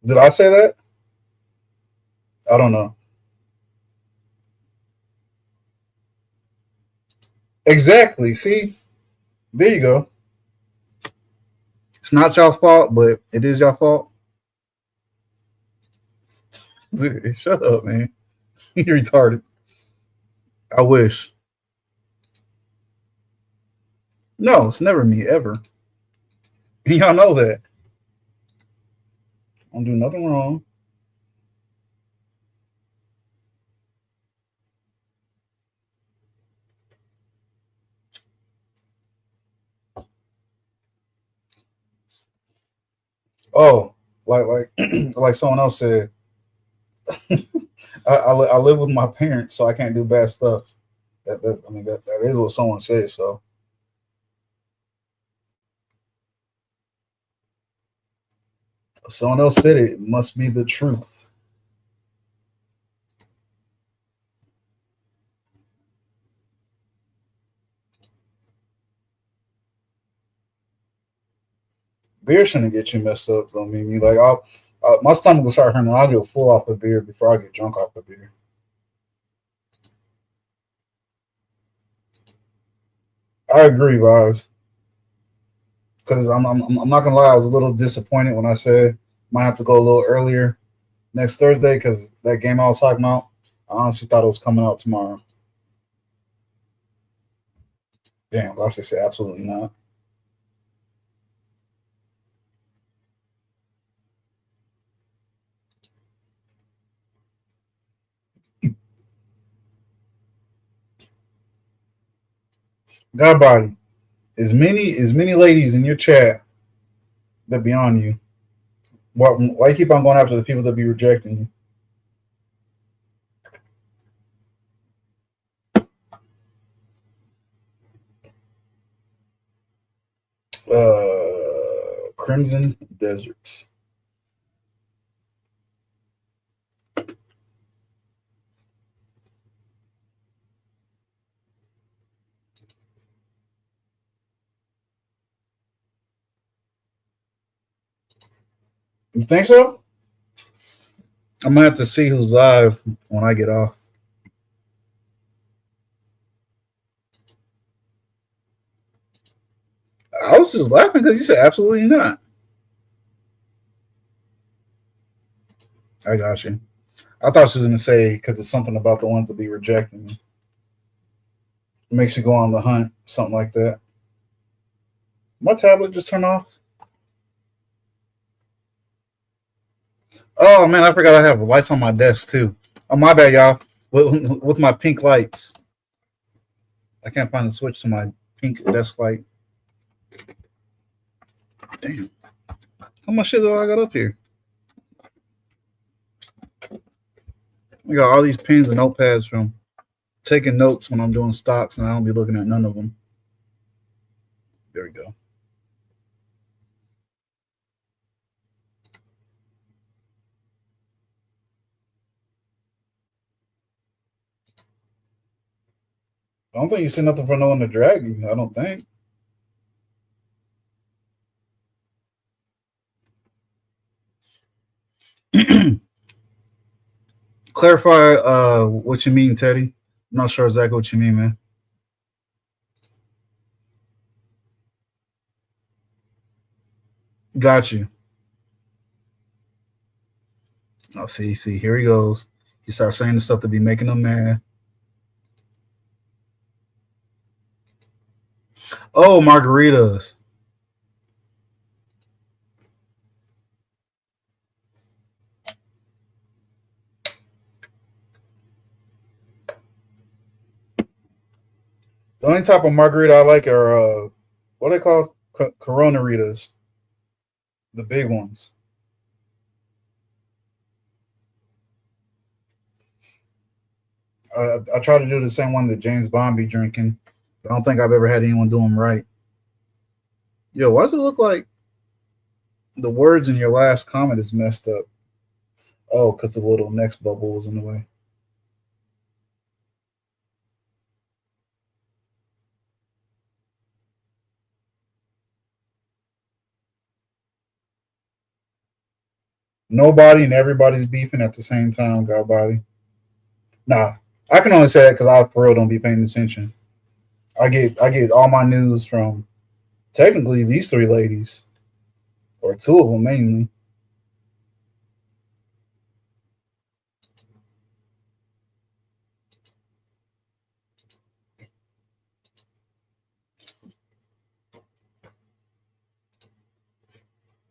Did I say that? I don't know. Exactly. See, there you go. It's not y'all fault, but it is y'all fault. Shut up, man. You're retarded. I wish. No, it's never me ever. Y'all know that. I don't do nothing wrong. Oh, like like someone else said, I live with my parents, so I can't do bad stuff. I mean that is what someone said. So if someone else said it, it must be the truth. Beer shouldn't get you messed up. Don't mean me like my stomach will start hurting. I'll get full off of beer before I get drunk off of beer. I agree, vibes. Because I'm not gonna lie, I was a little disappointed when I said might have to go a little earlier next Thursday because that game I was talking about, I honestly thought it was coming out tomorrow. Damn, I should say absolutely not. God body, as many ladies in your chat that be on you. Why you keep on going after the people that be rejecting you? Crimson Deserts. You think so? I'm gonna have to see who's live when I get off. I was just laughing because you said absolutely not. I got you. I thought she was gonna say because it's something about the ones to be rejecting me. It makes you go on the hunt, something like that. My tablet just turned off. Oh man, I forgot I have lights on my desk too. Oh my bad, y'all. With my pink lights, I can't find the switch to my pink desk light. Damn, how much shit do I got up here? I got all these pens and notepads from taking notes when I'm doing stocks, and I don't be looking at none of them. There we go. I don't think you said nothing for no one to drag you. I don't think. Clarify what you mean, Teddy. I'm not sure exactly what you mean, man. Got you. Oh, see, here he goes. He starts saying the stuff to be making them mad. Oh, margaritas. The only type of margarita I like are what are they called? Coronaritas, the big ones. I try to do the same one that James Bond be drinking. I don't think I've ever had anyone do them right. Yo, why does it look like the words in your last comment is messed up? Oh, because the little next bubble was in the way. Nobody and everybody's beefing at the same time, God body. Nah, I can only say that because I for real don't be paying attention. I get all my news from technically these three ladies, or two of them mainly.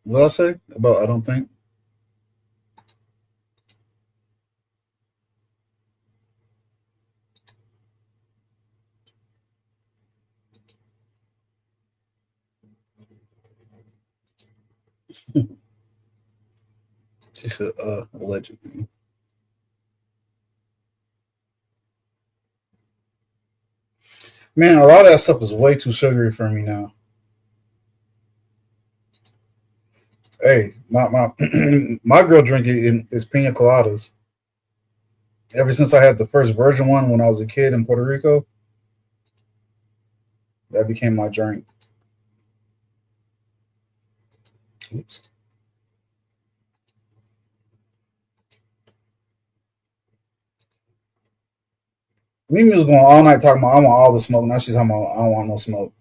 What I say about I don't think. She said allegedly. Man, a lot of that stuff is way too sugary for me now. Hey, my my girl drink it is pina coladas. Ever since I had the first virgin one when I was a kid in Puerto Rico, that became my drink. Oops. Mimi was going all night talking about I want all the smoke. Now she's talking about I don't want no smoke.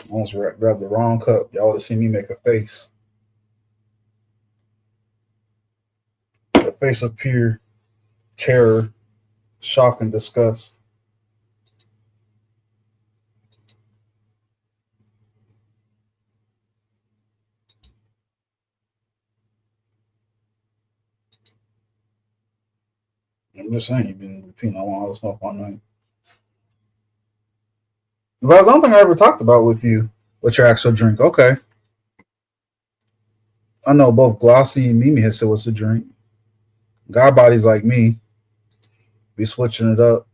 I almost grabbed the wrong cup. Y'all would have seen me make a face. A face of pure terror, shock, and disgust. I'm just saying, you've been repeating I want all the smoke all night. But I don't think I ever talked about with you what your actual drink. Okay. I know both Glossy and Mimi had said what's the drink. God bodies like me be switching it up.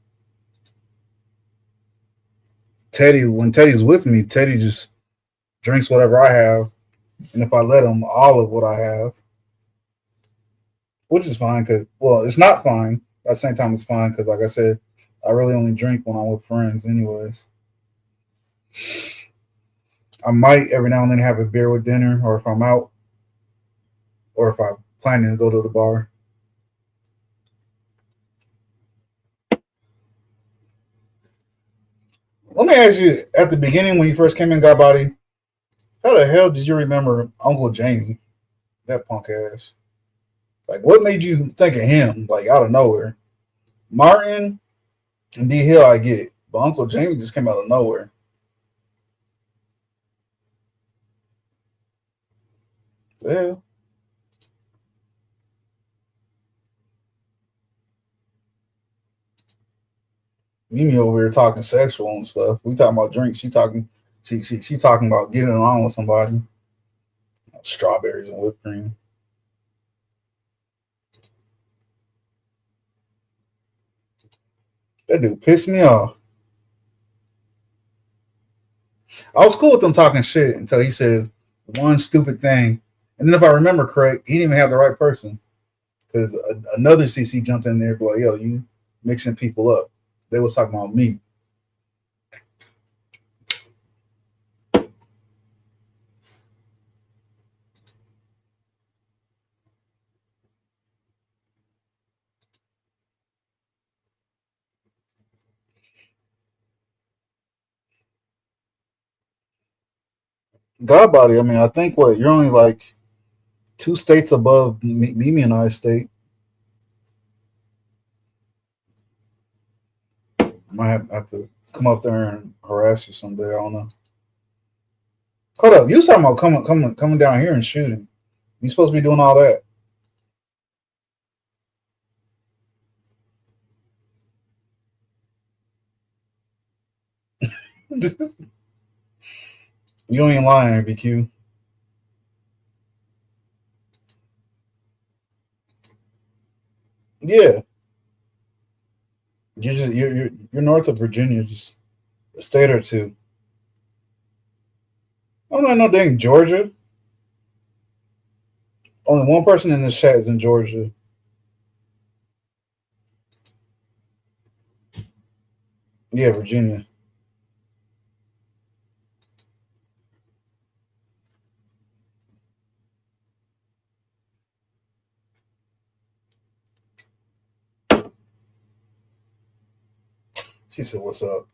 Teddy, when Teddy's with me, Teddy just drinks whatever I have, and if I let him, all of what I have, which is fine. Cause well, it's not fine. At the same time, it's fine because, like I said, I really only drink when I'm with friends, anyways. I might every now and then have a beer with dinner, or if I'm out, or if I'm planning to go to the bar. Let me ask you: at the beginning, when you first came in, God body, how the hell did you remember Uncle Jamie? That punk ass. Like, what made you think of him? Like out of nowhere. Martin and D Hill, I get, but Uncle Jamie just came out of nowhere. Yeah, Mimi over here talking sexual and stuff. We talking about drinks. She talking. She talking about getting along with somebody. Strawberries and whipped cream. That dude pissed me off. I was cool with them talking shit until he said one stupid thing, and then if I remember correct, he didn't even have the right person. because another CC jumped in there, be like, "Yo, you mixing people up." They was talking about me. God body. I mean, I think what you're only like 2 states above Mimi and I state. I might have to come up there and harass you someday. I don't know. Hold up, you was talking about coming down here and shooting. You supposed to be doing all that. You ain't lying, BQ. Yeah, you're north of Virginia, just a state or two. I'm not no dang Georgia. Only one person in this chat is in Georgia. Yeah, Virginia. She said, "What's up,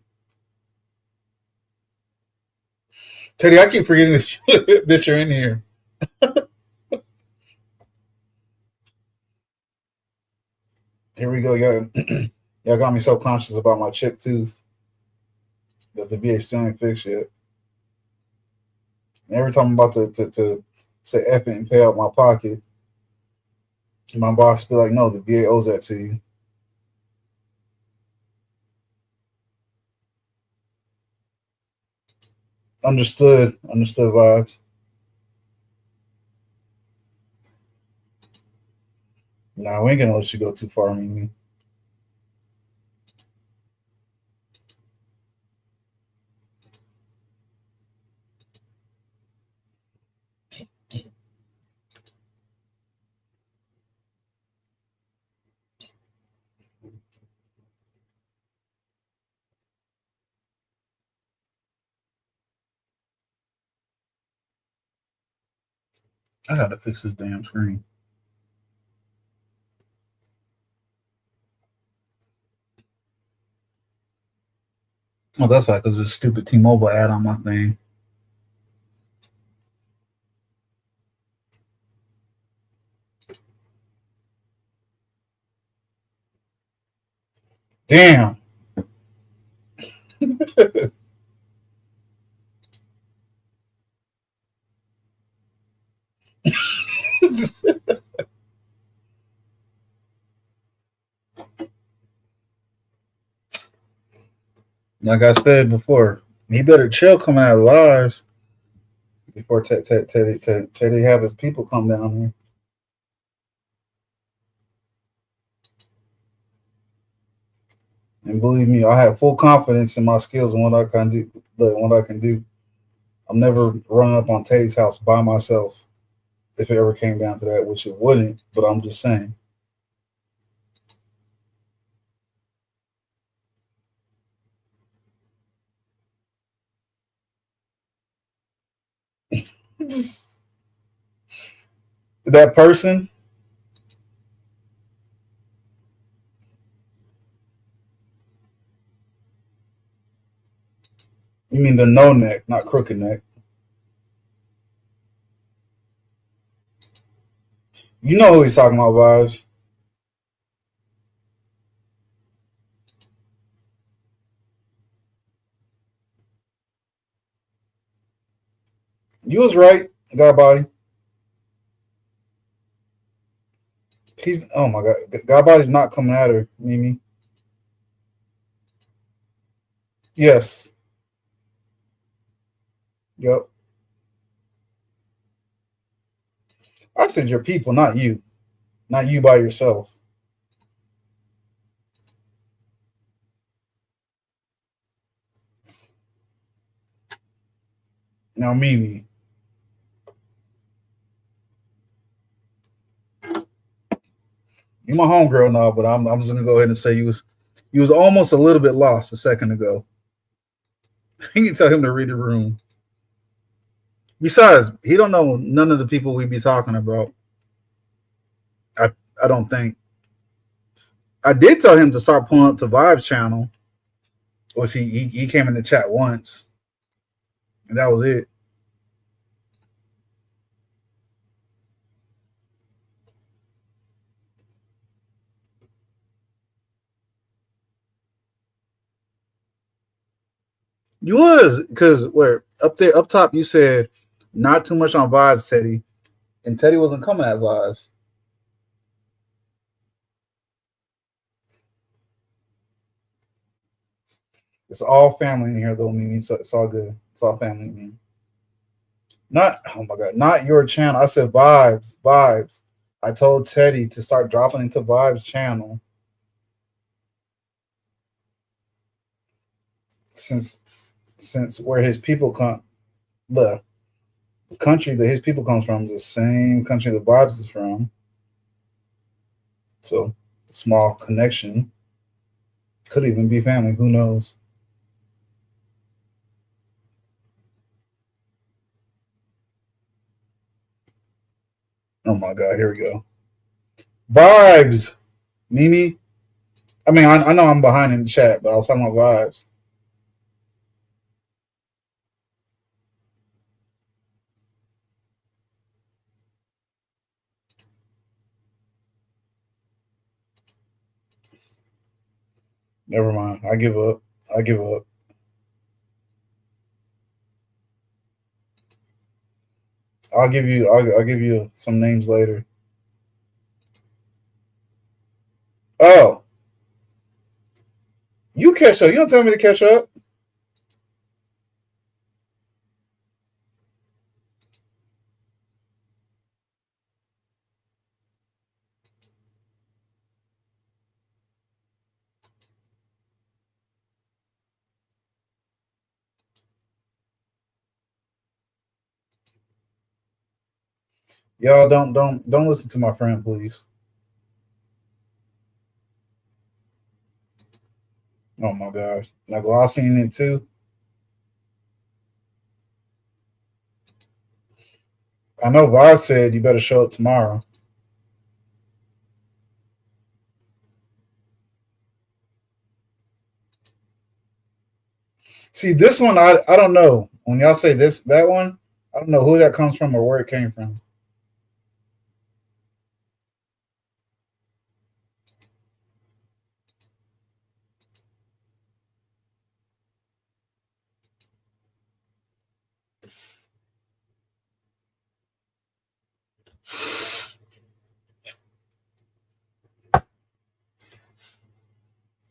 Teddy?" I keep forgetting that you're in here. Here we go, y'all. Y'all got me so conscious about my chipped tooth that the VA still ain't fixed yet. And every time I'm about to say F it and pay out my pocket, my boss be like, "No, the VA owes that to you." Understood. Understood vibes. Nah, we ain't gonna let you go too far, Mimi. I gotta fix this damn screen. Oh, that's why, because there's a stupid T-Mobile ad on my thing. Damn. Like I said before, he better chill coming out lives before Teddy have his people come down here. And believe me, I have full confidence in my skills and what I can do. What I can do. I'm never running up on Teddy's house by myself if it ever came down to that, which it wouldn't. But I'm just saying. That person, you mean the no neck, not crooked neck. You know who he's talking about, vibes. You was right, God body. He's oh my god, God body's not coming at her, Mimi. Yes, yep. I said your people, not you by yourself. Now, Mimi, You my homegirl now, but I'm just gonna go ahead and say you was almost a little bit lost a second ago. You can tell him to read the room. Besides, he don't know none of the people we be talking about. I I don't think. I did tell him to start pulling up to Vibes channel. Was he came in the chat once, and that was it. You was because where up there up top you said not too much on Vibes, Teddy, and Teddy wasn't coming at Vibes. It's all family in here though, Mimi. So it's all good. It's all family, Mimi. Not oh my god, not your channel. I said Vibes, Vibes. I told Teddy to start dropping into Vibes channel since since where his people come the country that his people comes from is the same country that Vibes is from. So small connection. Could even be family, who knows? Oh my god, here we go. Vibes, Mimi. I mean, I know I'm behind in the chat, but I was talking about Vibes. Never mind. I give up. I give up. I'll give you some names later. Oh, you catch up. You don't tell me to catch up. Y'all don't listen to my friend, please. Oh my gosh. Now Glossy in it too. I know Vaz said you better show up tomorrow. See, this one I don't know. When y'all say this that one, I don't know who that comes from or where it came from.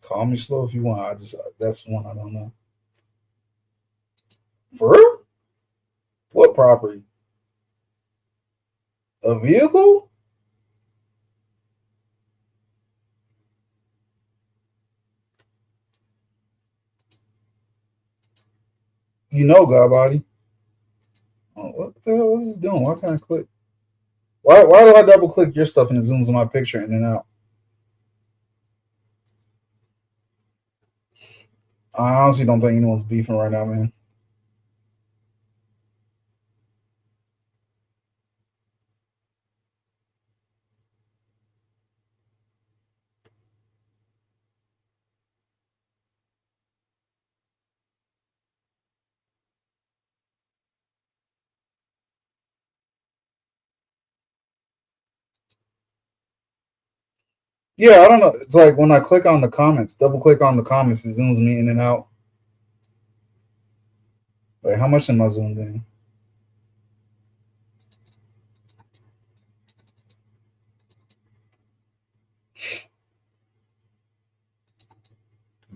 Call me slow if you want. I just that's one I don't know. For real? What property? A vehicle? You know, God body. Oh, what the hell is it doing? Why can't I click? Why do I double click your stuff and it zooms in my picture in and out? I honestly don't think anyone's beefing right now, man. Yeah, I don't know. It's like when I click on the comments, double click on the comments, it zooms me in and out. Like, how much am I zoomed in?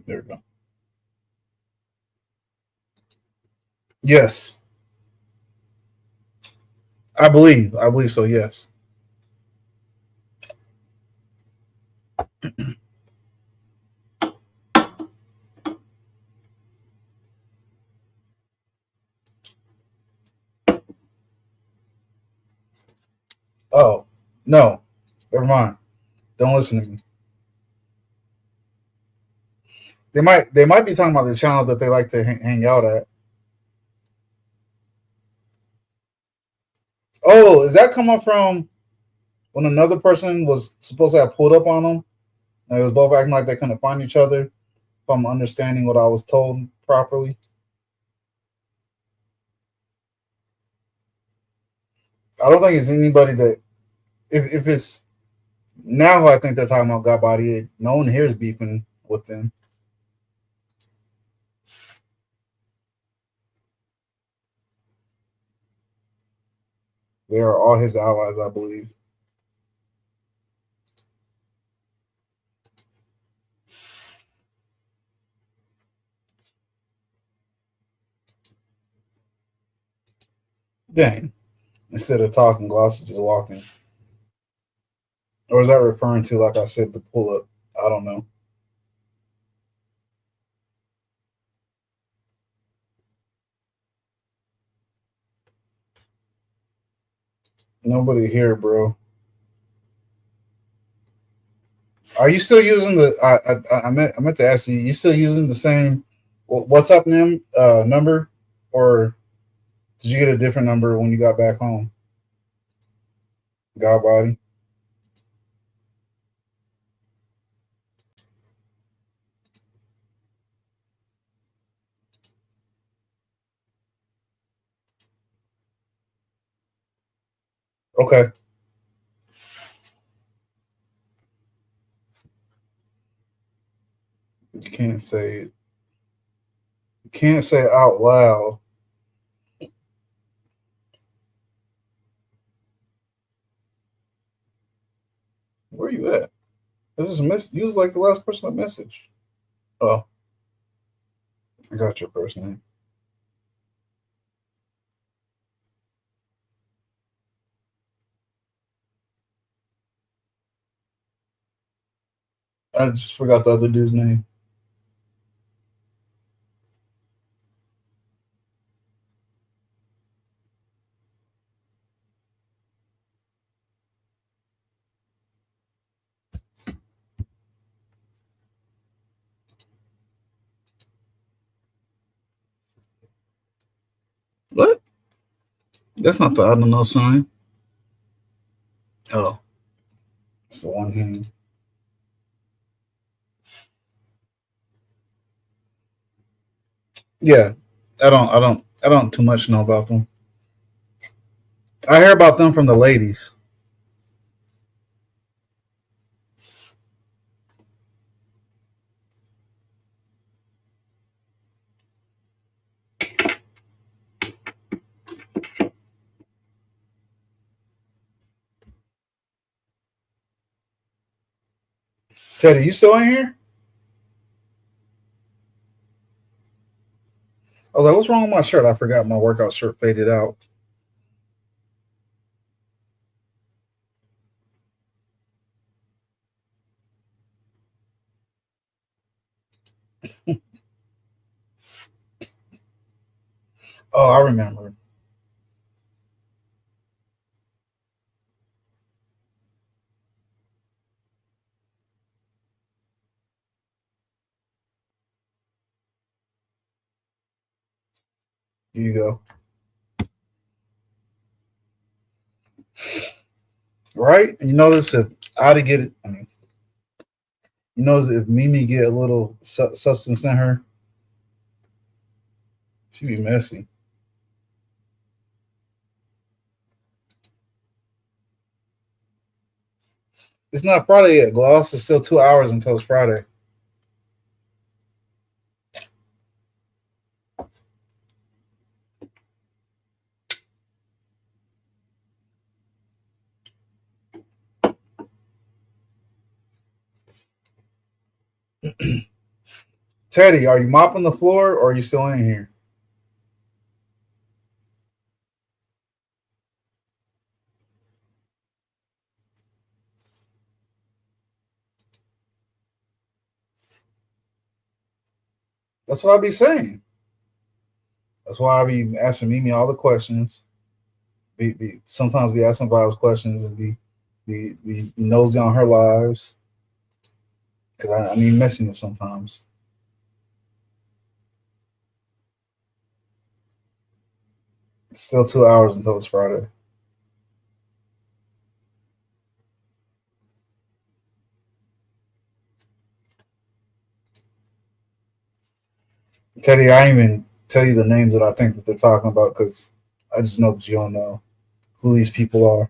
There we go. Yes, I believe. I believe so. Yes. Oh no, never mind. Don't listen to me. They might be talking about the channel that they like to hang out at. Oh, is that coming from when another person was supposed to have pulled up on them? And they was both acting like they couldn't find each other. If I'm understanding what I was told properly, I don't think it's anybody that if it's now I think they're talking about God Body. No one here is beefing with them. They are all his allies, I believe. Dang. Instead of talking, Gloss is just walking. Or is that referring to, like I said, the pull up? I don't know. Nobody here, bro. Are you still using the? I meant to ask you. You still using the same WhatsApp number, or did you get a different number when you got back home? God body. Okay. You can't say it. You can't say it out loud. Where you at? This is a mess. You was like the last person to message. Oh, I got your first name. I just forgot the other dude's name. What? That's not the I don't know sign. Oh, it's the one hand. Yeah, I don't too much know about them. I hear about them from the ladies. Teddy, you still in here? I was like, what's wrong with my shirt? I forgot my workout shirt faded out. Oh, I remember. Here you go. Right? And you notice if I'd get it, I mean, you notice if Mimi get a little substance in her, she'd be messy. It's not Friday yet, Gloss. It's still 2 hours until it's Friday. Teddy, are you mopping the floor or are you still in here? That's what I be saying. That's why I be asking Mimi all the questions. Sometimes be asking Bob's questions and be be nosy on her lives because I need messiness sometimes. It's still 2 hours until it's Friday. Teddy, I ain't even tell you the names that I think that they're talking about because I just know that you don't know who these people are.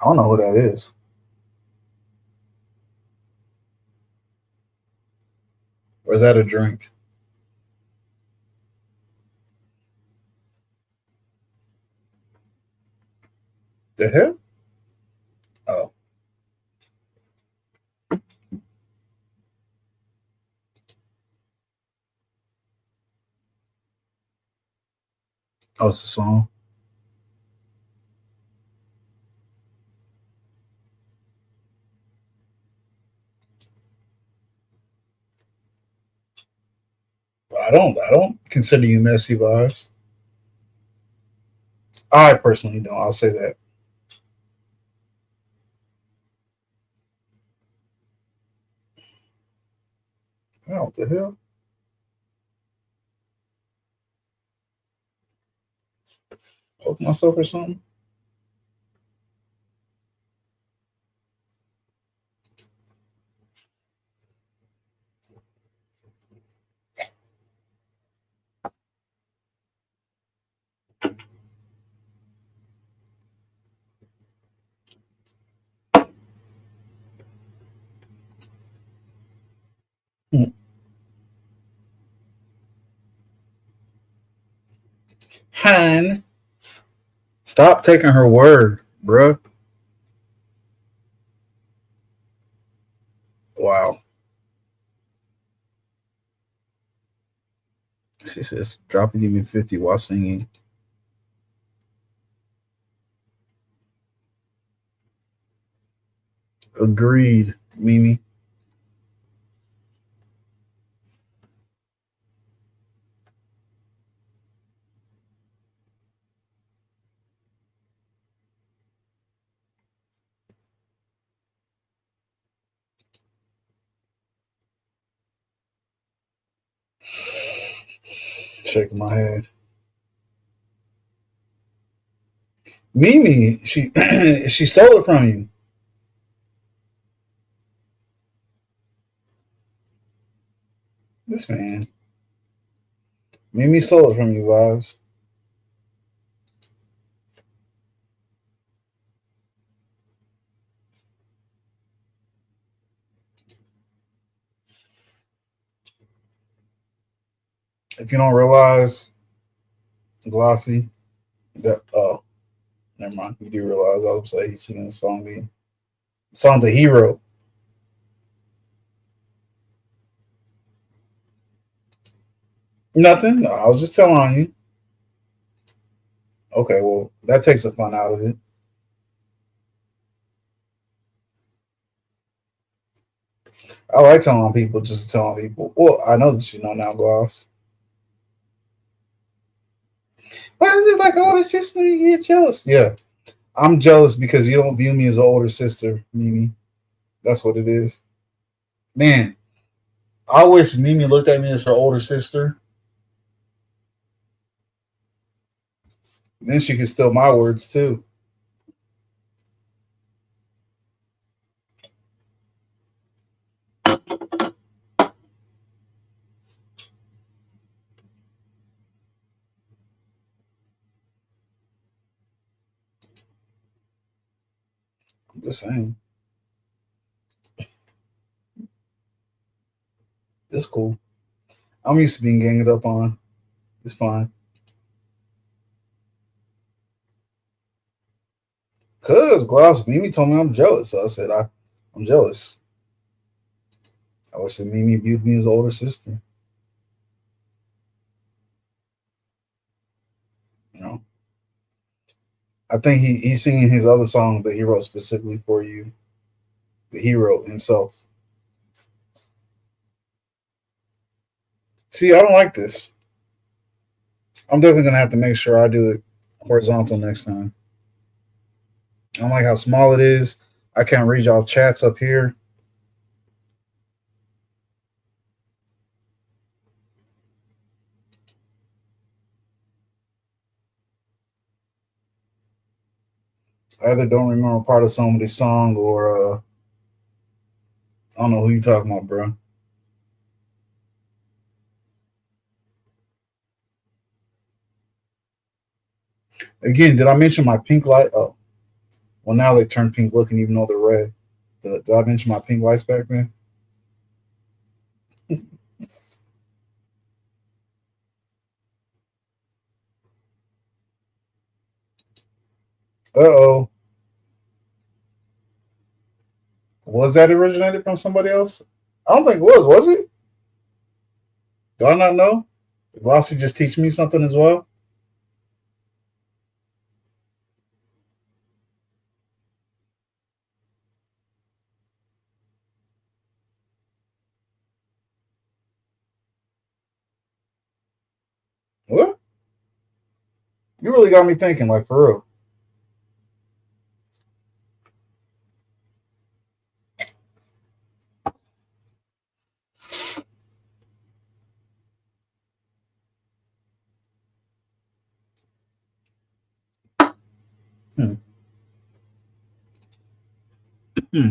I don't know who that is. Or is that a drink? The hell? Oh, oh, it's a song. I don't consider you messy vibes. I personally don't. I'll say that. Oh, what the hell? Poke myself or something? Hmm. Han, stop taking her word, bruh. Wow. She says, drop and give me 50 while singing. Agreed, Mimi. Shaking my head. Mimi, she she stole it from you. This man. Mimi stole it from you, vibes. If you don't realize, Glossy, that never mind. You do realize I was say he's singing the song that he wrote. Nothing. No, I was just telling on you. Okay, well, that takes the fun out of it. I like telling on people just to tell on people. Well, I know that you know now, Gloss. Why is it like older sister? You get jealous. Yeah, I'm jealous because you don't view me as an older sister, Mimi. That's what it is. Man, I wish Mimi looked at me as her older sister. Then she could steal my words too. I'm just saying. It's cool. I'm used to being ganged up on. It's fine. Cause Gloss Mimi told me I'm jealous. So I said I'm jealous. I wish that Mimi viewed me as older sister. You know, I think he's singing his other song that he wrote specifically for you. That he wrote himself. See, I don't like this. I'm definitely gonna have to make sure I do it horizontal next time. I don't like how small it is. I can't read y'all chats up here. I either don't remember part of somebody's song or I don't know who you talking about, bro. Again, did I mention my pink light? Oh, well, now they turn pink looking even though they're red. Did I mention my pink lights back then? Uh-oh. Was that originated from somebody else? I don't think it was it? Do I not know? Did Glossy just teach me something as well? What? You really got me thinking, like for real. Hmm. Hmm.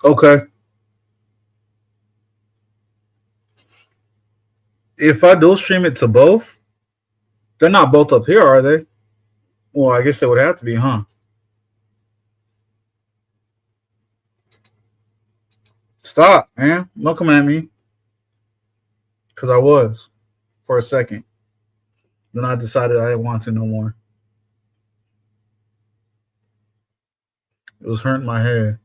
Okay. If I do stream it to both, they're not both up here, are they? Well, I guess they would have to be, huh? Stop, man. Don't come at me. Because I was for a second. Then I decided I didn't want to no more. It was hurting my head.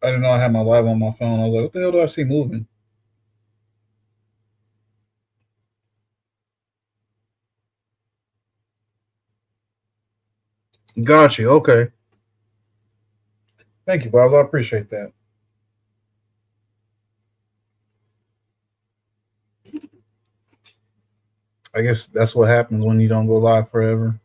I didn't know I had my live on my phone. I was like, what the hell do I see moving? Got you. Okay. Thank you, Bob. I appreciate that. I guess that's what happens when you don't go live forever.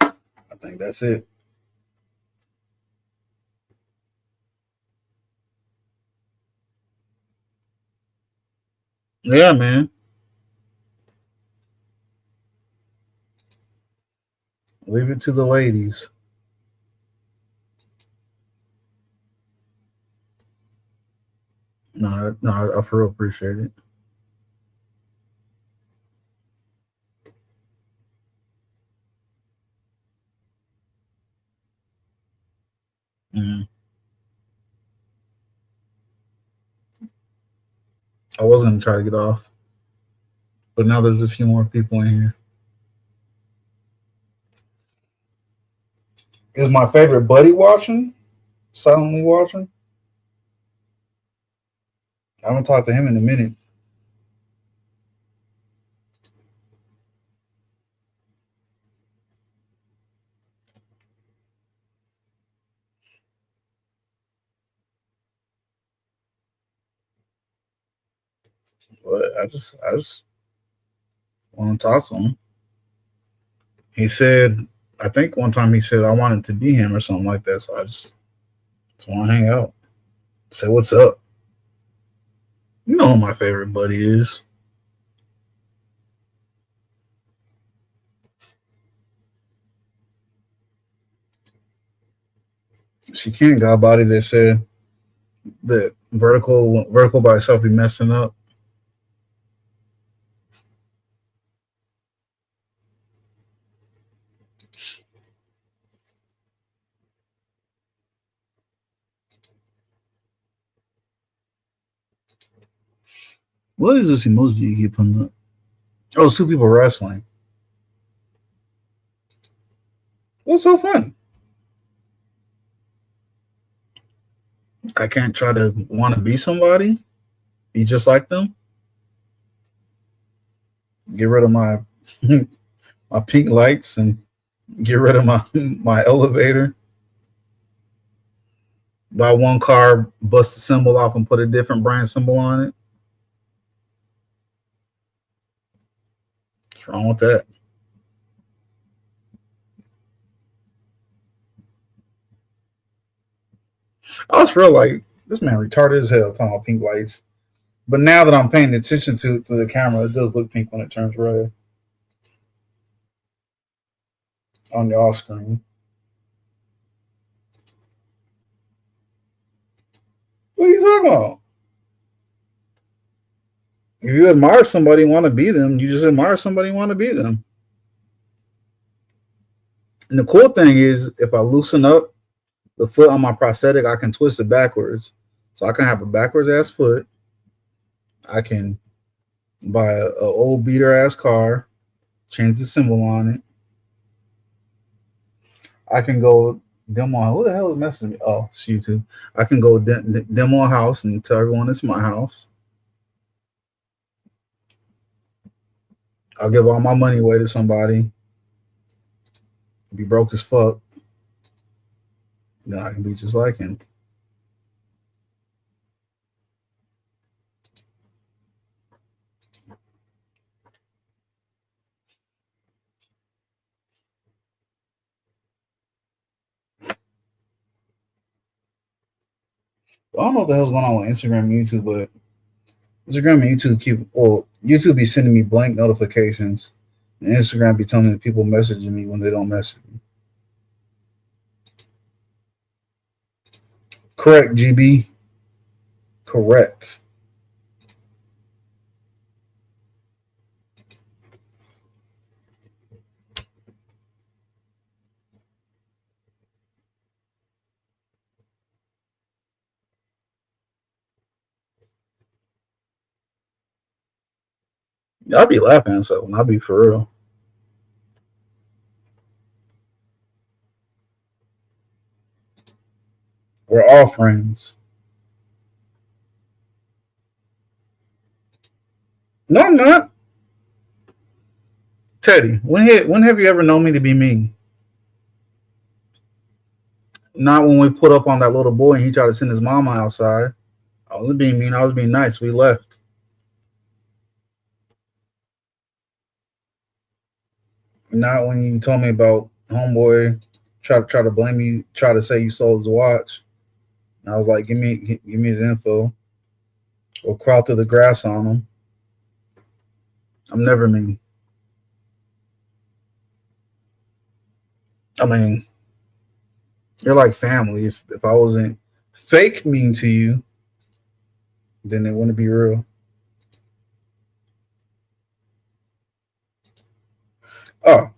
I think that's it. Yeah, man. Leave it to the ladies. No, no, I for real appreciate it. Mm. I was gonna try to get off, but now there's a few more people in here. Is my favorite buddy watching? Silently watching? I haven't talked to him in a minute. But I just want to talk to him. He said, I think one time he said I wanted to be him or something like that. So I just want to hang out. Say what's up. You know who my favorite buddy is. She can't got a body that said that vertical by itself be messing up. What is this emoji you keep putting up? Oh, it's two people wrestling. What's so funny? I can't try to want to be somebody, be just like them. Get rid of my my pink lights and get rid of my my elevator. Buy one car, bust the symbol off, and put a different brand symbol on it. What's wrong with that? I was real like this man retarded as hell talking about pink lights. But now that I'm paying attention to the camera, it does look pink when it turns red on the off screen. What are you talking about? If you admire somebody and want to be them, you just admire somebody and want to be them. And the cool thing is, if I loosen up the foot on my prosthetic, I can twist it backwards. So I can have a backwards ass foot. I can buy a old beater ass car, change the symbol on it. I can go demo. Who the hell is messaging me? Oh, it's YouTube. I can go demo a house and tell everyone it's my house. I'll give all my money away to somebody. Be broke as fuck. Then I can be just like him. I don't know what the hell's going on with Instagram and YouTube, but Instagram and YouTube be sending me blank notifications. And Instagram be telling me people messaging me when they don't message me. Correct, GB. Correct. I'll be laughing at something. I'll be for real. We're all friends. No, I'm not. Teddy, when have you ever known me to be mean? Not when we put up on that little boy and he tried to send his mama outside. I wasn't being mean. I was being nice. We left. Not when you told me about homeboy try to blame you, try to say you stole his watch. And I was like, give me his info. Or crawl through the grass on him. I'm never mean. I mean, you're like family. If I wasn't fake mean to you, then it wouldn't be real. Oh,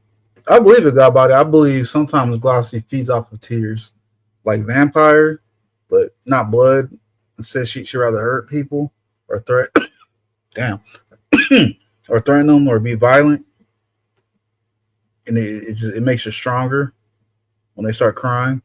I believe it, God body. I believe sometimes Glossy feeds off of tears, like vampire, but not blood. It says she rather hurt people or threat. Damn, or threaten them or be violent, and it makes you stronger when they start crying.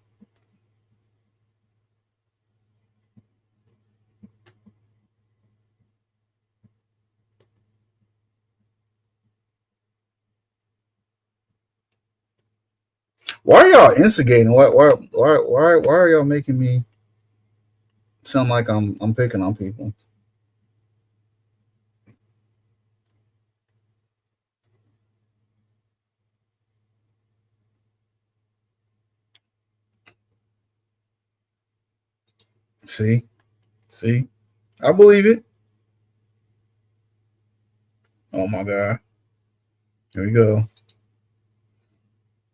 Why are y'all instigating? Why are y'all making me sound like I'm picking on people? See, see, I believe it. Oh my god, here we go.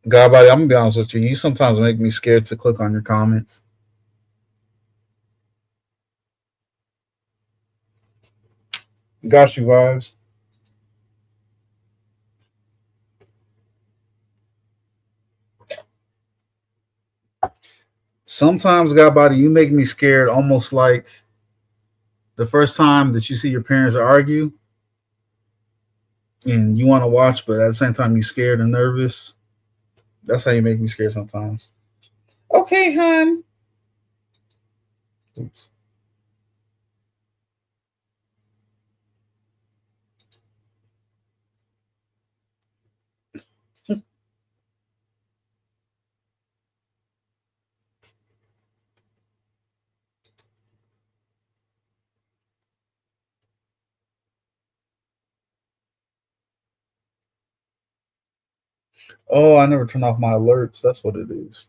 God, buddy, I'm gonna be honest with you. You sometimes make me scared to click on your comments. Got you vibes. Sometimes, God, body, you make me scared, almost like The first time that you see your parents argue and you want to watch, but at the same time you're scared and nervous. That's how you make me scared sometimes. Okay, hon. Oops. Oh, I never turn off my alerts. That's what it is.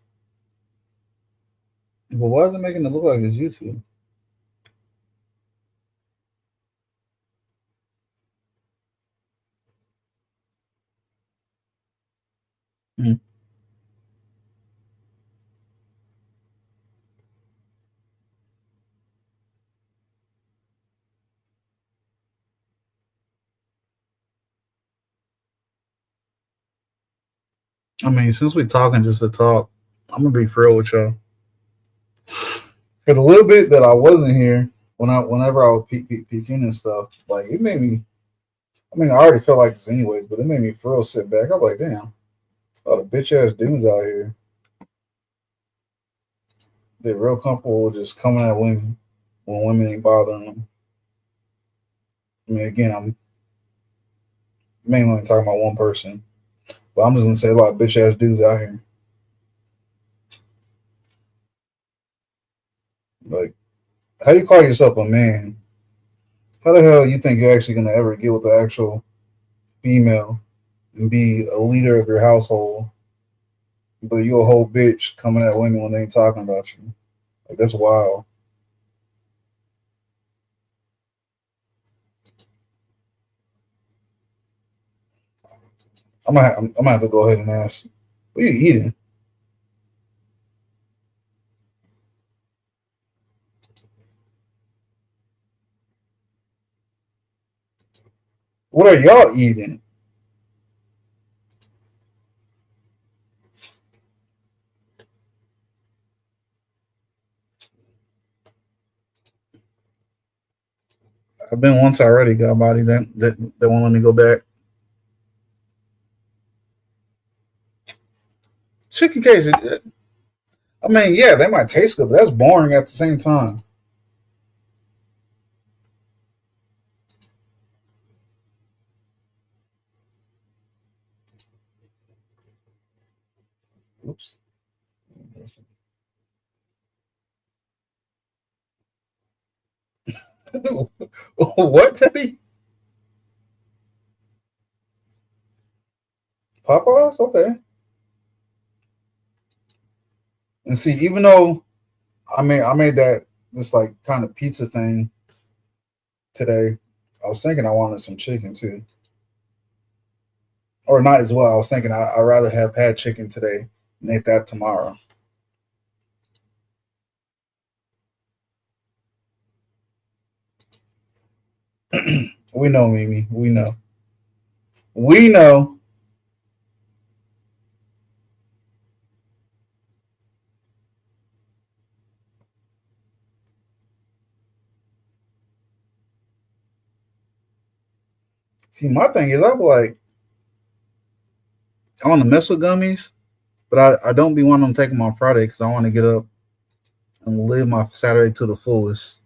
But why is it making it look like it's YouTube? Hmm. I mean, since we're talking just to talk, I'm gonna be real with y'all. For the little bit that I wasn't here, whenever I would peek in and stuff, like it made me. I mean, I already felt like this anyways, but it made me for real sit back. I'm like, damn, all the bitch ass dudes out here. They're real comfortable with just coming at women when women ain't bothering them. I mean, again, I'm mainly talking about one person, but I'm just gonna say a lot of bitch ass dudes out here. Like, how you call yourself a man? How the hell you think you're actually gonna ever get with the actual female and be a leader of your household, but you a whole bitch coming at women when they ain't talking about you? Like that's wild. I'm gonna have to go ahead and ask. What are you eating? What are y'all eating? I've been once already. Got a body that won't let me go back. Chicken case. I mean, yeah, they might taste good, but that's boring at the same time. Oops. What, Teddy? Popeyes? Okay. And see, even though I made that this like kind of pizza thing today, I was thinking I wanted some chicken too, or not as well. I was thinking I'd rather have had chicken today and eat that tomorrow. We know, Mimi. We know. We know. See, my thing is, I'm like, I want to mess with gummies, but I don't be wanting to take them on Friday because I want to get up and live my Saturday to the fullest.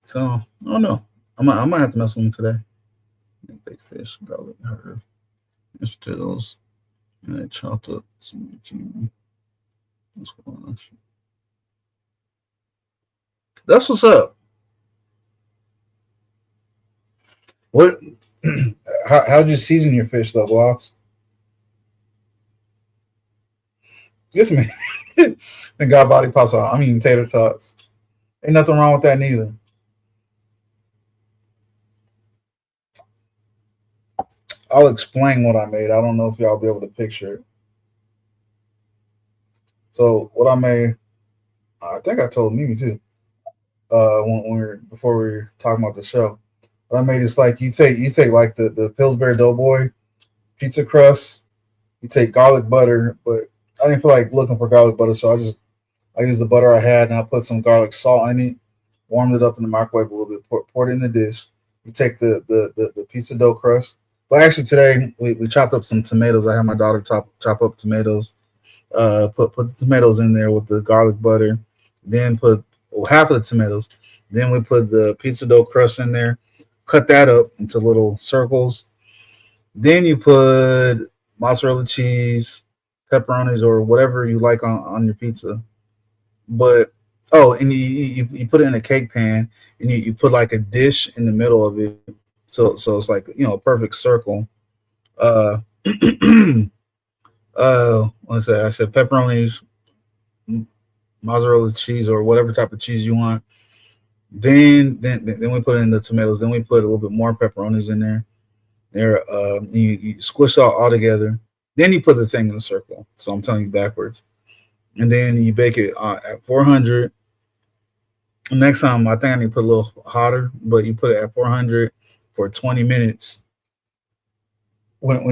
So I don't know. I might have to mess with them today. Big fish, garlic, herb, vegetables, and I chopped up some zucchini. What's going on? That's what's up. What? How'd you season your fish though, Blocks? Yes, man. And got body pops out. I mean tater tots. Ain't nothing wrong with that neither. I'll explain what I made. I don't know if y'all be able to picture it. So what I made, I think I told Mimi too. When we were before we were talking about the show, what I made is like you take like the Pillsbury Doughboy pizza crust. You take garlic butter, but I didn't feel like looking for garlic butter, so I used the butter I had and I put some garlic salt in it. warmed it up in the microwave a little bit, poured it in the dish. You take the pizza dough crust. But actually today we chopped up some tomatoes. I had my daughter chop up tomatoes. Put the tomatoes in there with the garlic butter. Then put half of the tomatoes. Then we put the pizza dough crust in there. Cut that up into little circles. Then you put mozzarella cheese, pepperonis, or whatever you like on your pizza. But oh, and you put it in a cake pan, and you put like a dish in the middle of it, so it's like a perfect circle. Uh, What's that? I said pepperonis, mozzarella cheese, or whatever type of cheese you want. Then we put in the tomatoes. Then we put a little bit more pepperonis in there. You squish all together. Then you put the thing in a circle. So I'm telling you backwards. And then you bake it at 400. Next time, I think I need to put a little hotter, but you put it at 400 for 20 minutes. When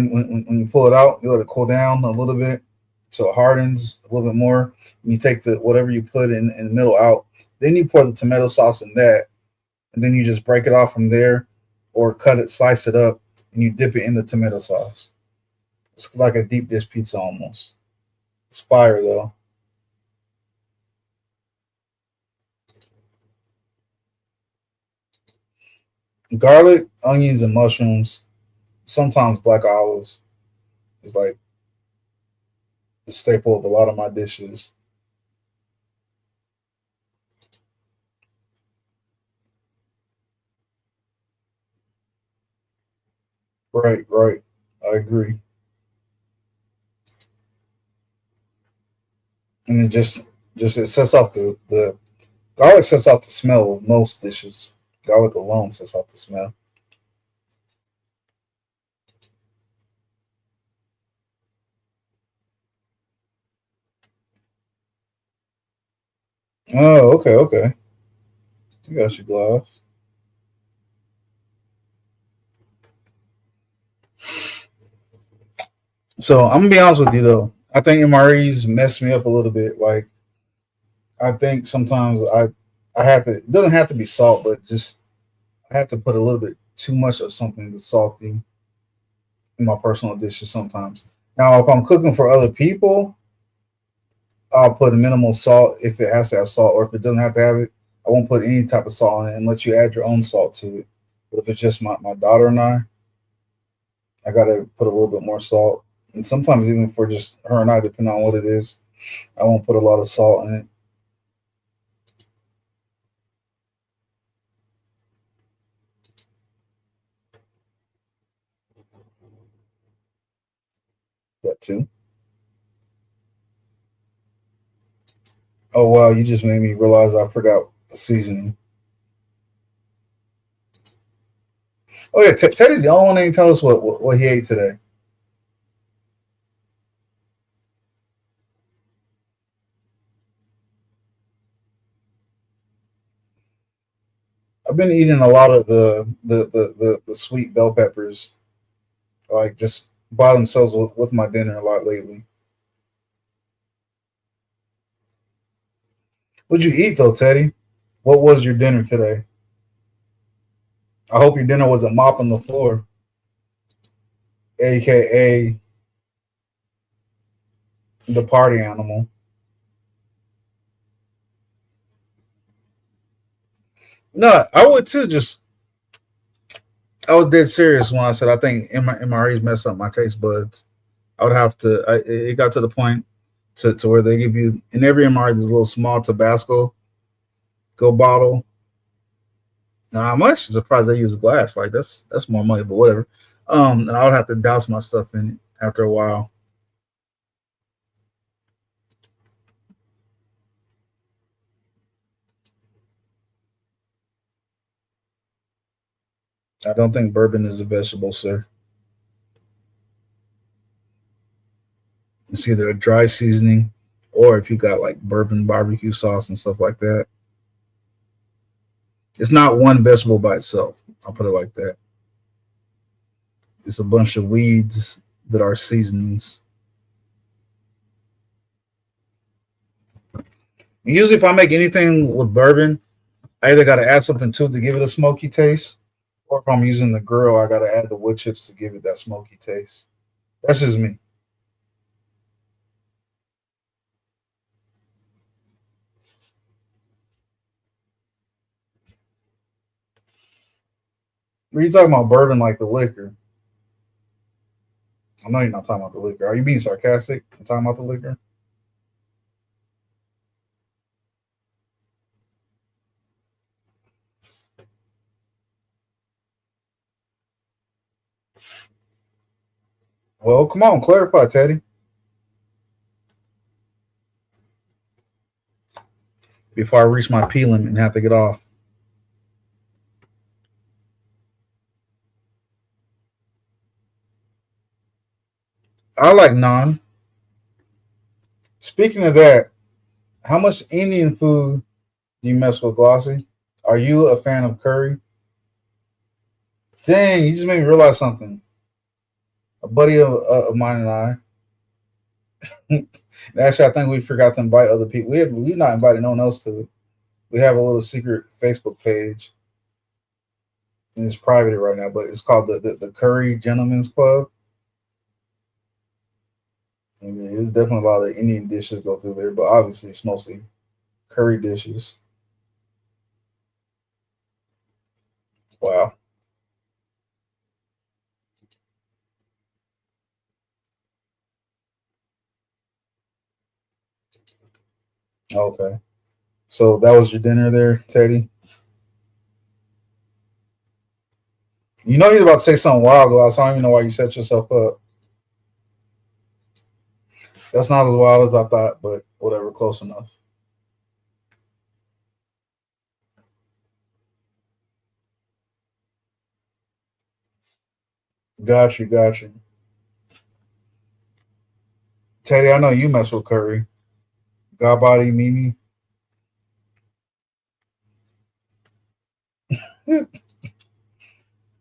you pull it out, you let it cool down a little bit so it hardens a little bit more. And you take the whatever you put in the middle out. Then you pour the tomato sauce in that, and then you just break it off from there, or cut it, slice it up, and you dip it in the tomato sauce. It's like a deep dish pizza almost. It's fire though. Garlic, onions, and mushrooms. Sometimes black olives is like the staple of a lot of my dishes. Right, right. I agree. And then just it sets off the garlic sets off the smell of most dishes. Garlic alone sets off the smell. Oh, okay, okay. You got your glass. So I'm gonna be honest with you though. I think MREs mess me up a little bit. Like I think sometimes I have to. It doesn't have to be salt, but just I have to put a little bit too much of something that's salty in my personal dishes sometimes. Now, if I'm cooking for other people, I'll put a minimal salt if it has to have salt, or if it doesn't have to have it, I won't put any type of salt on it and let you add your own salt to it. But if it's just my daughter and I gotta put a little bit more salt. And sometimes even for just her and I, depending on what it is, I won't put a lot of salt in it. That too. Oh wow, you just made me realize I forgot the seasoning. Oh yeah, Teddy's the only one that didn't tell us what he ate today. I've been eating a lot of the sweet bell peppers, like just by themselves with my dinner a lot lately. What'd you eat though, Teddy? What was your dinner today? I hope your dinner wasn't mopping the floor, aka the party animal. No, I would too. Just I was dead serious when I said I think MREs messed up my taste buds. I would have to. It got to the point to where they give you in every MRE this little small Tabasco go bottle. Now I'm actually surprised they use glass. Like that's more money, but whatever. And I would have to douse my stuff in it after a while. I don't think bourbon is a vegetable, sir. It's either a dry seasoning or if you got like bourbon barbecue sauce and stuff like that. It's not one vegetable by itself. I'll put it like that. It's a bunch of weeds that are seasonings. And usually, if I make anything with bourbon, I either got to add something to it to give it a smoky taste, or if I'm using the grill, I got to add the wood chips to give it that smoky taste. That's just me. What are you talking about bourbon like the liquor? I know you're not talking about the liquor. Are you being sarcastic? I'm talking about the liquor. Well, come on, clarify, Teddy. Before I reach my P limit and have to get off. I like naan. Speaking of that, how much Indian food do you mess with, Glossy? Are you a fan of curry? Dang, you just made me realize something. A buddy of mine and I, actually, I think we forgot to invite other people. We not invited no one else to it. We have a little secret Facebook page, and it's private right now, but it's called the Curry Gentlemen's Club. And there's definitely a lot of Indian dishes go through there, but obviously it's mostly curry dishes. Wow. Okay. So that was your dinner there, Teddy. You know you're about to say something wild, Gloss. I don't even know why you set yourself up. That's not as wild as I thought, but whatever, close enough. Got you, got you. Teddy, I know you mess with curry. God body, Mimi.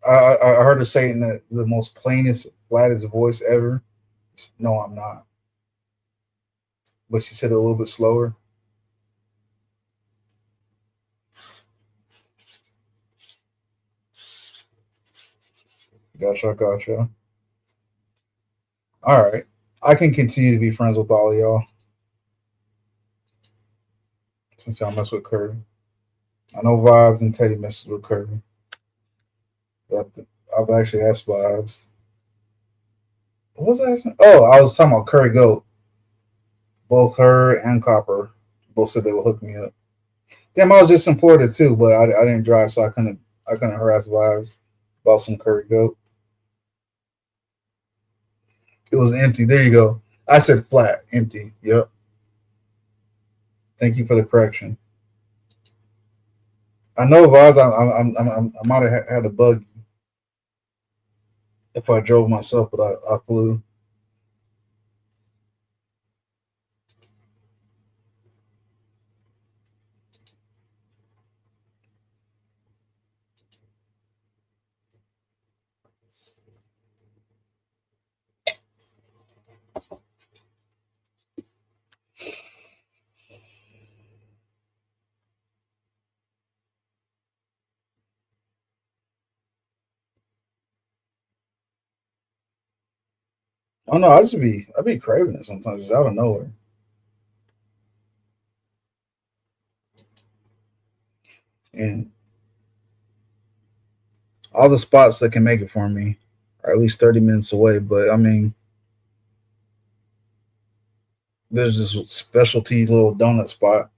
I heard her say in the most plainest, flattest voice ever. No, I'm not. But she said it a little bit slower. Gotcha, gotcha. All right. I can continue to be friends with all of y'all since y'all mess with curry. I know Vibes and Teddy messes with curry. I've actually asked Vibes. What was I asking? Oh, I was talking about Curry Goat. Both her and Copper both said they would hook me up. Damn, I was just in Florida too, but I didn't drive, so I couldn't harass Vibes about some Curry Goat. It was empty. There you go. I said flat, empty. Yep. Thank you for the correction. I know Vibes. I might have had a bug if I drove myself, but I flew. I don't know. I be craving it sometimes, just out of nowhere. And all the spots that can make it for me are at least 30 minutes away. But I mean, there's this specialty little donut spot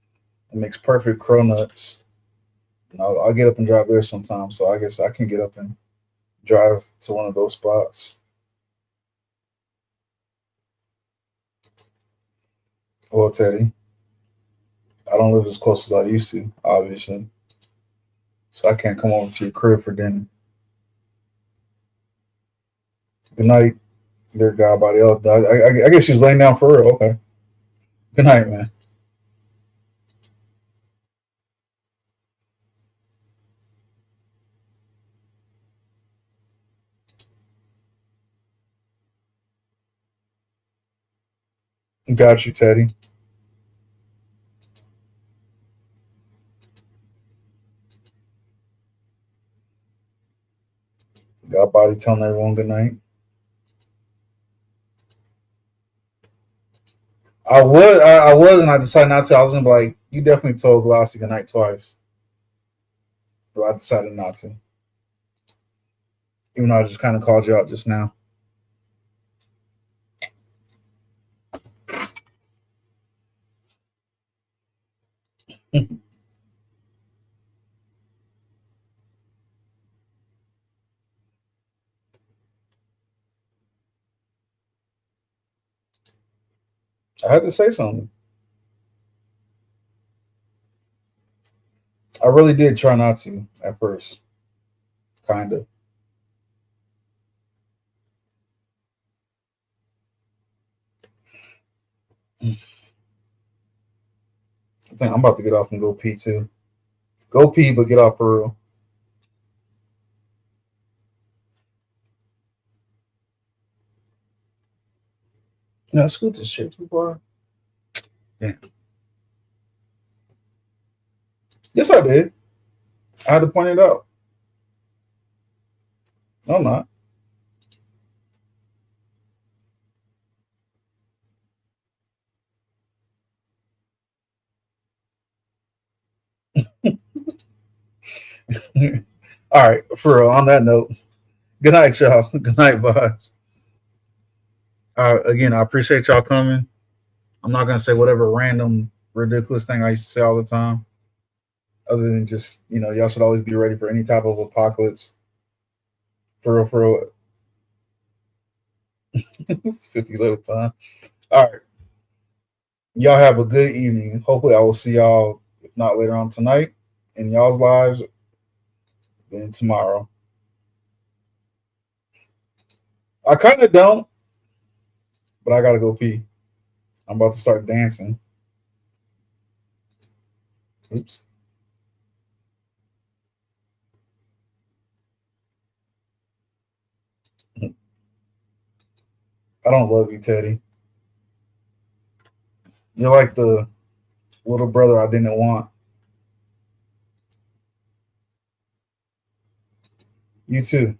that makes perfect cronuts. And I'll get up and drive there sometime. So I guess I can get up and drive to one of those spots. Well, Teddy, I don't live as close as I used to, obviously. So I can't come over to your crib for dinner. Good night, dear God body. Oh, I guess she was laying down for real. Okay. Good night, man. Got you, Teddy. Got body telling everyone good night. I was, and I decided not to. I was gonna be like, you definitely told Glossy good night twice, but I decided not to. Even though I just kind of called you out just now. I had to say something. I really did try not to at first, kind of. I think I'm about to get off and go pee too. Go pee, but get off for real. No, scoot this shit too far. Damn. Yes, I did. I had to point it out. No, I'm not. All right, for real. On that note, good night, y'all. Good night, vibes. Again, I appreciate y'all coming. I'm not gonna say whatever random ridiculous thing I used to say all the time. Other than just y'all should always be ready for any type of apocalypse. For real, for real. 50 little time. All right. Y'all have a good evening. Hopefully, I will see y'all, if not later on tonight, in y'all's lives, then tomorrow. I kind of don't, but I gotta go pee. I'm about to start dancing. Oops. I don't love you, Teddy. You're like the little brother I didn't want. You too.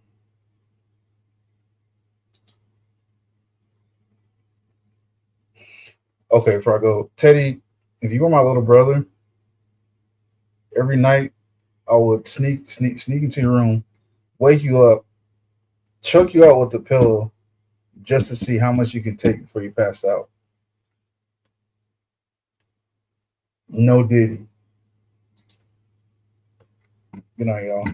Okay, before I go, Teddy, if you were my little brother, every night I would sneak into your room, wake you up, choke you out with the pillow, just to see how much you can take before you passed out. No Diddy. Good night, y'all.